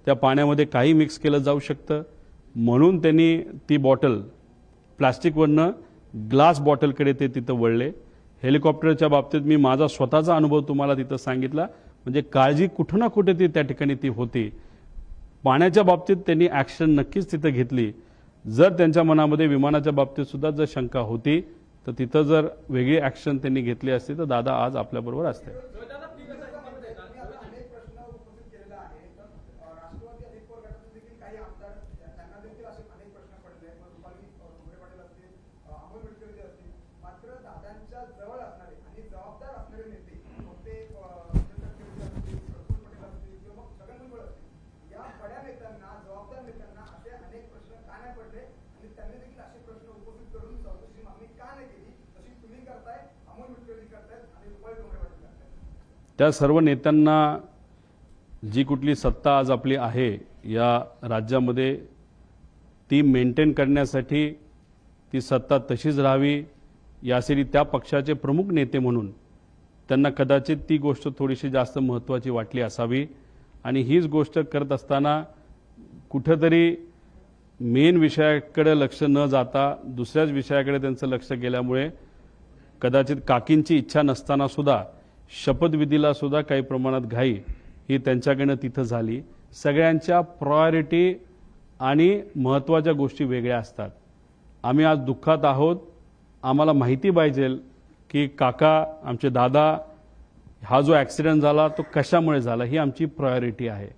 त्या पाण्यामध्ये काही मिक्स केलं जाऊ शकतं, म्हणून त्यांनी ती बॉटल प्लास्टिकवरनं ग्लास बॉटलकडे ते तिथं वळले. हेलिकॉप्टरच्या बाबतीत मी माझा स्वतःचा अनुभव तुम्हाला तिथं सांगितला. म्हणजे काळजी कुठं ना कुठे ती त्या ठिकाणी ती होती. पाण्याच्या बाबतीत त्यांनी ॲक्शन नक्कीच तिथं घेतली. जर त्यांच्या मनामध्ये विमानाच्या बाबतीत सुद्धा जर शंका होती तर तिथं जर वेगळी ॲक्शन त्यांनी घेतली असती तर दादा आज आपल्याबरोबर असते. त्या सर्व नेत्यांना जी कुठली सत्ता आज आपली आहे या राज्यामध्ये ती मेंटेन करण्यासाठी ती सत्ता तशीच राहावी यासाठी त्या पक्षाचे प्रमुख नेते म्हणून त्यांना कदाचित ती गोष्ट थोडीशी जास्त महत्त्वाची वाटली असावी. आणि हीच गोष्ट करत असताना कुठेतरी मेन विषयाकडे लक्ष न जाता दुसऱ्याच विषयाकडे त्यांचं लक्ष गेल्यामुळे कदाचित काकींची इच्छा नसताना सुद्धा शपथविधीला सुद्धा काही प्रमाणात घाई ही त्यांच्याकडनं तिथं झाली. सगळ्यांच्या प्रायोरिटी आणि महत्त्वाच्या गोष्टी वेगळ्या असतात. आम्ही आज दुःखात आहोत. आम्हाला माहिती पाहिजे की काका आमचे दादा हा जो ॲक्सिडेंट झाला तो कशामुळे झाला, ही आमची प्रायोरिटी आहे.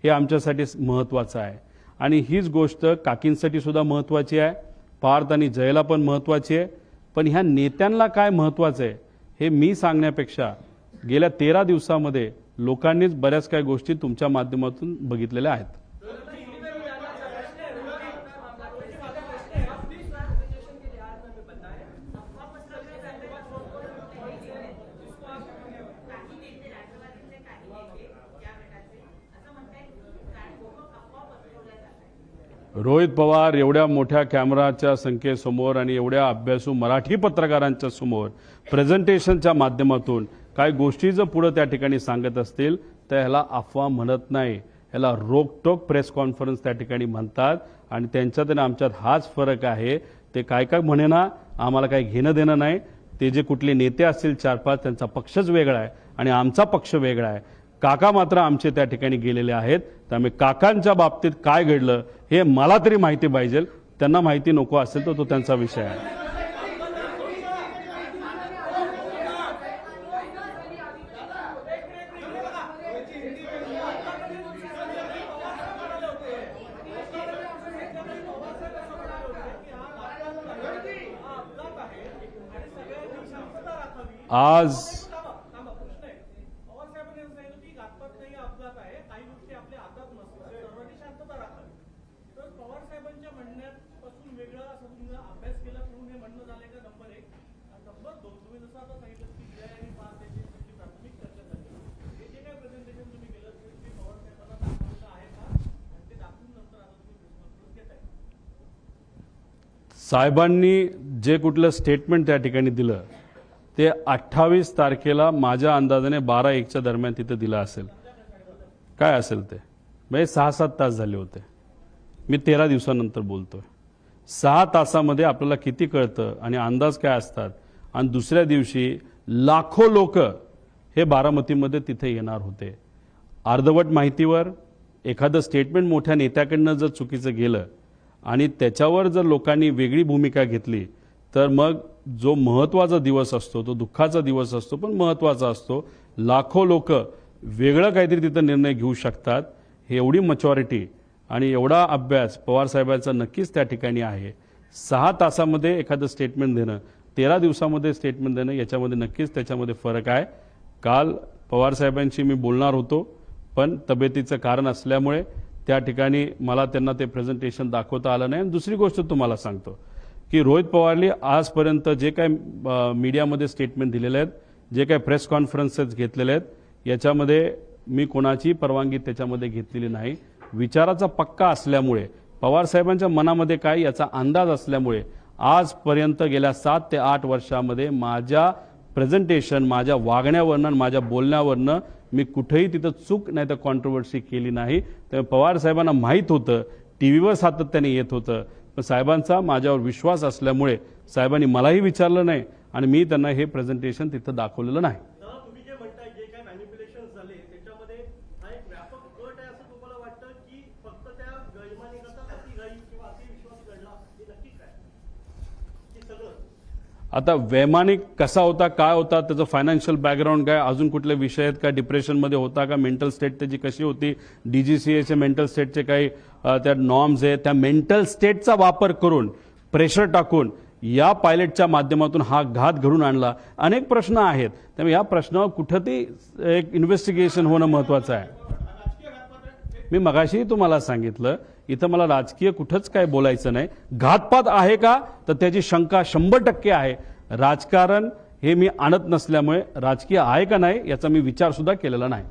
हे आमच्यासाठी महत्त्वाचं आहे. आणि हीच गोष्ट काकींसाठी सुद्धा महत्त्वाची आहे, पार्थ आणि जयला पण महत्त्वाची आहे. पण ह्या नेत्यांना काय महत्त्वाचं आहे हे मी सांगण्यापेक्षा गेल्या 13 दिवसामध्ये लोकांनीच बऱ्याच काही गोष्टी तुमच्या माध्यमातून बघितलेल्या आहेत. रोहित पवार एवढ्या मोठ्या कॅमेराच्या संख्येसमोर आणि एवढ्या अभ्यासू मराठी पत्रकारांच्या समोर प्रेझेंटेशनच्या माध्यमातून काही गोष्टी जर पुढे त्या ठिकाणी सांगत असतील तर ह्याला अफवा म्हणत नाही, ह्याला रोकटोक प्रेस कॉन्फरन्स त्या ठिकाणी म्हणतात. आणि त्यांच्यात आणि आमच्यात हाच फरक आहे. ते काय काय म्हणे ना, आम्हाला काही घेणं देणं नाही. ते जे कुठले नेते असतील 4-5 त्यांचा पक्षच वेगळा आहे आणि आमचा पक्ष वेगळा आहे. काका मात्र आमचे त्या ठिकाणी गेलेले आहेत. त्यामुळे काकांच्या बाबतीत काय घडलं हे मला तरी माहिती पाहिजे. त्यांना माहिती नको असेल तर तो त्यांचा विषय आहे. आज पवार साहेबांनी सांगितलं की घातपात नाही, अपघात आहे, काही गोष्टी आपल्या हातात नसतात, सर्वांनी शांतता राखावी. तर पवार साहेबांच्या म्हणण्यापासून वेगळा असं तुम्ही अभ्यास केला म्हणून हे म्हणणं झालंय का? नंबर 1. नंबर 2, तुम्ही जसं आता सांगितलं की जय आणि पास याची प्राथमिक चर्चा झाली. हे जे काही प्रेझेंटेशन तुम्ही केलं ते पवार साहेबांना दाखवलं आहे का? आणि ते दाखवून नंतर आता तुम्ही प्रेस कॉन्फरन्स घेताय. साहेबांनी जे कुठलं स्टेटमेंट त्या ठिकाणी दिलं ते 28 तारखेला माझ्या अंदाजाने 12-1च्या दरम्यान तिथे दिलं असेल. काय असेल ते म्हणजे 6-7 तास झाले होते. मी 13 दिवसानंतर बोलतोय. 6 तासामध्ये आपल्याला किती कळतं आणि अंदाज काय असतात. आणि दुसऱ्या दिवशी लाखो लोक हे बारामतीमध्ये तिथे येणार होते. अर्धवट माहितीवर एखादं स्टेटमेंट मोठ्या नेत्याकडनं जर चुकीचं गेलं आणि त्याच्यावर जर लोकांनी वेगळी भूमिका घेतली तर मग जो महत्त्वाचा दिवस असतो तो दुःखाचा दिवस असतो पण महत्त्वाचा असतो. लाखो लोक वेगळं काहीतरी तिथं निर्णय घेऊ शकतात. हे एवढी मॅच्युरिटी आणि एवढा अभ्यास पवार साहेबांचा नक्कीच त्या ठिकाणी आहे. 6 तासामध्ये एखादं स्टेटमेंट देणं, 13 दिवसामध्ये स्टेटमेंट देणं याच्यामध्ये नक्कीच त्याच्यामध्ये फरक आहे. काल पवार साहेबांशी मी बोलणार होतो पण तब्येतीचं कारण असल्यामुळे त्या ठिकाणी मला त्यांना ते प्रेझेंटेशन दाखवता आलं नाही. आणि दुसरी गोष्ट तुम्हाला सांगतो की रोहित पवारने आजपर्यंत जे काही मीडियामध्ये स्टेटमेंट दिलेले आहेत, जे काही प्रेस कॉन्फरन्सेस घेतलेले आहेत, याच्यामध्ये मी कोणाची परवानगी त्याच्यामध्ये घेतलेली नाही. विचाराचा पक्का असल्यामुळे पवार साहेबांच्या मनामध्ये काय याचा अंदाज असल्यामुळे आजपर्यंत गेल्या 7 ते 8 वर्षामध्ये माझ्या प्रेझेंटेशन, माझ्या वागण्यावरनं, माझ्या बोलण्यावरनं मी कुठेही तिथं चूक नाही तर कॉन्ट्रोवर्सी केली नाही. त्यामुळे पवार साहेबांना माहीत होतं, टीव्हीवर सातत्याने येत होतं. पण साहेबांचा माझ्यावर विश्वास असल्यामुळे साहेबांनी मलाही विचारलं नाही आणि मी त्यांना हे प्रेझेंटेशन तिथं दाखवलेलं नाही. दादा, तुम्ही जे म्हणताय जे काही मॅनिप्युलेशन झाले त्याच्यामध्ये हा एक व्यापक गट आहे असं तुम्हाला वाटतं की फक्त त्या गैरमानिकता, अतिघाई किंवा अतिविश्वास घडला हे नक्की काय की सगळं? आता वैमानिक कसा होता, काय होता, त्याचं फायनान्शियल बॅकग्राऊंड काय, अजून कुठले विषय आहेत का, डिप्रेशनमध्ये होता का, मेंटल स्टेट त्याची कशी होती, DGCAचे मेंटल स्टेटचे काही त्या नॉर्म्स आहेत, त्या मेंटल स्टेटचा वापर करून प्रेशर टाकून या पायलटच्या माध्यमातून हा घात घडून आणला. अनेक प्रश्न आहेत. त्यामुळे या प्रश्नावर कुठंतरी एक इन्व्हेस्टिगेशन होणं महत्त्वाचं आहे. मी मगाशी तुम्हाला सांगितलं इथं मला राजकीय कुठंच काय बोलायचं नाही. घातपात आहे का तर त्याची शंका 100% आहे. राजकारण हे मी आणत नसल्यामुळे राजकीय आहे का नाही याचा मी विचार सुद्धा केलेला नाही.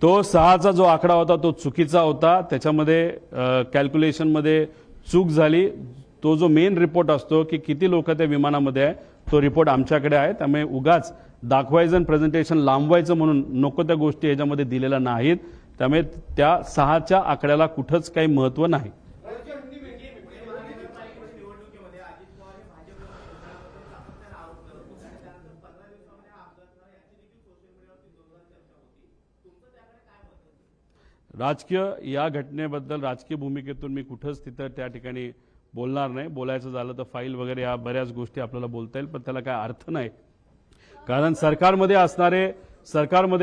तो 6चा जो आकडा होता तो चुकीचा होता. त्याच्यामध्ये कॅल्क्युलेशनमध्ये चूक झाली. तो जो मेन रिपोर्ट असतो की किती लोक त्या विमानामध्ये आहे तो रिपोर्ट आमच्याकडे आहे. त्यामुळे उगाच दाखवायचं प्रेझेंटेशन लांबवायचं म्हणून नको त्या गोष्टी याच्यामध्ये दिलेल्या नाहीत. त्यामुळे त्या 6च्या आकड्याला कुठंच काही महत्त्व नाही. राजकीय या घटनेबद्दल राजकीय भूमिकेतून मी कुठंच तिथं त्या ठिकाणी बोलणार नाही. बोलायचं झालं तर फाईल वगैरे या बऱ्याच गोष्टी आपल्याला बोलता येईल पण त्याला काय अर्थ नाही. कारण सरकारमध्ये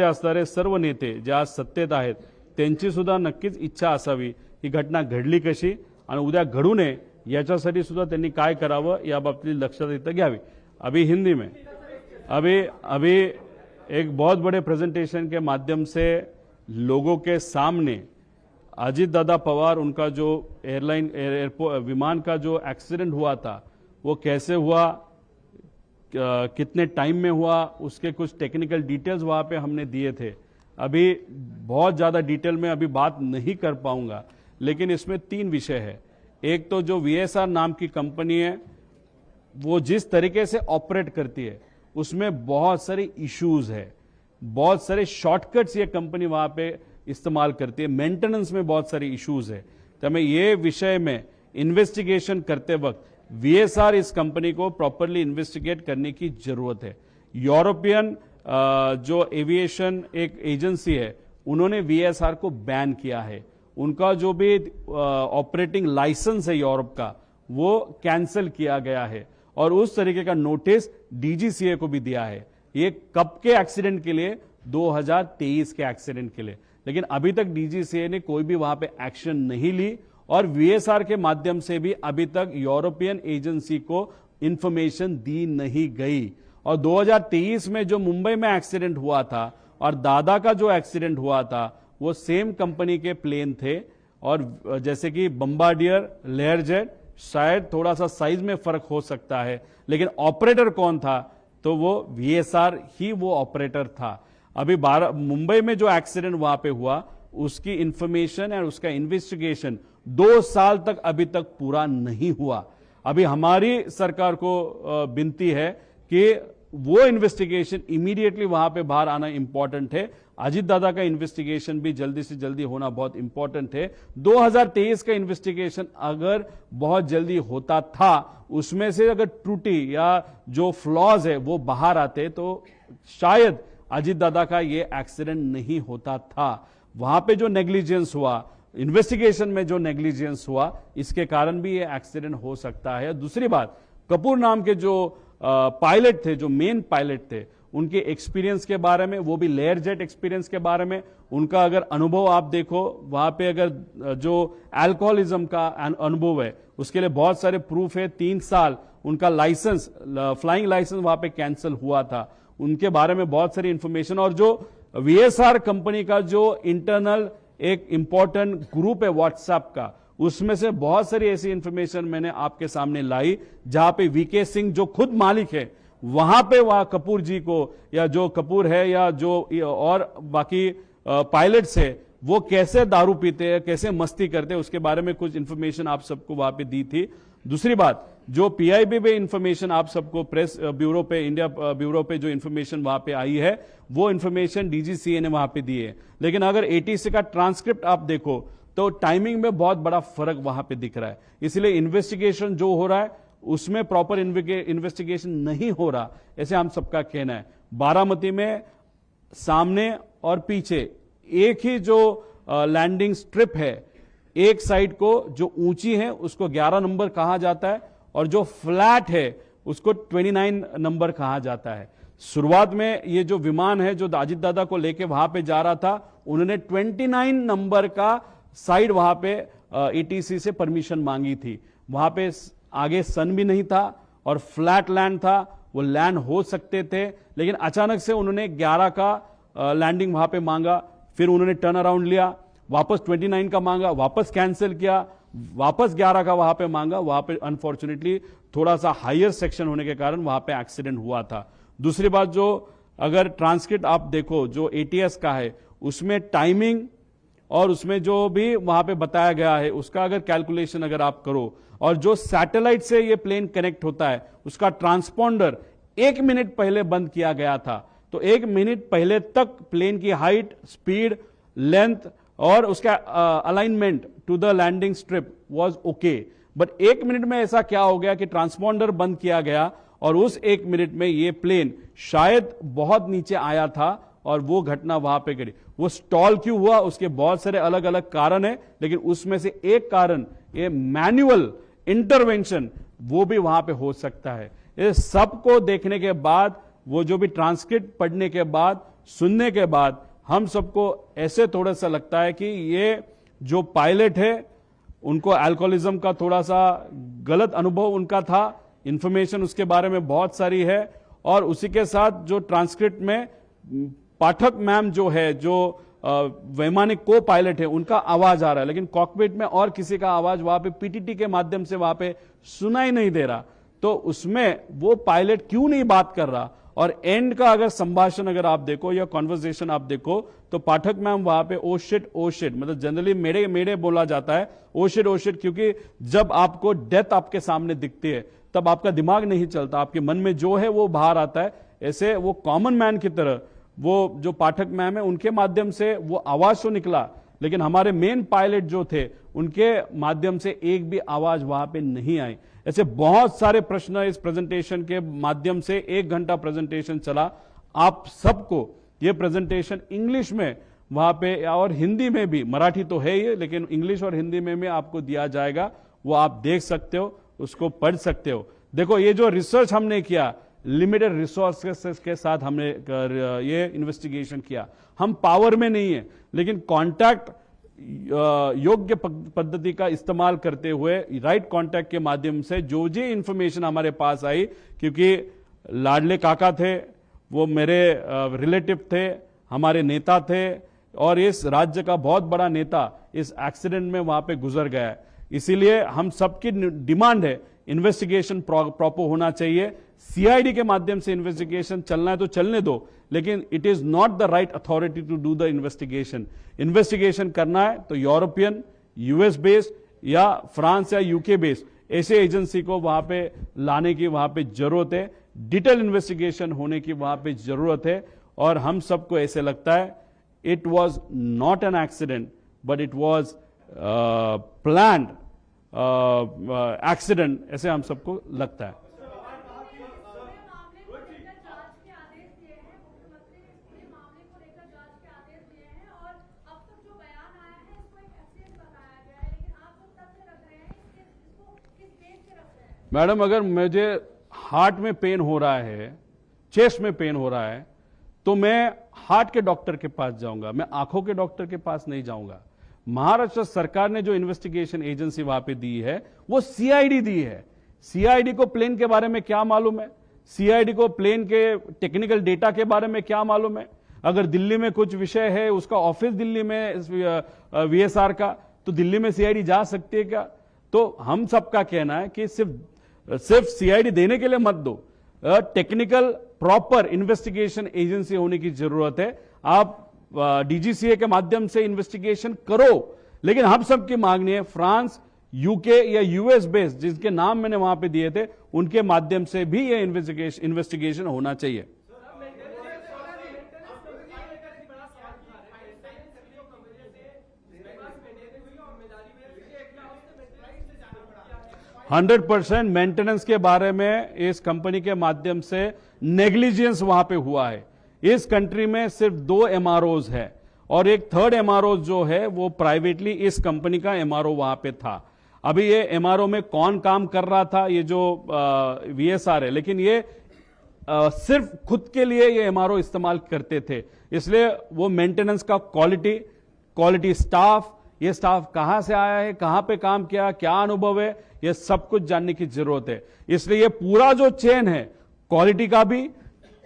असणारे सर्व नेते जे आज सत्तेत आहेत त्यांची सुद्धा नक्कीच इच्छा असावी ही घटना घडली कशी आणि उद्या घडू नये याच्यासाठी सुद्धा त्यांनी काय करावं या बाबतीत लक्षात इथं घ्यावी. अभी हिंदी में अभी एक बहुत बड़े प्रेजेंटेशन के माध्यम से लोगों के सामने अजीत दादा पवार उनका जो एयरपोर्ट विमान का जो एक्सीडेंट हुआ था वो कैसे हुआ, कितने टाइम में हुआ, उसके कुछ टेक्निकल डिटेल्स वहां पे हमने दिए थे। अभी बहुत ज्यादा डिटेल में अभी बात नहीं कर पाऊंगा, लेकिन इसमें 3 विषय है। एक तो जो VSR नाम की कंपनी है, वो जिस तरीके से ऑपरेट करती है उसमें बहुत सारे इश्यूज है, बहुत सारे शॉर्टकट्स ये कंपनी वहां पे इस्तेमाल करती है, मेंटेनेंस में बहुत सारे इश्यूज है। तो हमें ये विषय में इन्वेस्टिगेशन करते वक्त VSR इस कंपनी को प्रॉपरली इन्वेस्टिगेट करने की जरूरत है। यूरोपियन जो एविएशन एक एजेंसी है, उन्होंने VSR को बैन किया है। उनका जो भी ऑपरेटिंग लाइसेंस है यूरोप का, वो कैंसिल किया गया है और उस तरीके का नोटिस DGCA को भी दिया है। ये कब के एक्सीडेंट के लिए? 2023 के एक्सीडेंट के लिए। लेकिन अभी तक DGCA ने कोई भी वहां पे एक्शन नहीं ली और VSR के माध्यम से भी अभी तक यूरोपियन एजेंसी को इंफॉर्मेशन दी नहीं गई। और 2023 में जो मुंबई में एक्सीडेंट हुआ था और दादा का जो एक्सीडेंट हुआ था, वो सेम कंपनी के प्लेन थे। और जैसे कि बम्बार्डियर, लेयरजेट, शायद थोड़ा सा साइज में फर्क हो सकता है, लेकिन ऑपरेटर कौन था? तो वो VSR ही वो ऑपरेटर था। अभी मुंबई में जो एक्सीडेंट वहां पे हुआ, उसकी इंफॉर्मेशन और उसका इन्वेस्टिगेशन 2 साल तक अभी तक पूरा नहीं हुआ। अभी हमारी सरकार को विनती है कि वो इन्वेस्टिगेशन इमीडिएटली वहां पे बाहर आना इंपॉर्टेंट है। अजीत दादा का इन्वेस्टिगेशन भी जल्दी से जल्दी होना बहुत इंपॉर्टेंट है। 2023 का इन्वेस्टिगेशन अगर बहुत जल्दी होता था, उसमें से अगर त्रुटि या जो फ्लॉज है वो बाहर आते, तो शायद अजीत दादा का ये एक्सीडेंट नहीं होता था। वहां पे जो नेग्लिजेंस हुआ, इन्वेस्टिगेशन में जो नेग्लिजेंस हुआ, इसके कारण भी ये एक्सीडेंट हो सकता है। दूसरी बात, कपूर नाम के जो पायलट थे, जो मेन पायलट थे, उनके एक्सपीरियंस के बारे में, वो भी लेयर जेट एक्सपीरियंस के बारे में, उनका अगर अनुभव आप देखो, वहां पे अगर जो अल्कोहलिज्म का अनुभव है, उसके लिए बहुत सारे प्रूफ है। 3 साल उनका लाइसेंस, फ्लाइंग लाइसेंस वहां पे कैंसिल हुआ था, उनके बारे में बहुत सारी इंफॉर्मेशन। और जो VSR कंपनी का जो इंटरनल एक इंपॉर्टेंट ग्रुप है व्हाट्सएप का, उसमें से बहुत सारी ऐसी इंफॉर्मेशन मैंने आपके सामने लाई, जहां पे VK सिंह जो खुद मालिक है, वहां पे वहां कपूर जी को, या जो कपूर है या जो और बाकी पायलट्स है, वो कैसे दारू पीते हैं, कैसे मस्ती करते हैं, उसके बारे में कुछ इंफॉर्मेशन आप सबको वहां पे दी थी। दूसरी बात, जो PIB पे इंफॉर्मेशन आप सबको प्रेस ब्यूरो पे, इंडिया ब्यूरो पे जो इंफॉर्मेशन वहां पे आई है, वो इंफॉर्मेशन DGCA ने वहां पे दी है। लेकिन अगर ATC का ट्रांसक्रिप्ट आप देखो, तो टाइमिंग में बहुत बड़ा फर्क वहां पे दिख रहा है। इसलिए इन्वेस्टिगेशन जो हो रहा है, उसमें प्रॉपर इन्वेस्टिगेशन नहीं हो रहा, ऐसे हम सबका कहना है। बारामती में सामने और पीछे एक ही जो लैंडिंग स्ट्रिप है, एक साइड को जो ऊंची है उसको 11 नंबर कहा जाता है, और जो फ्लैट है उसको 29 नंबर कहा जाता है। शुरुआत में ये जो विमान है जो अजीत दादा को लेके वहां पे जा रहा था, उन्होंने 29 नंबर का साइड वहां पे ATC से परमिशन मांगी थी। वहां पे आगे सन भी नहीं था और फ्लैट लैंड था, वो लैंड हो सकते थे, लेकिन अचानक से उन्होंने 11 का लैंडिंग वहां पे मांगा, फिर उन्होंने टर्न अराउंड लिया, वापस 29 का मांगा, वापस कैंसिल किया, वापस 11 का वहां पे मांगा। वहां पे अनफॉर्चुनेटली थोड़ा सा हायर सेक्शन होने के कारण वहां पे एक्सीडेंट हुआ था। दूसरी बात, जो अगर ट्रांसक्रिप्ट आप देखो जो ATS का है, उसमें टाइमिंग और उसमें जो भी वहां पे बताया गया है, उसका अगर कैलकुलेशन अगर आप करो, और जो सैटेलाइट से ये प्लेन कनेक्ट होता है, उसका ट्रांसपॉन्डर 1 मिनट पहले बंद किया गया था। तो 1 मिनट पहले तक प्लेन की हाइट, स्पीड, लेंथ और उसका alignment to the landing strip was okay. But 1 minute में ऐसा क्या हो गया कि ट्रांसपॉन्डर बंद किया गया, और उस 1 मिनट में ये प्लेन शायद बहुत नीचे आया था और वो घटना वहां पे घटी। वो स्टॉल क्यों हुआ, उसके बहुत सारे अलग अलग कारण है, लेकिन उसमें से एक कारण ये मैनुअल इंटरवेंशन, वो भी वहां पे हो सकता है। ये सबको देखने के बाद, वो जो भी ट्रांसक्रिप्ट पढ़ने के बाद, सुनने के बाद, हम सबको ऐसे थोड़ा सा लगता है कि ये जो पायलट है, उनको अल्कोहलिज्म का थोड़ा सा गलत अनुभव उनका था। इंफॉर्मेशन उसके बारे में बहुत सारी है, और उसी के साथ जो ट्रांसक्रिप्ट में पाठक मैम जो है, जो वैमानिक को पायलट है, उनका आवाज आ रहा है, लेकिन कॉकपिट में और किसी का आवाज वहां पे PTT के माध्यम से वहां पे सुनाई नहीं दे रहा। तो उसमें वो पायलट क्यों नहीं बात कर रहा? और एंड का अगर संभाषण अगर आप देखो या कॉन्वर्सेशन आप देखो तो पाठक मैम वहां पे ओ शिट मतलब जनरली मेरे मेरे बोला जाता है ओ शिट, क्योंकि जब आपको डेथ आपके सामने दिखती है तब आपका दिमाग नहीं चलता, आपके मन में जो है वो बाहर आता है। ऐसे वो कॉमन मैन की तरह वो जो पाठक मैम है उनके माध्यम से वो आवाज तो निकला, लेकिन हमारे मेन पायलट जो थे उनके माध्यम से एक भी आवाज वहां पे नहीं आई। ऐसे बहुत सारे प्रश्न इस प्रेजेंटेशन के माध्यम से 1 घंटा प्रेजेंटेशन चला। आप सबको ये प्रेजेंटेशन इंग्लिश में वहां पे और हिंदी में भी, मराठी तो है ही लेकिन इंग्लिश और हिंदी में भी आपको दिया जाएगा, वो आप देख सकते हो, उसको पढ़ सकते हो। देखो ये जो रिसर्च हमने किया, लिमिटेड रिसोर्सेस के साथ हमने ये इन्वेस्टिगेशन किया। हम पावर में नहीं है, लेकिन कॉन्टैक्ट योग्य पद्धति का इस्तेमाल करते हुए राइट कॉन्टैक्ट के माध्यम से जो जी इंफॉर्मेशन हमारे पास आई, क्योंकि लाडले काका थे, वो मेरे रिलेटिव थे, हमारे नेता थे और इस राज्य का बहुत बड़ा नेता इस एक्सीडेंट में वहां पे गुजर गया है। इसीलिए हम सबकी डिमांड है इन्वेस्टिगेशन प्रॉपर होना चाहिए। सीआईडी के माध्यम से इन्वेस्टिगेशन चलना है तो चलने दो, लेकिन it is not the right authority to do the investigation. Investigation करना है तो यूरोपियन, यूएस बेस्ड या फ्रांस या यूके बेस्ड ऐसे एजेंसी को वहां पे लाने की वहां पे जरूरत है। डिटेल इन्वेस्टिगेशन होने की वहां पे जरूरत है। और हम सबको ऐसे लगता है it was not an accident but it was planned accident, ऐसे हम सबको लगता है। मैडम अगर मुझे हार्ट में पेन हो रहा है, चेस्ट में पेन हो रहा है, तो मैं हार्ट के डॉक्टर के पास जाऊंगा, मैं आंखों के डॉक्टर के पास नहीं जाऊंगा। महाराष्ट्र सरकार ने जो इन्वेस्टिगेशन एजेंसी वहां पे दी है वो सीआईडी दी है। सीआईडी को प्लेन के बारे में क्या मालूम है? सीआईडी को प्लेन के टेक्निकल डेटा के बारे में क्या मालूम है? अगर दिल्ली में कुछ विषय है, उसका ऑफिस दिल्ली में वीएसआर का, तो दिल्ली में सीआईडी जा सकती है क्या? तो हम सबका कहना है कि सिर्फ सीआईडी देने के लिए मत दो, टेक्निकल प्रॉपर इन्वेस्टिगेशन एजेंसी होने की जरूरत है। आप डीजीसीए के माध्यम से इन्वेस्टिगेशन करो, लेकिन हम सबकी मांगनी है फ्रांस, यूके या यूएस बेस्ड जिसके नाम मैंने वहां पे दिए थे उनके माध्यम से भी ये इन्वेस्टिगेशन होना चाहिए। 100% मेंटेनेंस के बारे में इस कंपनी के माध्यम से नेग्लिजेंस वहां पे हुआ है। इस कंट्री में सिर्फ 2 एमआरओज है और एक थर्ड एमआरओ जो है वो प्राइवेटली इस कंपनी का एमआरओ वहां पे था। अभी ये एमआरओ में कौन काम कर रहा था, ये जो वीएसआर है, लेकिन ये सिर्फ खुद के लिए ये एमआरओ इस्तेमाल करते थे। इसलिए वो मेंटेनेंस का क्वालिटी स्टाफ, ये स्टाफ कहां से आया है, कहां पे काम किया, क्या अनुभव है, ये सब कुछ जानने की जरूरत है। इसलिए ये पूरा जो चेन है, क्वालिटी का भी,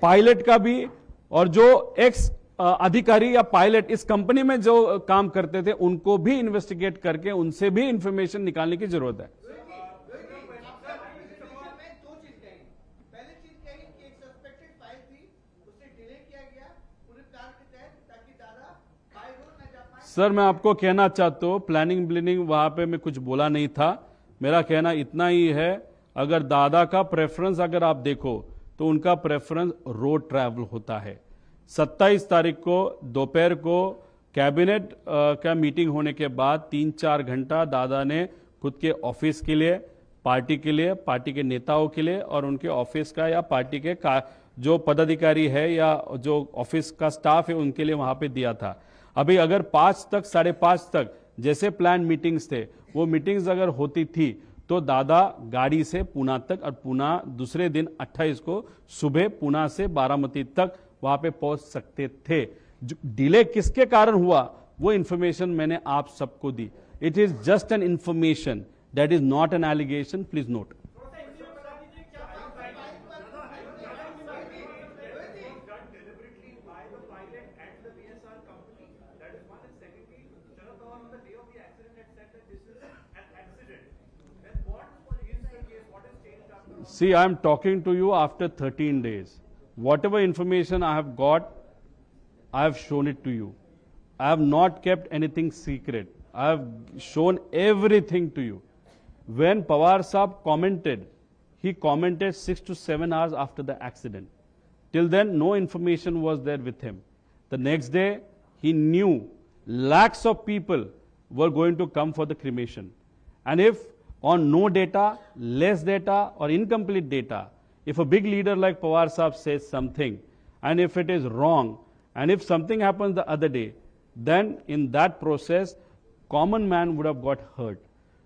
पायलट का भी, और जो एक्स अधिकारी या पायलट इस कंपनी में जो काम करते थे उनको भी इन्वेस्टिगेट करके उनसे भी इंफॉर्मेशन निकालने की जरूरत है। सर मैं आपको कहना चाहता हूं, प्लानिंग ब्लिनिंग वहां पे मैं कुछ बोला नहीं था। मेरा कहना इतना ही है, अगर दादा का प्रेफरेंस अगर आप देखो तो उनका प्रेफरेंस रोड ट्रैवल होता है। 27 तारीख को दोपहर को कैबिनेट का मीटिंग होने के बाद 3-4 घंटा दादा ने खुद के ऑफिस के लिए, पार्टी के लिए, पार्टी के नेताओं के लिए और उनके ऑफिस का या पार्टी के जो पदाधिकारी है या जो ऑफिस का स्टाफ है उनके लिए वहां पे दिया था। अभी अगर 5 तक 5:30 तक जैसे प्लान मीटिंग्स थे, वो मीटिंग्स अगर होती थी तो दादा गाड़ी से पूना तक और पूना दूसरे दिन 28 को सुबह पूना से बारामती तक वहां पे पहुंच सकते थे। डिले किसके कारण हुआ वो इंफॉर्मेशन मैंने आप सबको दी। It is just an information, that is not an allegation, please note. See, I am talking to you after 13 days. Whatever information I have got, I have shown it to you. I have not kept anything secret. I have shown everything to you. When Pawar Saab commented, he commented 6 to 7 hours after the accident. Till then, no information was there with him. The next day, he knew lakhs of people were going to come for the cremation. And if on no data, less data or incomplete data, if a big leader like Pawar Saab says something, and if it is wrong, and if something happens the other day, then in that process, common man would have got hurt.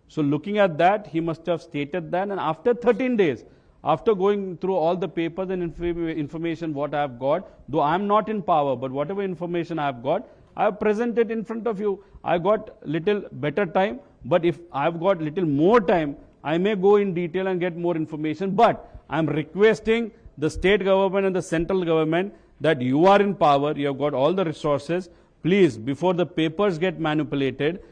So looking at that, he must have stated that, and after 13 days, after going through all the papers and information what I have got, though I am not in power, but whatever information I have got, I have presented in front of you. I got little better time, but if I have got little more time, I may go in detail and get more information. But I am requesting the state government and the central government that you are in power, you have got all the resources. Please, before the papers get manipulated,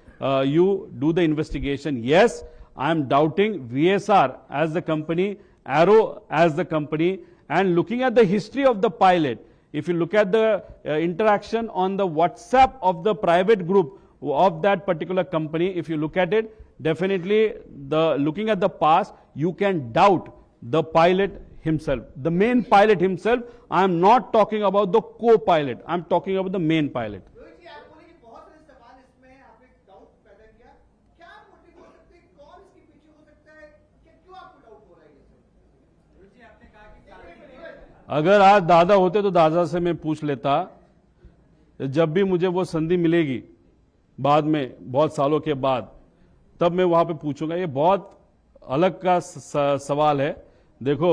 you do the investigation. Yes, I am doubting VSR as the company, Arrow as the company, and looking at the history of the pilot. If you look at the interaction on the WhatsApp of the private group of that particular company, if you look at it, definitely looking at the past, you can doubt the pilot himself. The main pilot himself, I am not talking about the co-pilot, I am talking about the main pilot. Rohit ji, आप बोले कि बहुत सारे सवाल इसमें आपने doubt पैदा KIA, क्या मोटिव हो सकते हैं, कौन इसके पीछे हो सकता है, क्यों आपको डाउट हो रहा है ये सब? रोहित जी, आपने कहा कि अगर आज दादा होते तो दादा से मैं पूछ लेता, जब भी मुझे वो संधि मिलेगी बाद में बहुत सालों के बाद, तब मैं वहां पे पूछूंगा। ये बहुत अलग का सवाल है। देखो,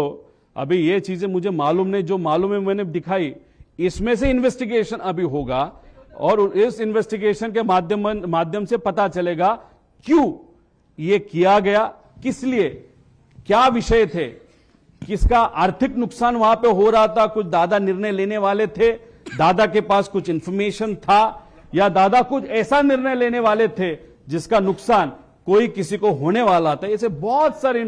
अभी ये चीजें मुझे मालूम नहीं, जो मालूम है मैंने दिखाई, इसमें से इन्वेस्टिगेशन अभी होगा और इस इन्वेस्टिगेशन के माध्यम से पता चलेगा क्यों ये किया गया, किस लिए, क्या विषय थे, किसका आर्थिक नुकसान वहां पे हो रहा था, कुछ दादा निर्णय लेने वाले थे, दादा के पास कुछ इंफॉर्मेशन था, या दादा कुछ ऐसा निर्णय लेने वाले थे जिसका नुकसान कोई किसी को होने वाला था। ऐसे बहुत सारे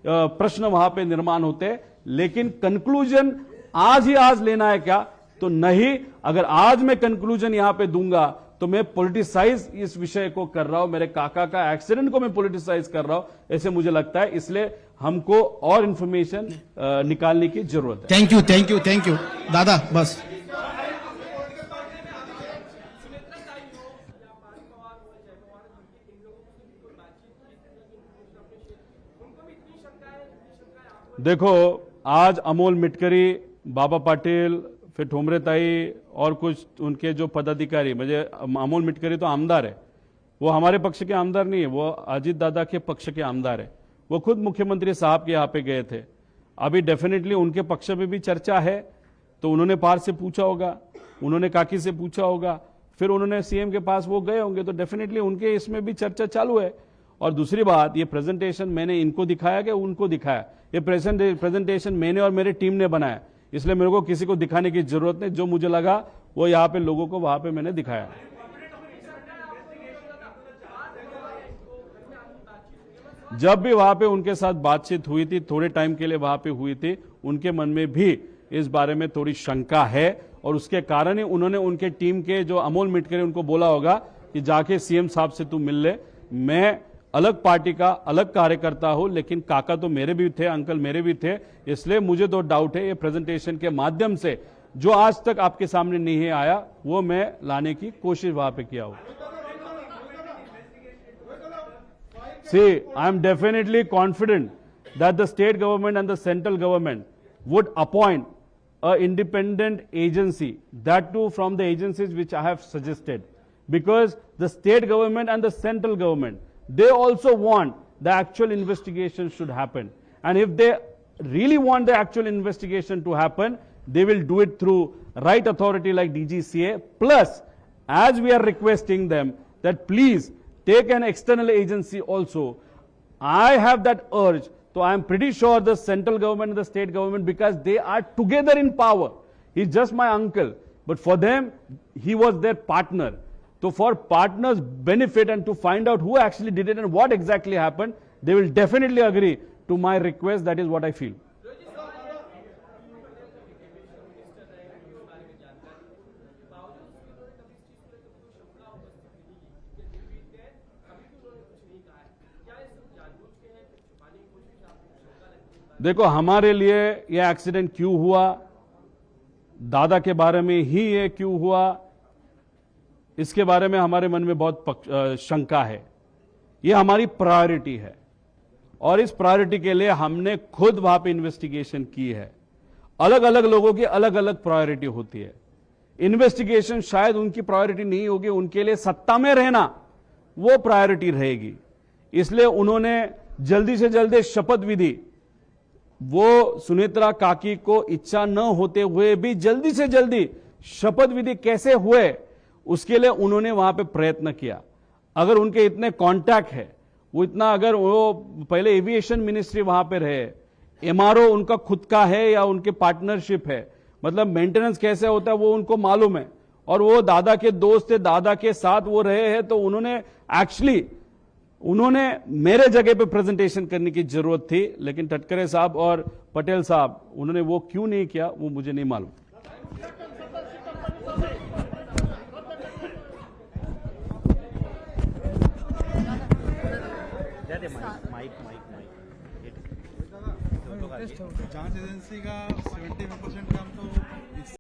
प्रश्न वहां पे निर्माण होते हैं, लेकिन कंक्लूजन आज ही आज लेना है क्या, तो नहीं। अगर आज मैं कंक्लूजन यहां पे दूंगा तो मैं पॉलिटिसाइज इस विषय को कर रहा हूं, मेरे काका का एक्सीडेंट को मैं पॉलिटिसाइज कर रहा हूं, ऐसे मुझे लगता है। इसलिए हमको और इंफॉर्मेशन निकालने की जरूरत है। थैंक यू दादा, बस। देखो, आज अमोल मिटकरी, बाबा पाटिल, फिर ठोमरे ताई और कुछ उनके जो पदाधिकारी, मुझे अमोल मिटकरी तो आमदार है, वो हमारे पक्ष के आमदार नहीं है, वो अजीत दादा के पक्ष के आमदार है। वो खुद मुख्यमंत्री साहब के यहाँ पे गए थे। अभी डेफिनेटली उनके पक्ष में भी चर्चा है, तो उन्होंने पार से पूछा होगा, उन्होंने काकी से पूछा होगा, फिर उन्होंने सीएम के पास वो गए होंगे, तो डेफिनेटली उनके इसमें भी चर्चा चालू है। और दूसरी बात, ये प्रेजेंटेशन मैंने इनको दिखाया कि उनको दिखाया, ये प्रेजेंटेशन मैंने और मेरी टीम ने बनाया, इसलिए मेरे को किसी को दिखाने की जरूरत नहीं। जो मुझे लगा वो यहाँ पे लोगों को वहां पे मैंने दिखाया। जब भी वहां पे उनके साथ बातचीत हुई थी, थोड़े टाइम के लिए वहां पे हुई थी, उनके मन में भी इस बारे में थोड़ी शंका है, और उसके कारण ही उन्होंने उनके टीम के जो अमोल मिटकरी उनको बोला होगा कि जाके सीएम साहब से तू मिल ले। मैं अलग पार्टी का अलग कार्यकर्ता हूं, लेकिन काका तो मेरे भी थे, अंकल मेरे भी थे, इसलिए मुझे तो डाउट है ये प्रेजेंटेशन के माध्यम से जो आज तक आपके सामने नहीं आया, वो मैं लाने की कोशिश वहां पे किया हूं। See, I am definitely confident that the state government and the central government would appoint an independent agency, that too from the agencies which I have suggested, because the state government and the central government, they also want the actual investigation should happen. And if they really want the actual investigation to happen, they will do it through right authority like DGCA. Plus, as we are requesting them that please take an external agency also, I have that urge. So I am pretty sure the central government and the state government, because they are together in power. He's just my uncle, but for them, he was their partner. So for partners' benefit and to find out who actually did it and what exactly happened, they will definitely agree to my request. That is what I feel. देखो, हमारे लिए यह accident क्यों हुआ, दादा के बारे में ही ये क्यों हुआ, इसके बारे में हमारे मन में बहुत शंका है. ये हमारी प्रायोरिटी है और इस प्रायोरिटी के लिए हमने खुद वहां पे इन्वेस्टिगेशन की है. अलग अलग लोगों की अलग अलग प्रायोरिटी होती है. इन्वेस्टिगेशन शायद उनकी प्रायोरिटी नहीं होगी, उनके लिए सत्ता में रहना वो प्रायोरिटी रहेगी. इसलिए उन्होंने जल्दी से जल्दी शपथ विधि, वो सुनेत्रा काकी को इच्छा न होते हुए भी जल्दी से जल्दी शपथ विधि कैसे हुए उसके लिए उन्होंने वहां पे प्रयत्न किया. अगर उनके इतने कांटेक्ट है, वो इतना, अगर वो पहले एविएशन मिनिस्ट्री वहां पे रहे, एमआरओ उनका खुद का है या उनके पार्टनरशिप है, मतलब मेंटेनेंस कैसे होता है वो उनको मालूम है, और वो दादा के दोस्त थे, दादा के साथ वो रहे हैं, तो उन्होंने मेरे जगह पे प्रेजेंटेशन करने की जरूरत थी. लेकिन टटकरे साहब और पटेल साहब उन्होंने वो क्यों नहीं किया वो मुझे नहीं मालूम. जांच एजेंसी का 70% काम तो